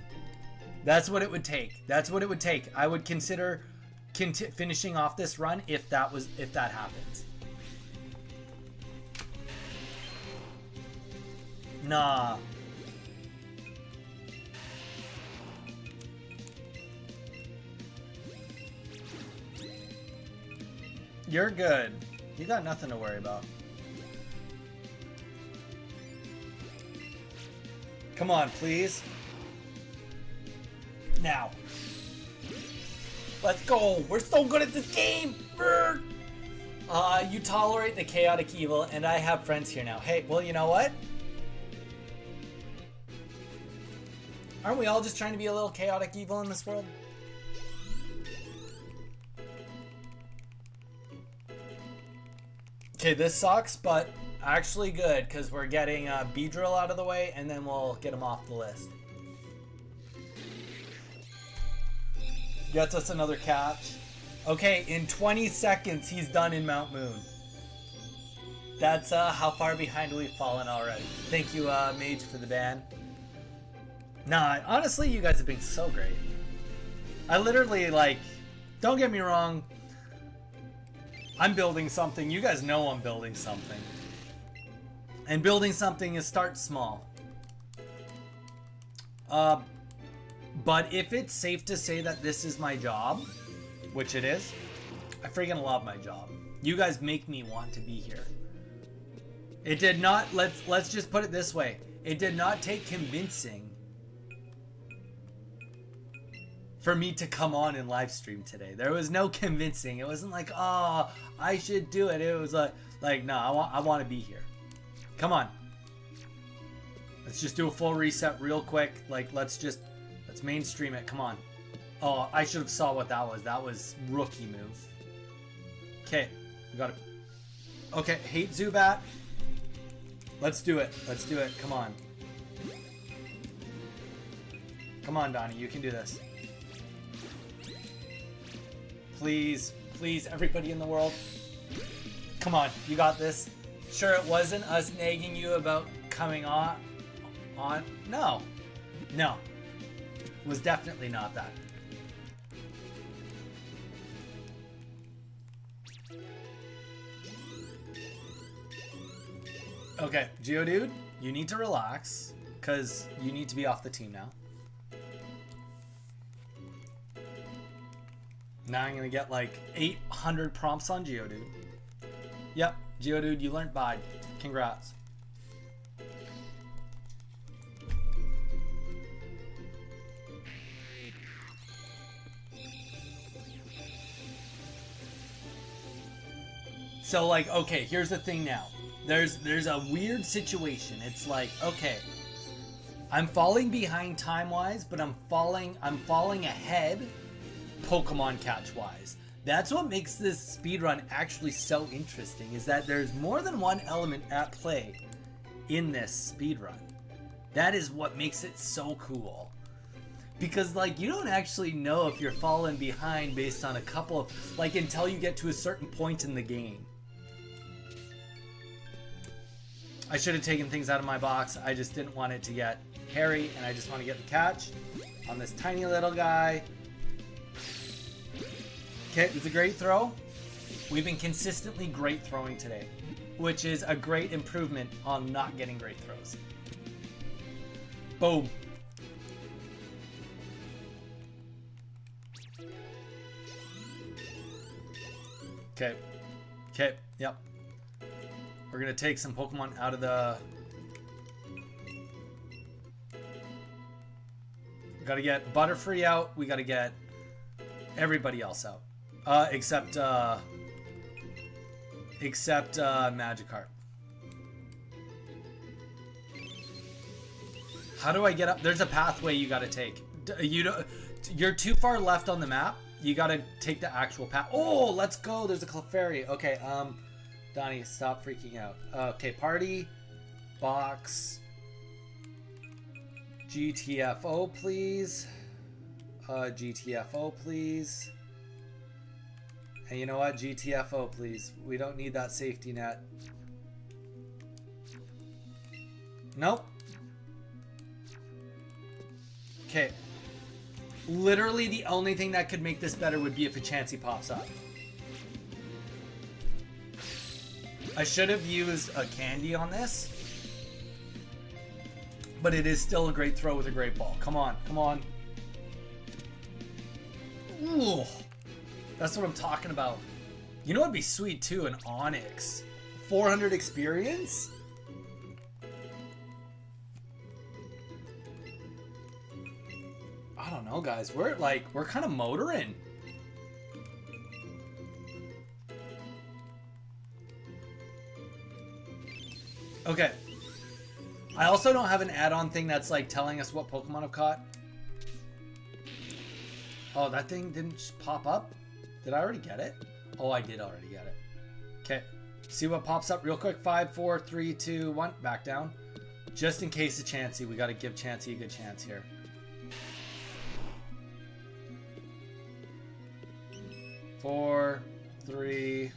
That's what it would take. That's what it would take. I would consider finishing off this run if that happens. Nah. You're good. You got nothing to worry about. Come on, please. Now. Let's go. We're so good at this game. You tolerate the chaotic evil, and I have friends here now. Hey, well, you know what? Aren't we all just trying to be a little chaotic evil in this world? Okay, this sucks, but actually good, because we're getting Beedrill out of the way, and then we'll get him off the list. Gets us another catch. Okay, in 20 seconds, he's done in Mount Moon. That's how far behind we've fallen already. Thank you, Mage, for the ban. Nah, honestly, you guys have been so great. I literally, like, don't get me wrong, I'm building something. You guys know I'm building something. And building something is start small. But if it's safe to say that this is my job, which it is, I freaking love my job. You guys make me want to be here. It did not, let's just put it this way. It did not take convincing for me to come on and live stream today. There was no convincing. It wasn't like, oh, I should do it. It was like no, I want to be here. Come on. Let's just do a full reset real quick. Like, let's mainstream it. Come on. Oh, I should have saw what that was. That was rookie move. Okay, we got it. Okay, hate Zubat. Let's do it. Let's do it. Come on. Come on, Donnie. You can do this. Please, please, everybody in the world. Come on, you got this. Sure, it wasn't us nagging you about coming on. No. No. It was definitely not that. Okay, Geodude, you need to relax, because you need to be off the team now. Now I'm going to get like 800 prompts on Geodude. Yep, Geodude, you learned bye. Congrats. So like, okay, here's the thing now. There's a weird situation. It's like, okay, I'm falling behind time-wise, but I'm falling ahead Pokemon catch-wise. That's what makes this speedrun actually so interesting, is that there's more than one element at play in this speedrun. That is what makes it so cool. Because, like, you don't actually know if you're falling behind based on a couple of, like, until you get to a certain point in the game. I should have taken things out of my box. I just didn't want it to get hairy, and I just want to get the catch on this tiny little guy. Okay, it was a great throw. We've been consistently great throwing today, which is a great improvement on not getting great throws. Boom. Okay. Okay, yep. We're going to take some Pokemon out of the... We got to get Butterfree out. We got to get everybody else out. Except Magikarp. How do I get up? There's a pathway you got to take. You're too far left on the map. You got to take the actual path. Oh, let's go. There's a Clefairy. Okay, Donnie, stop freaking out. Okay, party, box, GTFO, please. GTFO, please. And you know what? GTFO, please. We don't need that safety net. Nope. Okay. Literally the only thing that could make this better would be if a Chansey pops up. I should have used a candy on this. But it is still a great throw with a great ball. Come on, come on. Ooh. That's what I'm talking about. You know what'd be sweet too? An Onix. 400 experience? I don't know, guys. We're kind of motoring. Okay. I also don't have an add-on thing that's like telling us what Pokemon I've caught. Oh, that thing didn't pop up? Did I already get it? Oh, I did already get it. Okay. See what pops up real quick. 5, 4, 3, 2, 1. Back down. Just in case of Chansey. We got to give Chansey a good chance here. Four, 3,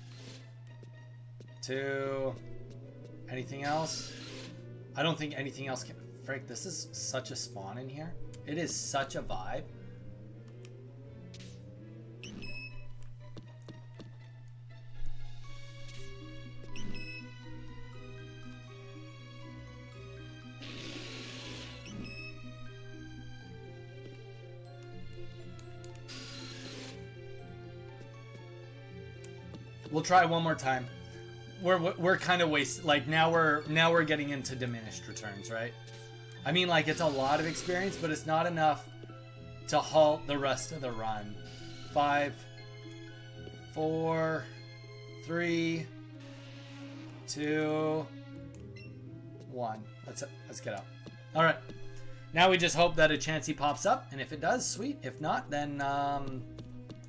2. Anything else? I don't think anything else can... Frick, this is such a spawn in here. It is such a vibe. We'll try one more time. We're kind of like now we're getting into diminished returns, right? I mean, like, it's a lot of experience, but it's not enough to halt the rest of the run. 5, 4, 3, 2, 1. Let's get out. All right. Now we just hope that a Chansey pops up, and if it does, sweet. If not, then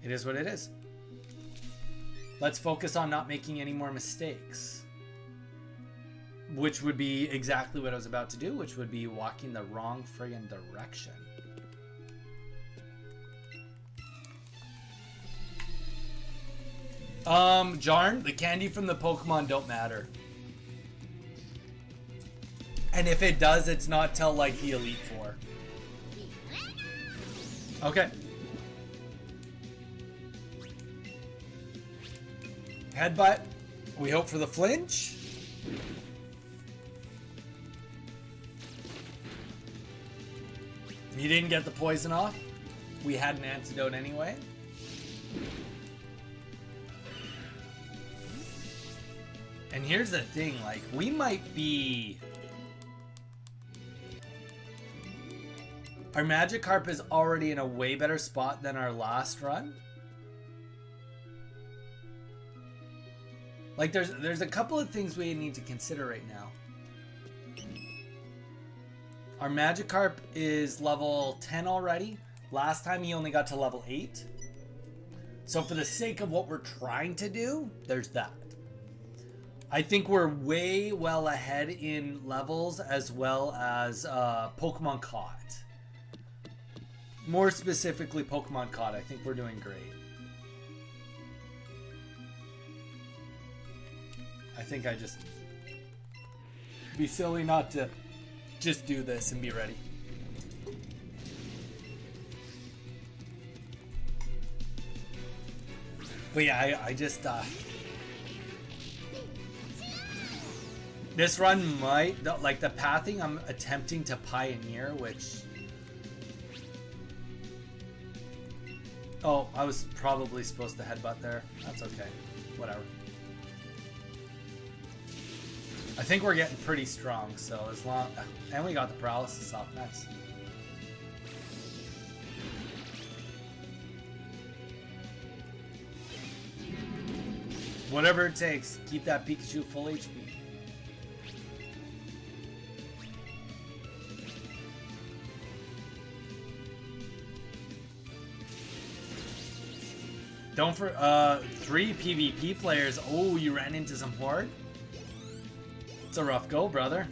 it is what it is. Let's focus on not making any more mistakes. Which would be exactly what I was about to do, which would be walking the wrong friggin' direction. Jarn, the candy from the Pokemon don't matter. And if it does, it's not till like the Elite Four. Okay. Headbutt. We hope for the flinch. You didn't get the poison off. We had an antidote anyway. And here's the thing, like, we might be... Our Magikarp is already in a way better spot than our last run. Like, there's a couple of things we need to consider right now. Our Magikarp is level 10 already. Last time he only got to level 8. So for the sake of what we're trying to do, there's that. I think we're way well ahead in levels as well as Pokemon caught. More specifically, Pokemon caught. I think we're doing great. I think I just... It'd be silly not to just do this and be ready. But yeah, I just... This run might... Like, the pathing I'm attempting to pioneer, which... Oh, I was probably supposed to headbutt there. That's okay. Whatever. I think we're getting pretty strong, so as long... And we got the paralysis off. Nice. Whatever it takes, keep that Pikachu full HP. Don't for 3 PvP players. Oh, you ran into some horde? It's a rough go, brother.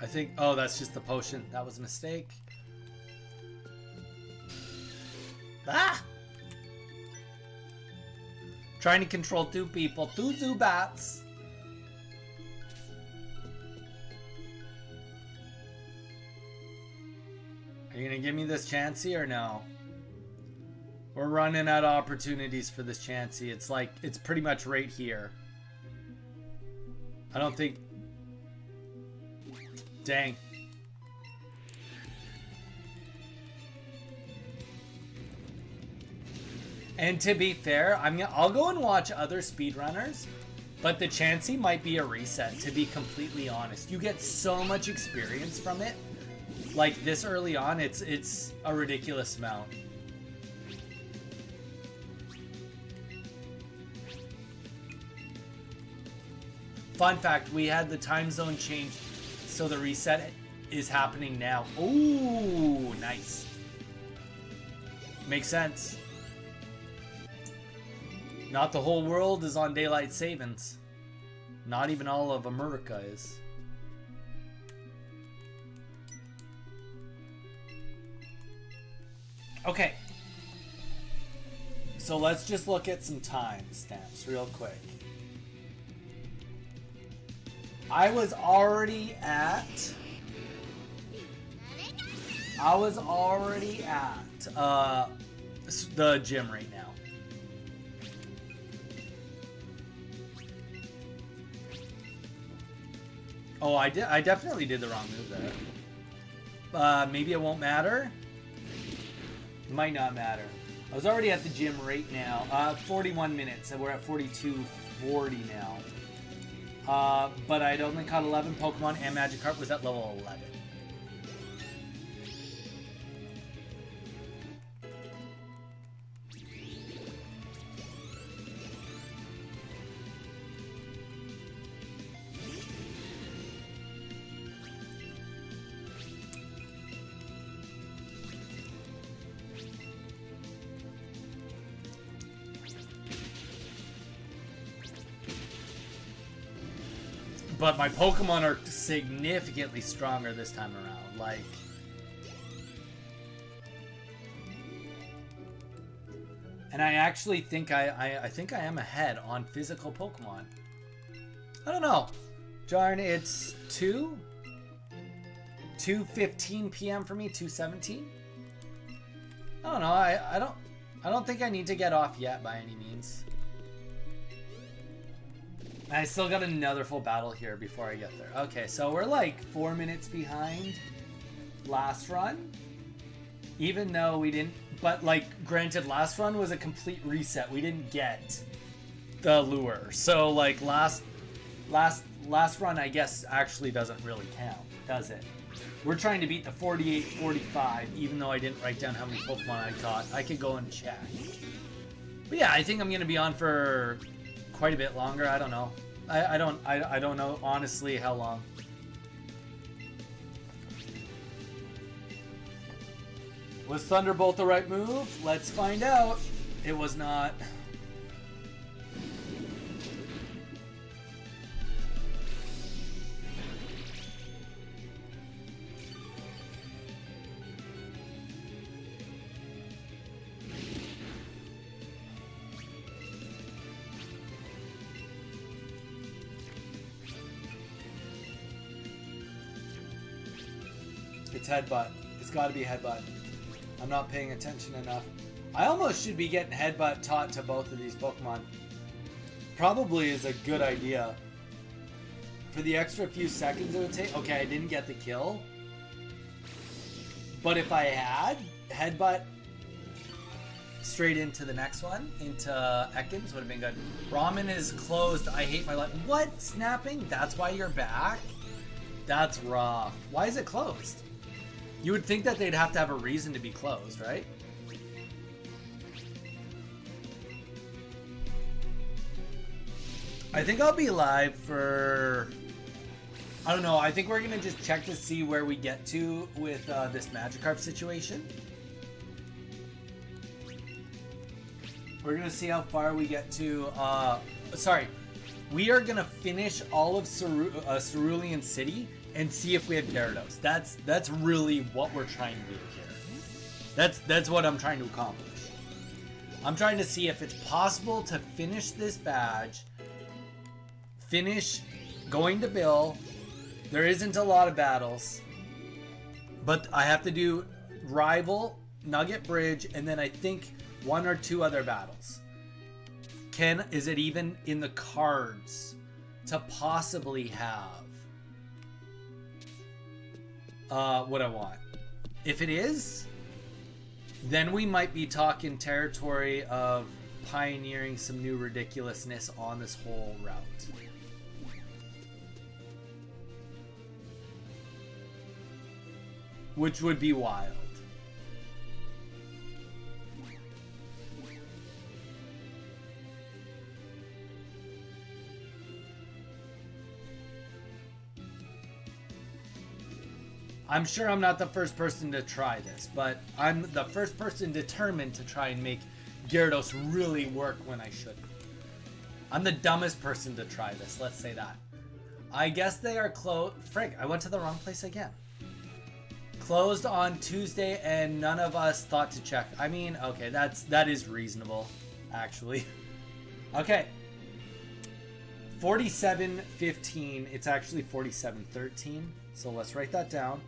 I think... Oh, that's just the potion. That was a mistake. Ah! Trying to control 2 people. 2 Zubats. Are you gonna give me this Chansey or no? We're running out of opportunities for this Chansey. It's like, it's pretty much right here. I don't think... Dang. And to be fair, I'll go and watch other speedrunners, but the Chansey might be a reset, to be completely honest. You get so much experience from it. Like, this early on, it's a ridiculous amount. Fun fact, we had the time zone change, so the reset is happening now. Ooh, nice. Makes sense. Not the whole world is on daylight savings. Not even all of America is. Okay, so let's just look at some time stamps real quick. I was already at the gym right now. Oh, I did. I definitely did the wrong move there. Maybe it won't matter. Might not matter. I was already at the gym right now. 41 minutes, and we're at 42:40 now. But I'd only caught 11 Pokemon, and Magikarp was at level 11. But my Pokemon are significantly stronger this time around. Like, and I actually think I think I am ahead on physical Pokemon. I don't know. Darn, it's 2:15 p.m. for me, 2:17. I don't know. I don't think I need to get off yet by any means. I still got another full battle here before I get there. Okay, so we're like 4 minutes behind last run. Even though we didn't... But, like, granted, last run was a complete reset. We didn't get the lure. So, like, last run, I guess, actually doesn't really count, does it? We're trying to beat the 48-45, even though I didn't write down how many Pokemon I caught. I could go and check. But yeah, I think I'm going to be on for... quite a bit longer. I don't know. I don't know honestly how long. Was Thunderbolt the right move? Let's find out. It was not. It's headbutt. It's got to be headbutt. I'm not paying attention enough. I almost should be getting headbutt taught to both of these Pokemon. Probably is a good idea. For the extra few seconds it would take. Okay, I didn't get the kill. But if I had headbutt straight into the next one, into Ekans, would have been good. Ramen is closed. I hate my life. What? Snapping? That's why you're back? That's rough. Why is it closed? You would think that they'd have to have a reason to be closed, right? I think I'll be live for... I don't know. I think we're going to just check to see where we get to with this Magikarp situation. We're going to see how far we get to... sorry. We are going to finish all of Cerulean City and see if we have Gyarados. That's really what we're trying to do here. That's what I'm trying to accomplish. I'm trying to see if it's possible to finish this badge, finish going to Bill. There isn't a lot of battles, but I have to do Rival, Nugget Bridge, and then I think 1 or 2 other battles. Is it even in the cards to possibly have what I want? If it is, then we might be talking territory of pioneering some new ridiculousness on this whole route. Which would be wild. I'm sure I'm not the first person to try this, but I'm the first person determined to try and make Gyarados really work when I shouldn't. I'm the dumbest person to try this, let's say that. I guess they are closed. Frig, I went to the wrong place again. Closed on Tuesday and none of us thought to check. I mean, okay, that is reasonable, actually. Okay. 47:15. It's actually 47:13. So let's write that down.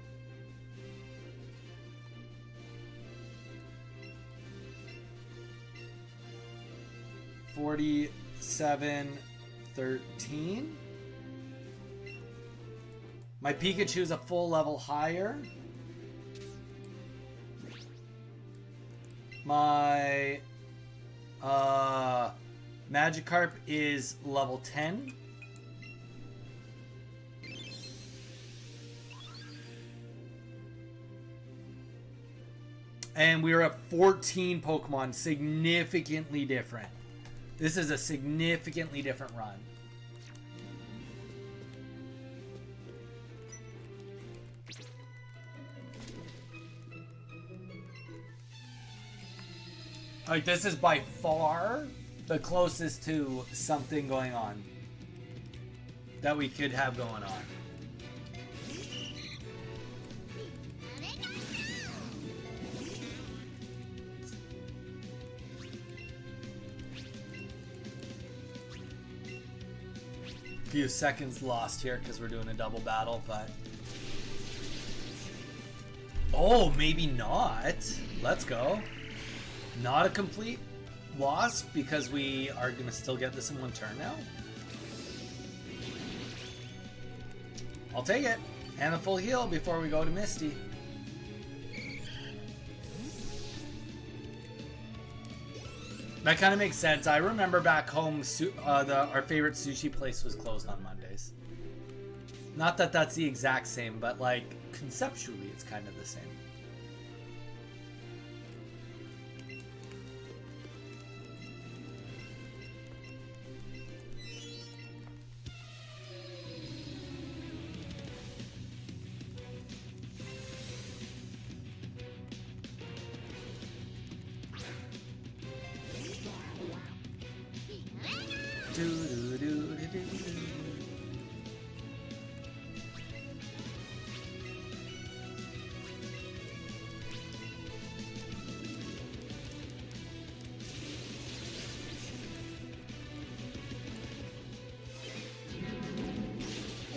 $47.13. My Pikachu's a full level higher. My Magikarp is level 10. And we are at 14 Pokemon, significantly different. This is a significantly different run. Like, this is by far the closest to something going on that we could have going on. Few seconds lost here because we're doing a double battle, but oh, maybe not. Let's go. Not a complete loss because we are gonna still get this in one turn now. I'll take it. And a full heal before we go to Misty. That kind of makes sense. I remember back home, our favorite sushi place was closed on Mondays. Not that that's the exact same, but like conceptually it's kind of the same.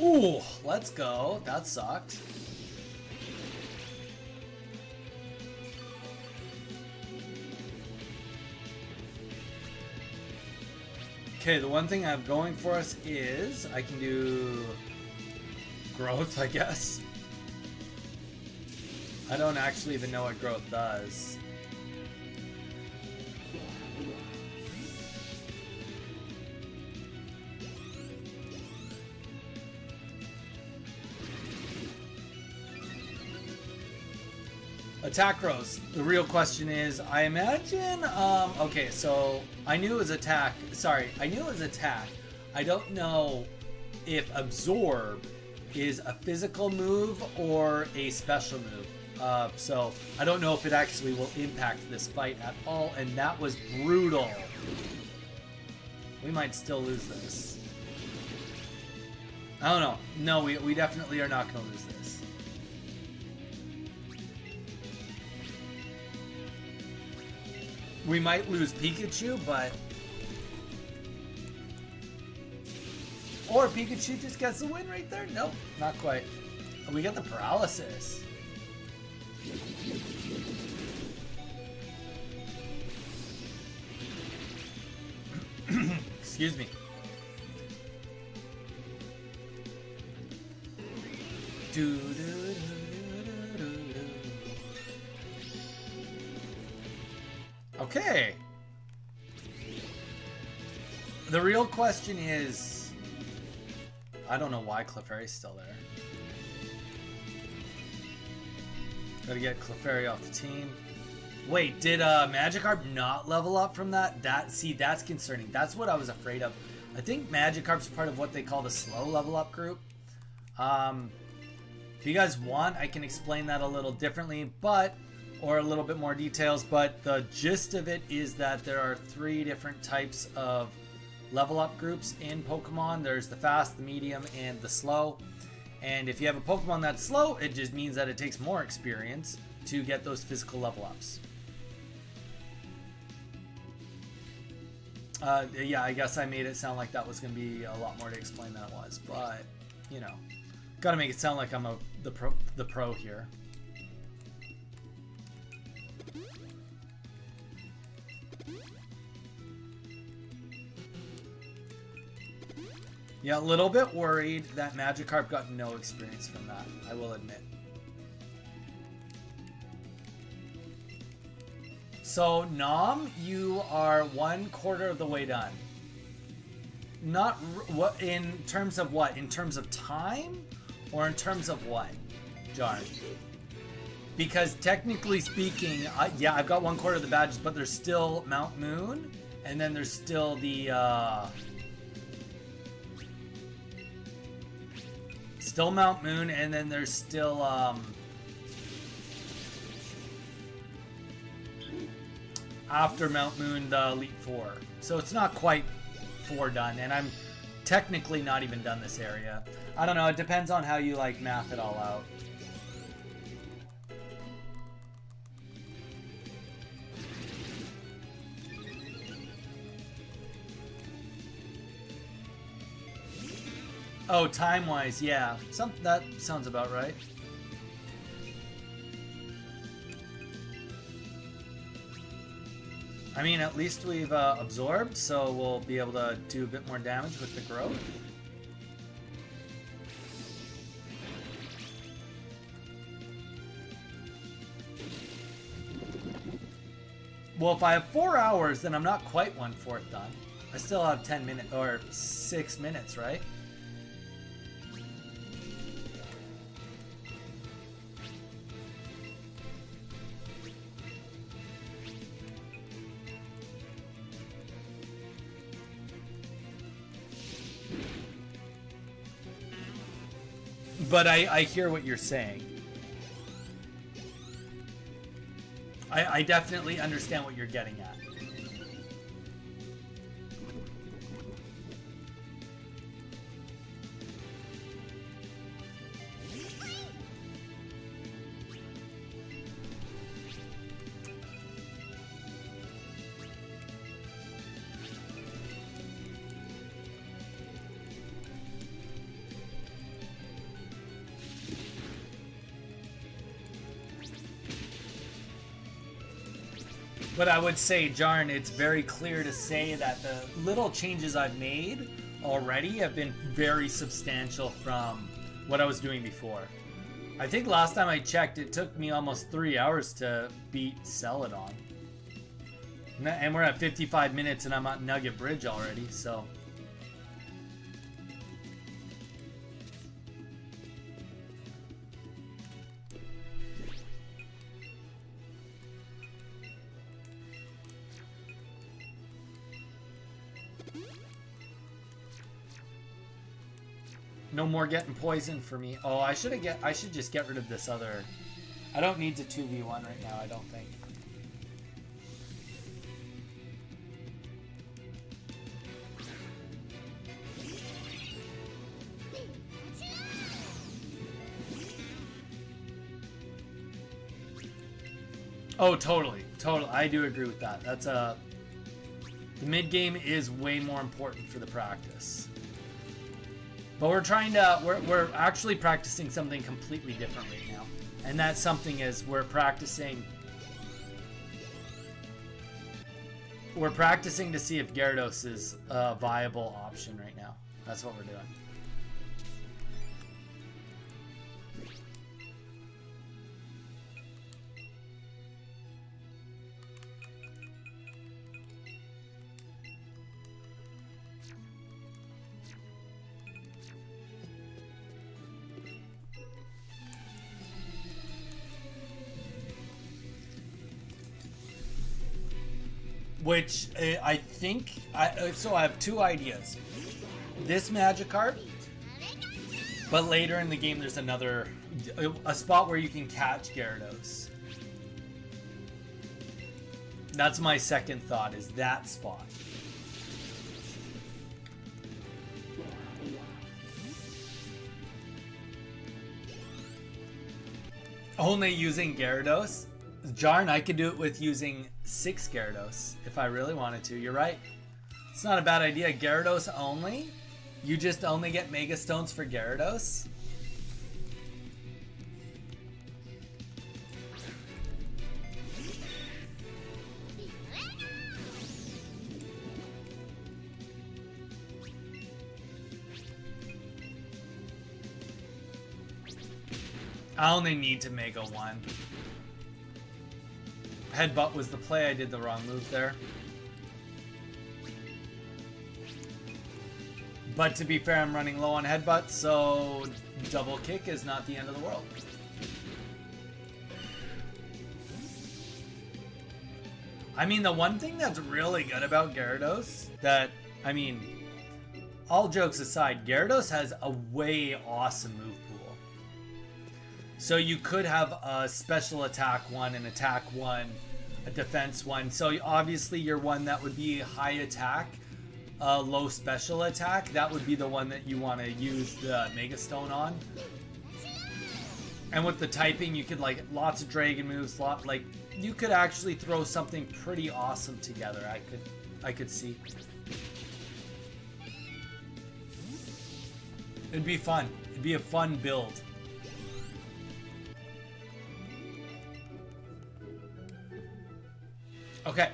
Ooh, let's go. That sucked. Okay, the one thing I have going for us is I can do growth, I guess. I don't actually even know what growth does. Attack Rose. The real question is, I imagine, okay, so I knew it was attack. Sorry, I knew it was attack. I don't know if Absorb is a physical move or a special move. So I don't know if it actually will impact this fight at all, and that was brutal. We might still lose this. I don't know. No, we definitely are not going to lose this. We might lose Pikachu, but... Or Pikachu just gets the win right there? Nope, not quite. We got the paralysis. Excuse me. Okay. The real question is, I don't know why Clefairy's still there. Gotta get Clefairy off the team. Wait, did Magikarp not level up from that? See, that's concerning. That's what I was afraid of. I think Magikarp's part of what they call the slow level up group. If you guys want, I can explain that a little differently, or a little bit more details, but the gist of it is that there are 3 different types of level up groups in Pokemon. There's the fast, the medium, and the slow. And if you have a Pokemon that's slow, it just means that it takes more experience to get those physical level ups. Yeah, I guess I made it sound like that was going to be a lot more to explain than it was, but, you know, gotta make it sound like I'm the pro here. Yeah, a little bit worried that Magikarp got no experience from that, I will admit. So, Nom, you are 1/4 of the way done. Not what in terms of what? In terms of time, or in terms of what, Jarn? Because technically speaking, yeah, I've got 1/4 of the badges, but there's still Mount Moon, and then there's still the still Mount Moon, and then there's still after Mount Moon, the Elite Four. So it's not quite 4 done, and I'm technically not even done this area. I don't know, it depends on how you like math it all out. Oh, time-wise, yeah. That sounds about right. I mean, at least we've absorbed, so we'll be able to do a bit more damage with the growth. Well, if I have 4 hours, then I'm not quite 1/4 done. I still have 10 minutes, or 6 minutes, right? But I hear what you're saying. I definitely understand what you're getting at. But I would say, Jarn, it's very clear to say that the little changes I've made already have been very substantial from what I was doing before. I think last time I checked, it took me almost 3 hours to beat Celadon. And we're at 55 minutes and I'm at Nugget Bridge already, so... No more getting poisoned for me. Oh, I should just get rid of this other. I don't need to 2v1 right now, I don't think. Oh, totally. Totally. I do agree with that. That's the mid game is way more important for the practice. But we're actually practicing something completely different right now. And that something is we're practicing to see if Gyarados is a viable option right now. That's what we're doing. Which I think, so I have 2 ideas. This Magikarp, but later in the game there's a spot where you can catch Gyarados. That's my second thought, is that spot. Only using Gyarados? Jarn, I could do it with using 6 Gyarados if I really wanted to. You're right. It's not a bad idea. Gyarados only? You just only get Mega Stones for Gyarados? I only need to make a 1. Headbutt was the play. I did the wrong move there. But to be fair, I'm running low on headbutt, so double kick is not the end of the world. I mean, the one thing that's really good about Gyarados, that, I mean, all jokes aside, Gyarados has a way awesome move pool. So you could have a special attack 1, an attack 1, a defense 1. So obviously your one that would be high attack, low special attack, that would be the one that you want to use the Mega Stone on. And with the typing, you could like lots of dragon moves, like you could actually throw something pretty awesome together. I could see. It'd be fun. It'd be a fun build. Okay.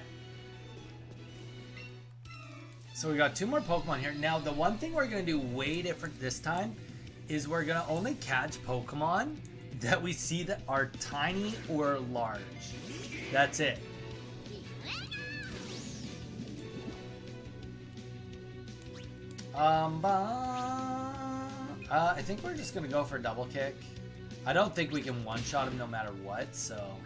So we got 2 more Pokemon here. Now, the one thing we're going to do way different this time is we're going to only catch Pokemon that we see that are tiny or large. That's it. I think we're just going to go for a double kick. I don't think we can one-shot him no matter what, so...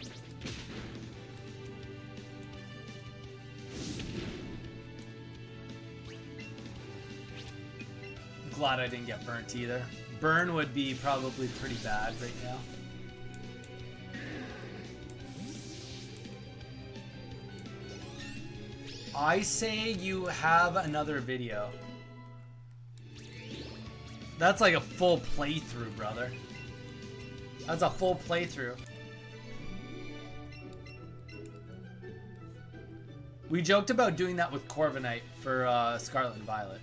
Glad I didn't get burnt either. Burn would be probably pretty bad right now. I say you have another video. That's like a full playthrough, brother. That's a full playthrough. We joked about doing that with Corviknight for Scarlet and Violet.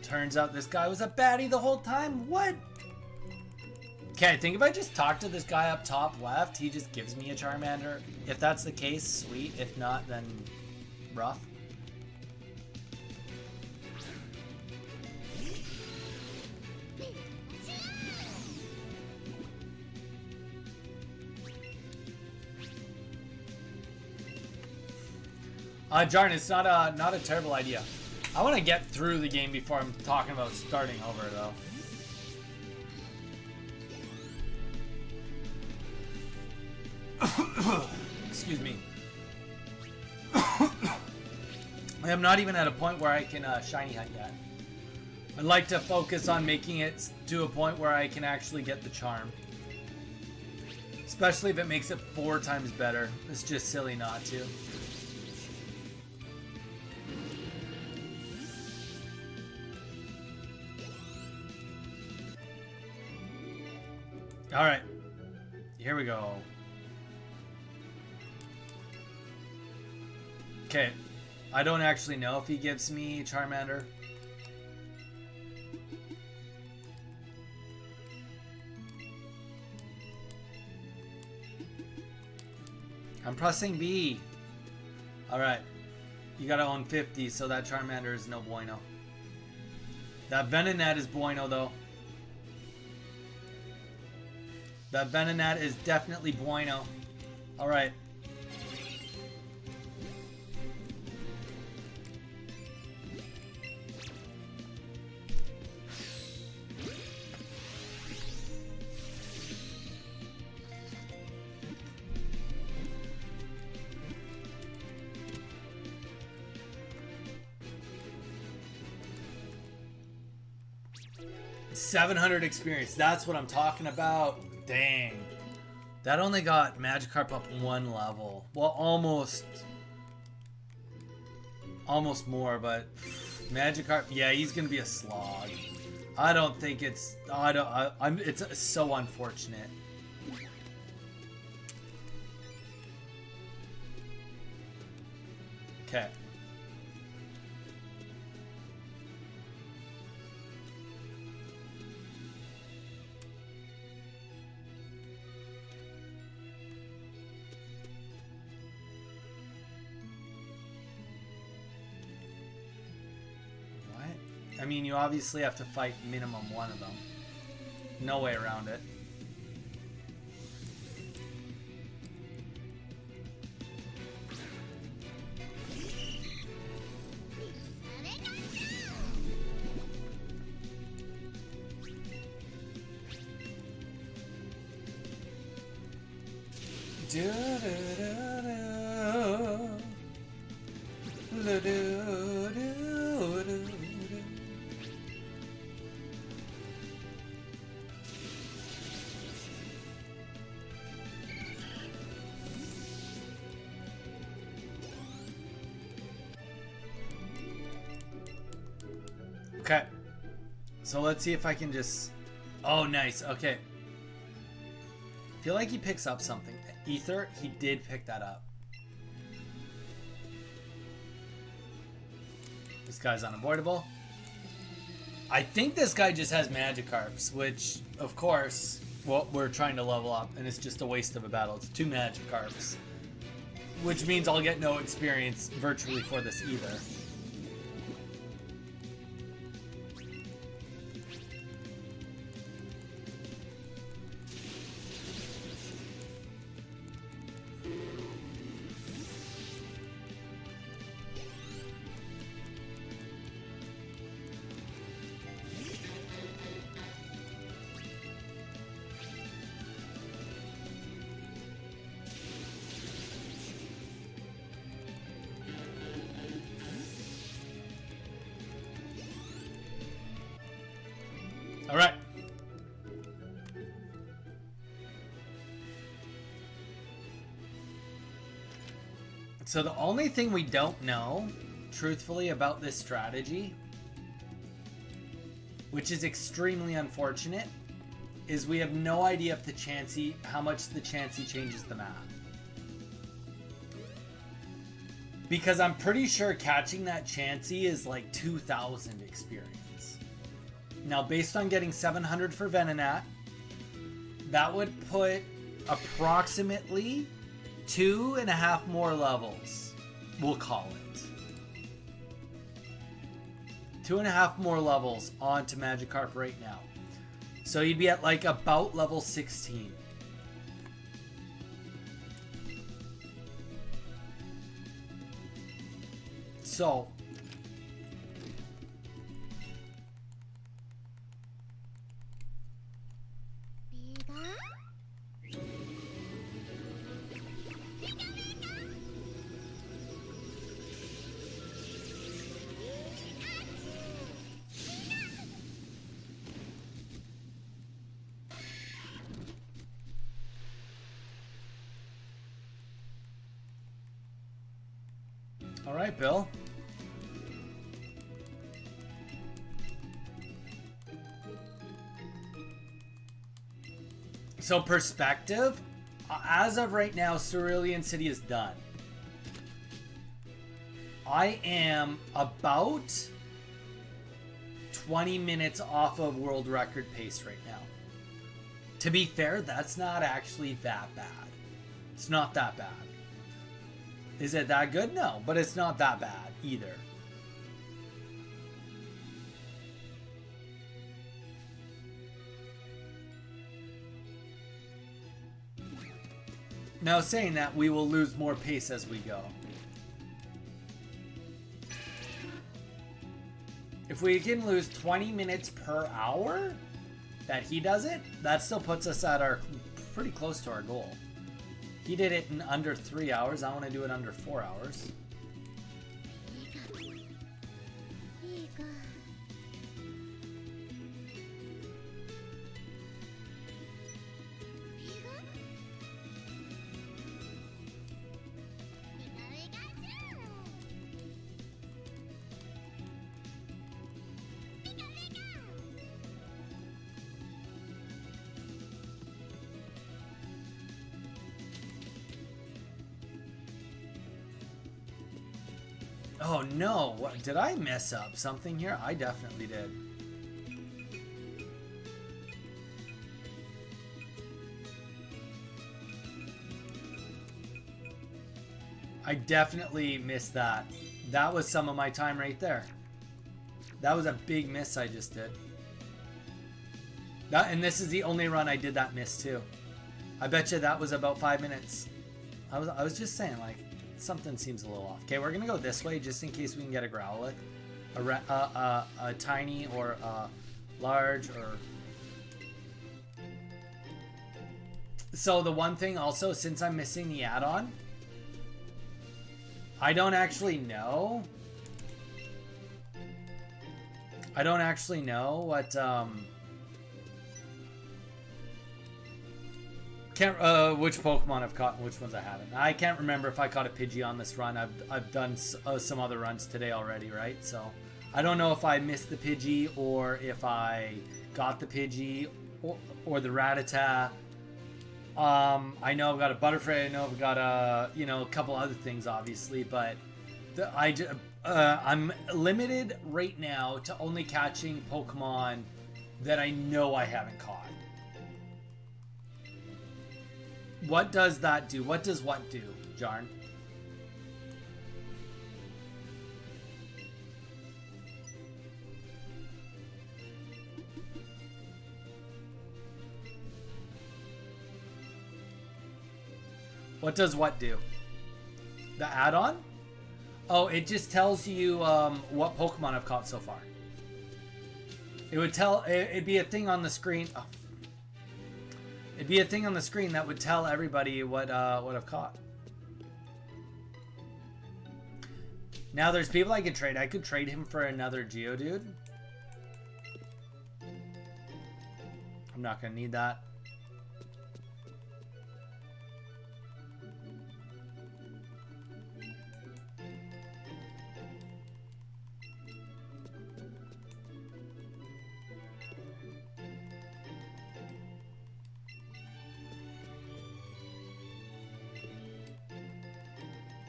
Turns out this guy was a baddie the whole time. What? Okay, I think if I just talk to this guy up top left, he just gives me a Charmander. If that's the case, sweet. If not, then rough. Jarn, it's not a terrible idea. I want to get through the game before I'm talking about starting over, though. Excuse me. I am not even at a point where I can shiny hunt yet. I'd like to focus on making it to a point where I can actually get the charm. Especially if it makes it 4 times better. It's just silly not to. Alright. Here we go. Okay. I don't actually know if he gives me Charmander. I'm pressing B. Alright. You gotta own 50, so that Charmander is no bueno. That Venonat is bueno, though. That Venonat is definitely bueno. Alright. $700 experience. That's what I'm talking about. Dang. That only got Magikarp up 1 level. Well, almost more, but Magikarp, yeah, he's gonna be a slog. I don't think it's. It's so unfortunate. Okay. I mean, you obviously have to fight minimum one of them. No way around it. Okay. So let's see if I can just... Oh, nice. Okay. I feel like he picks up something. Ether, he did pick that up. This guy's unavoidable. I think this guy just has Magikarps, which, of course, well, we're trying to level up, and it's just a waste of a battle. It's 2 Magikarps. Which means I'll get no experience virtually for this either. All right. So the only thing we don't know, truthfully, about this strategy, which is extremely unfortunate, is we have no idea if the Chansey, how much the Chansey changes the map. Because I'm pretty sure catching that Chansey is like 2,000 experience. Now, based on getting 700 for Venonat, that would put approximately 2.5 more levels, we'll call it. 2.5 more levels onto Magikarp right now. So you'd be at like about level 16. So... All right, Bill. So perspective, as of right now, Cerulean City is done. I am about 20 minutes off of world record pace right now. To be fair, that's not actually that bad. It's not that bad. Is it that good? No, but it's not that bad either. Now, saying that, we will lose more pace as we go. If we can lose 20 minutes per hour that he does it, that still puts us at our pretty close to our goal. He did it in under 3 hours. I want to do it under 4 hours. Oh no, what, did I mess up something here? I definitely did. I definitely missed that. That was some of my time right there. That was a big miss I just did. And this is the only run I did that miss too. I bet you that was about 5 minutes. I was just saying, like, something seems a little off. Okay, we're gonna go this way just in case we can get a Growlithe, a tiny or a large or. So the one thing also, since I'm missing the add-on, I don't actually know. What which Pokemon I've caught and which ones I haven't. I can't remember if I caught a Pidgey on this run. I've done some other runs today already, right? So I don't know if I missed the Pidgey or if I got the Pidgey or the Rattata. I know I've got a Butterfree. I know I've got a couple other things, obviously, but I'm limited right now to only catching Pokemon that I know I haven't caught. What does that do? What does what do, Jarn? What does what do? The add-on? Oh, it just tells you what Pokemon I've caught so far. It would it'd be a thing on the screen. Oh. It'd be a thing on the screen that would tell everybody what I've caught. Now there's people I could trade. I could trade him for another Geodude. I'm not gonna need that.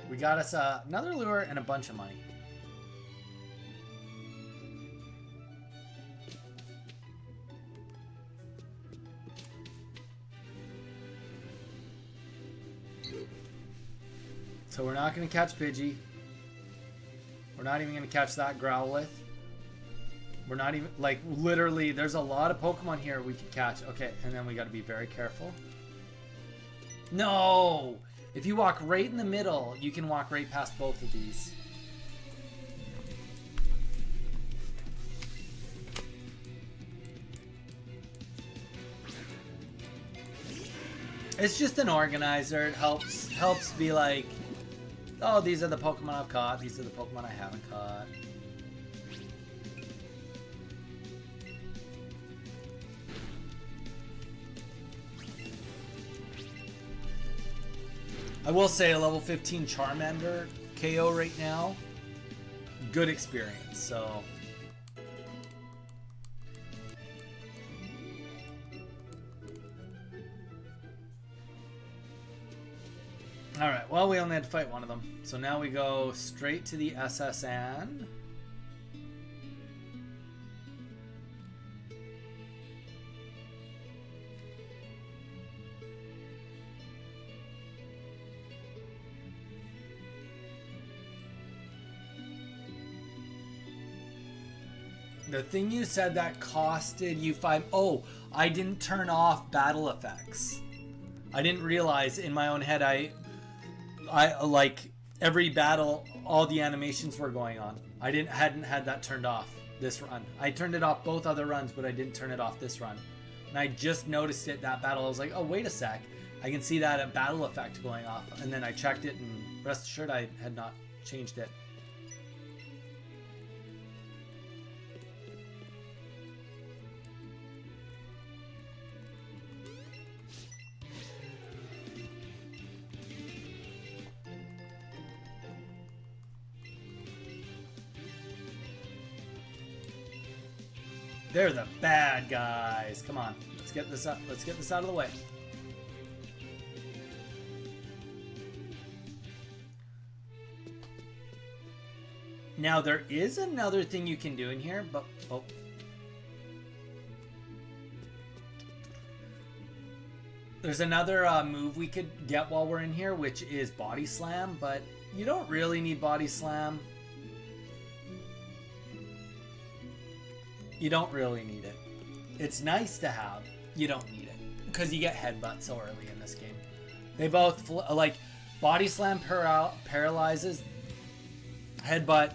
We got us another lure and a bunch of money. So we're not going to catch Pidgey. We're not even going to catch that Growlithe. We're not even, like, literally, there's a lot of Pokemon here we could catch. Okay, and then we got to be very careful. No! If you walk right in the middle, you can walk right past both of these. It's just an organizer. It helps be like, oh, these are the Pokemon I've caught. These are the Pokemon I haven't caught. I will say a level 15 Charmander KO right now. Good experience, so. Alright, well, we only had to fight one of them. So now we go straight to the SSN. The thing you said that costed you 5... Oh, I didn't turn off battle effects. I didn't realize in my own head I like every battle, all the animations were going on. I hadn't had that turned off this run. I turned it off both other runs, but I didn't turn it off this run. And I just noticed it, that battle. I was like, oh, wait a sec. I can see that a battle effect going off. And then I checked it, and rest assured I had not changed it. They're the bad guys. Come on, let's get this up. Let's get this out of the way. Now there is another thing you can do in here, but oh. There's another move we could get while we're in here, which is Body Slam, but you don't really need Body Slam. You don't really need it. It's nice to have. You don't need it. Because you get headbutt so early in this game. They both, like, body slam paralyzes, headbutt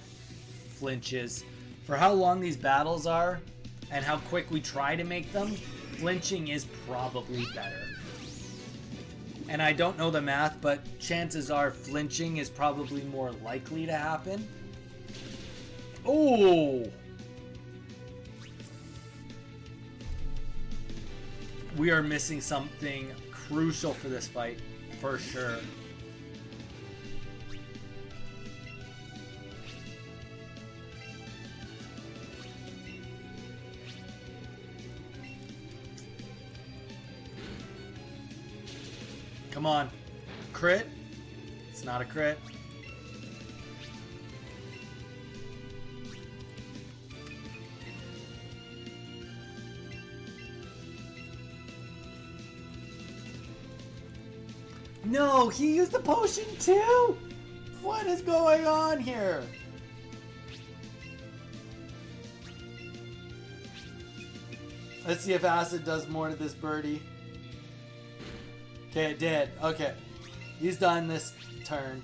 flinches. For how long these battles are, and how quick we try to make them, flinching is probably better. And I don't know the math, but chances are flinching is probably more likely to happen. Oh! We are missing something crucial for this fight, for sure. Come on. Crit? It's not a crit. No, he used the potion too? What is going on here? Let's see if acid does more to this birdie. Okay, it did. Okay. He's done this turn.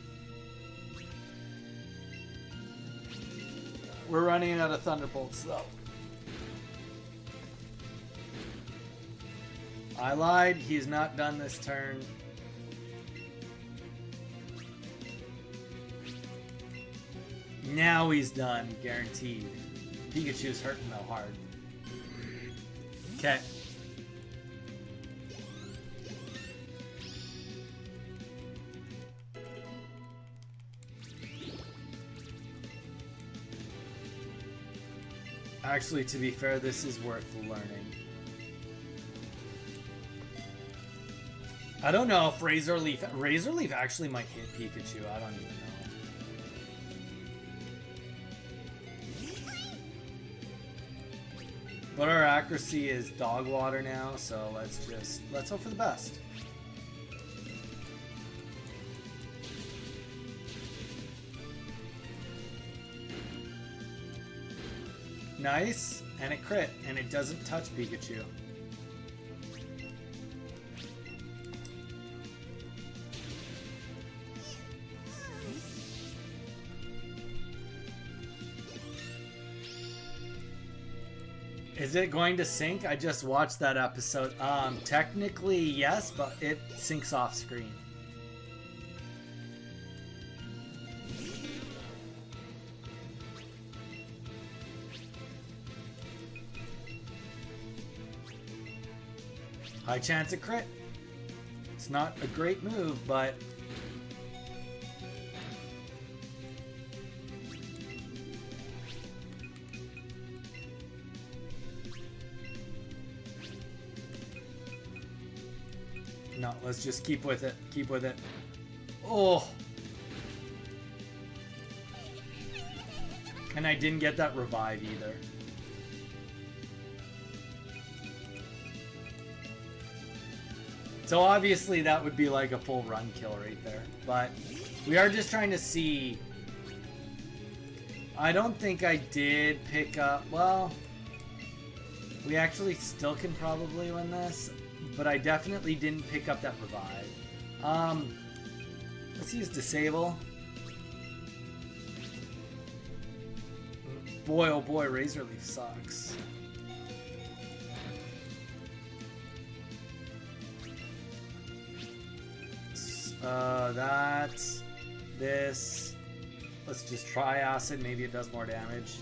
We're running out of thunderbolts though. I lied. He's not done this turn. Now he's done. Guaranteed. Pikachu's hurting though hard. Okay. Actually, to be fair, this is worth learning. I don't know if Razor Leaf actually might hit Pikachu. I don't even know. But our accuracy is dog water now, so let's hope for the best. Nice, and it crit, and it doesn't touch Pikachu. Is it going to sync? I just watched that episode. Technically yes, but it syncs off screen. High chance of crit. It's not a great move, but no, let's just keep with it. Keep with it. Oh. And I didn't get that revive either. So obviously that would be like a full run kill right there. But we are just trying to see. I don't think I did pick up. Well, we actually still can probably win this. But I definitely didn't pick up that revive. Let's use disable. Boy, oh boy, Razor Leaf sucks. That's this. Let's just try acid. Maybe it does more damage.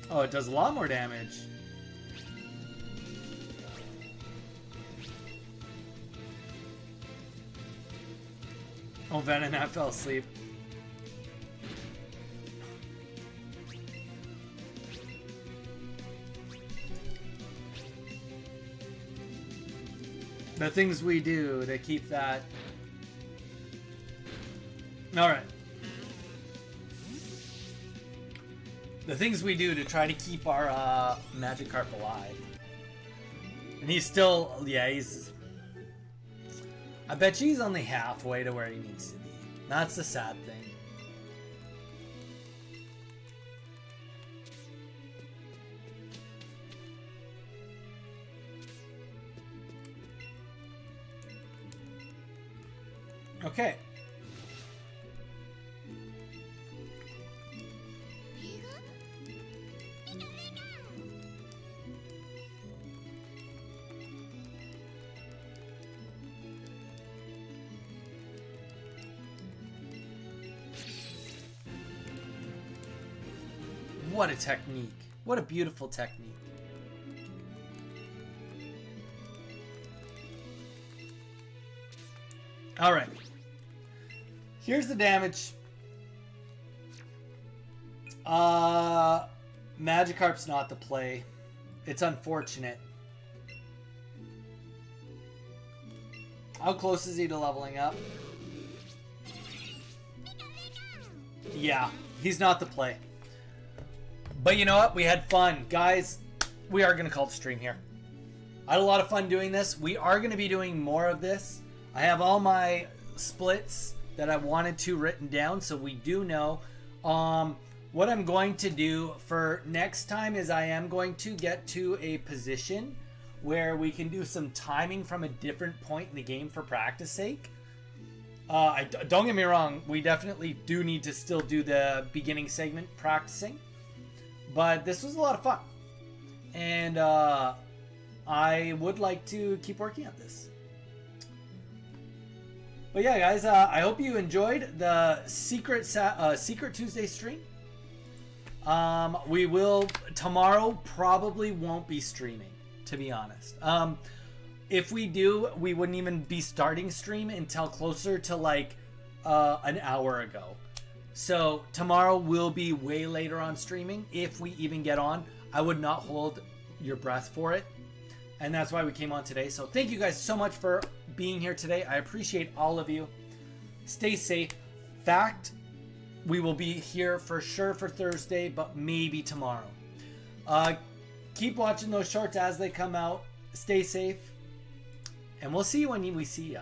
Oh, it does a lot more damage. Oh, Venonat fell asleep. The things we do to keep that. Alright. The things we do to try to keep our Magikarp alive. And he's still, yeah, he's... I bet you he's only halfway to where he needs to be. That's the sad thing. Okay. What a technique. What a beautiful technique. All right. Here's the damage. Magikarp's not the play. It's unfortunate. How close is he to leveling up? Yeah, he's not the play. But you know what? We had fun. Guys, we are going to call the stream here. I had a lot of fun doing this. We are going to be doing more of this. I have all my splits that I wanted to written down, so we do know. What I'm going to do for next time is I am going to get to a position where we can do some timing from a different point in the game for practice sake. Don't get me wrong, we definitely do need to still do the beginning segment practicing. But this was a lot of fun. And I would like to keep working at this. But yeah, guys, I hope you enjoyed the Secret Tuesday stream. We will, tomorrow probably won't be streaming, to be honest. If we do, we wouldn't even be starting stream until closer to like an hour ago. So tomorrow will be way later on streaming. If we even get on, I would not hold your breath for it. And that's why we came on today. So thank you guys so much for being here today. I appreciate all of you. Stay safe. Fact, we will be here for sure for Thursday, but maybe tomorrow. Keep watching those shorts as they come out. Stay safe. And we'll see you when we see ya.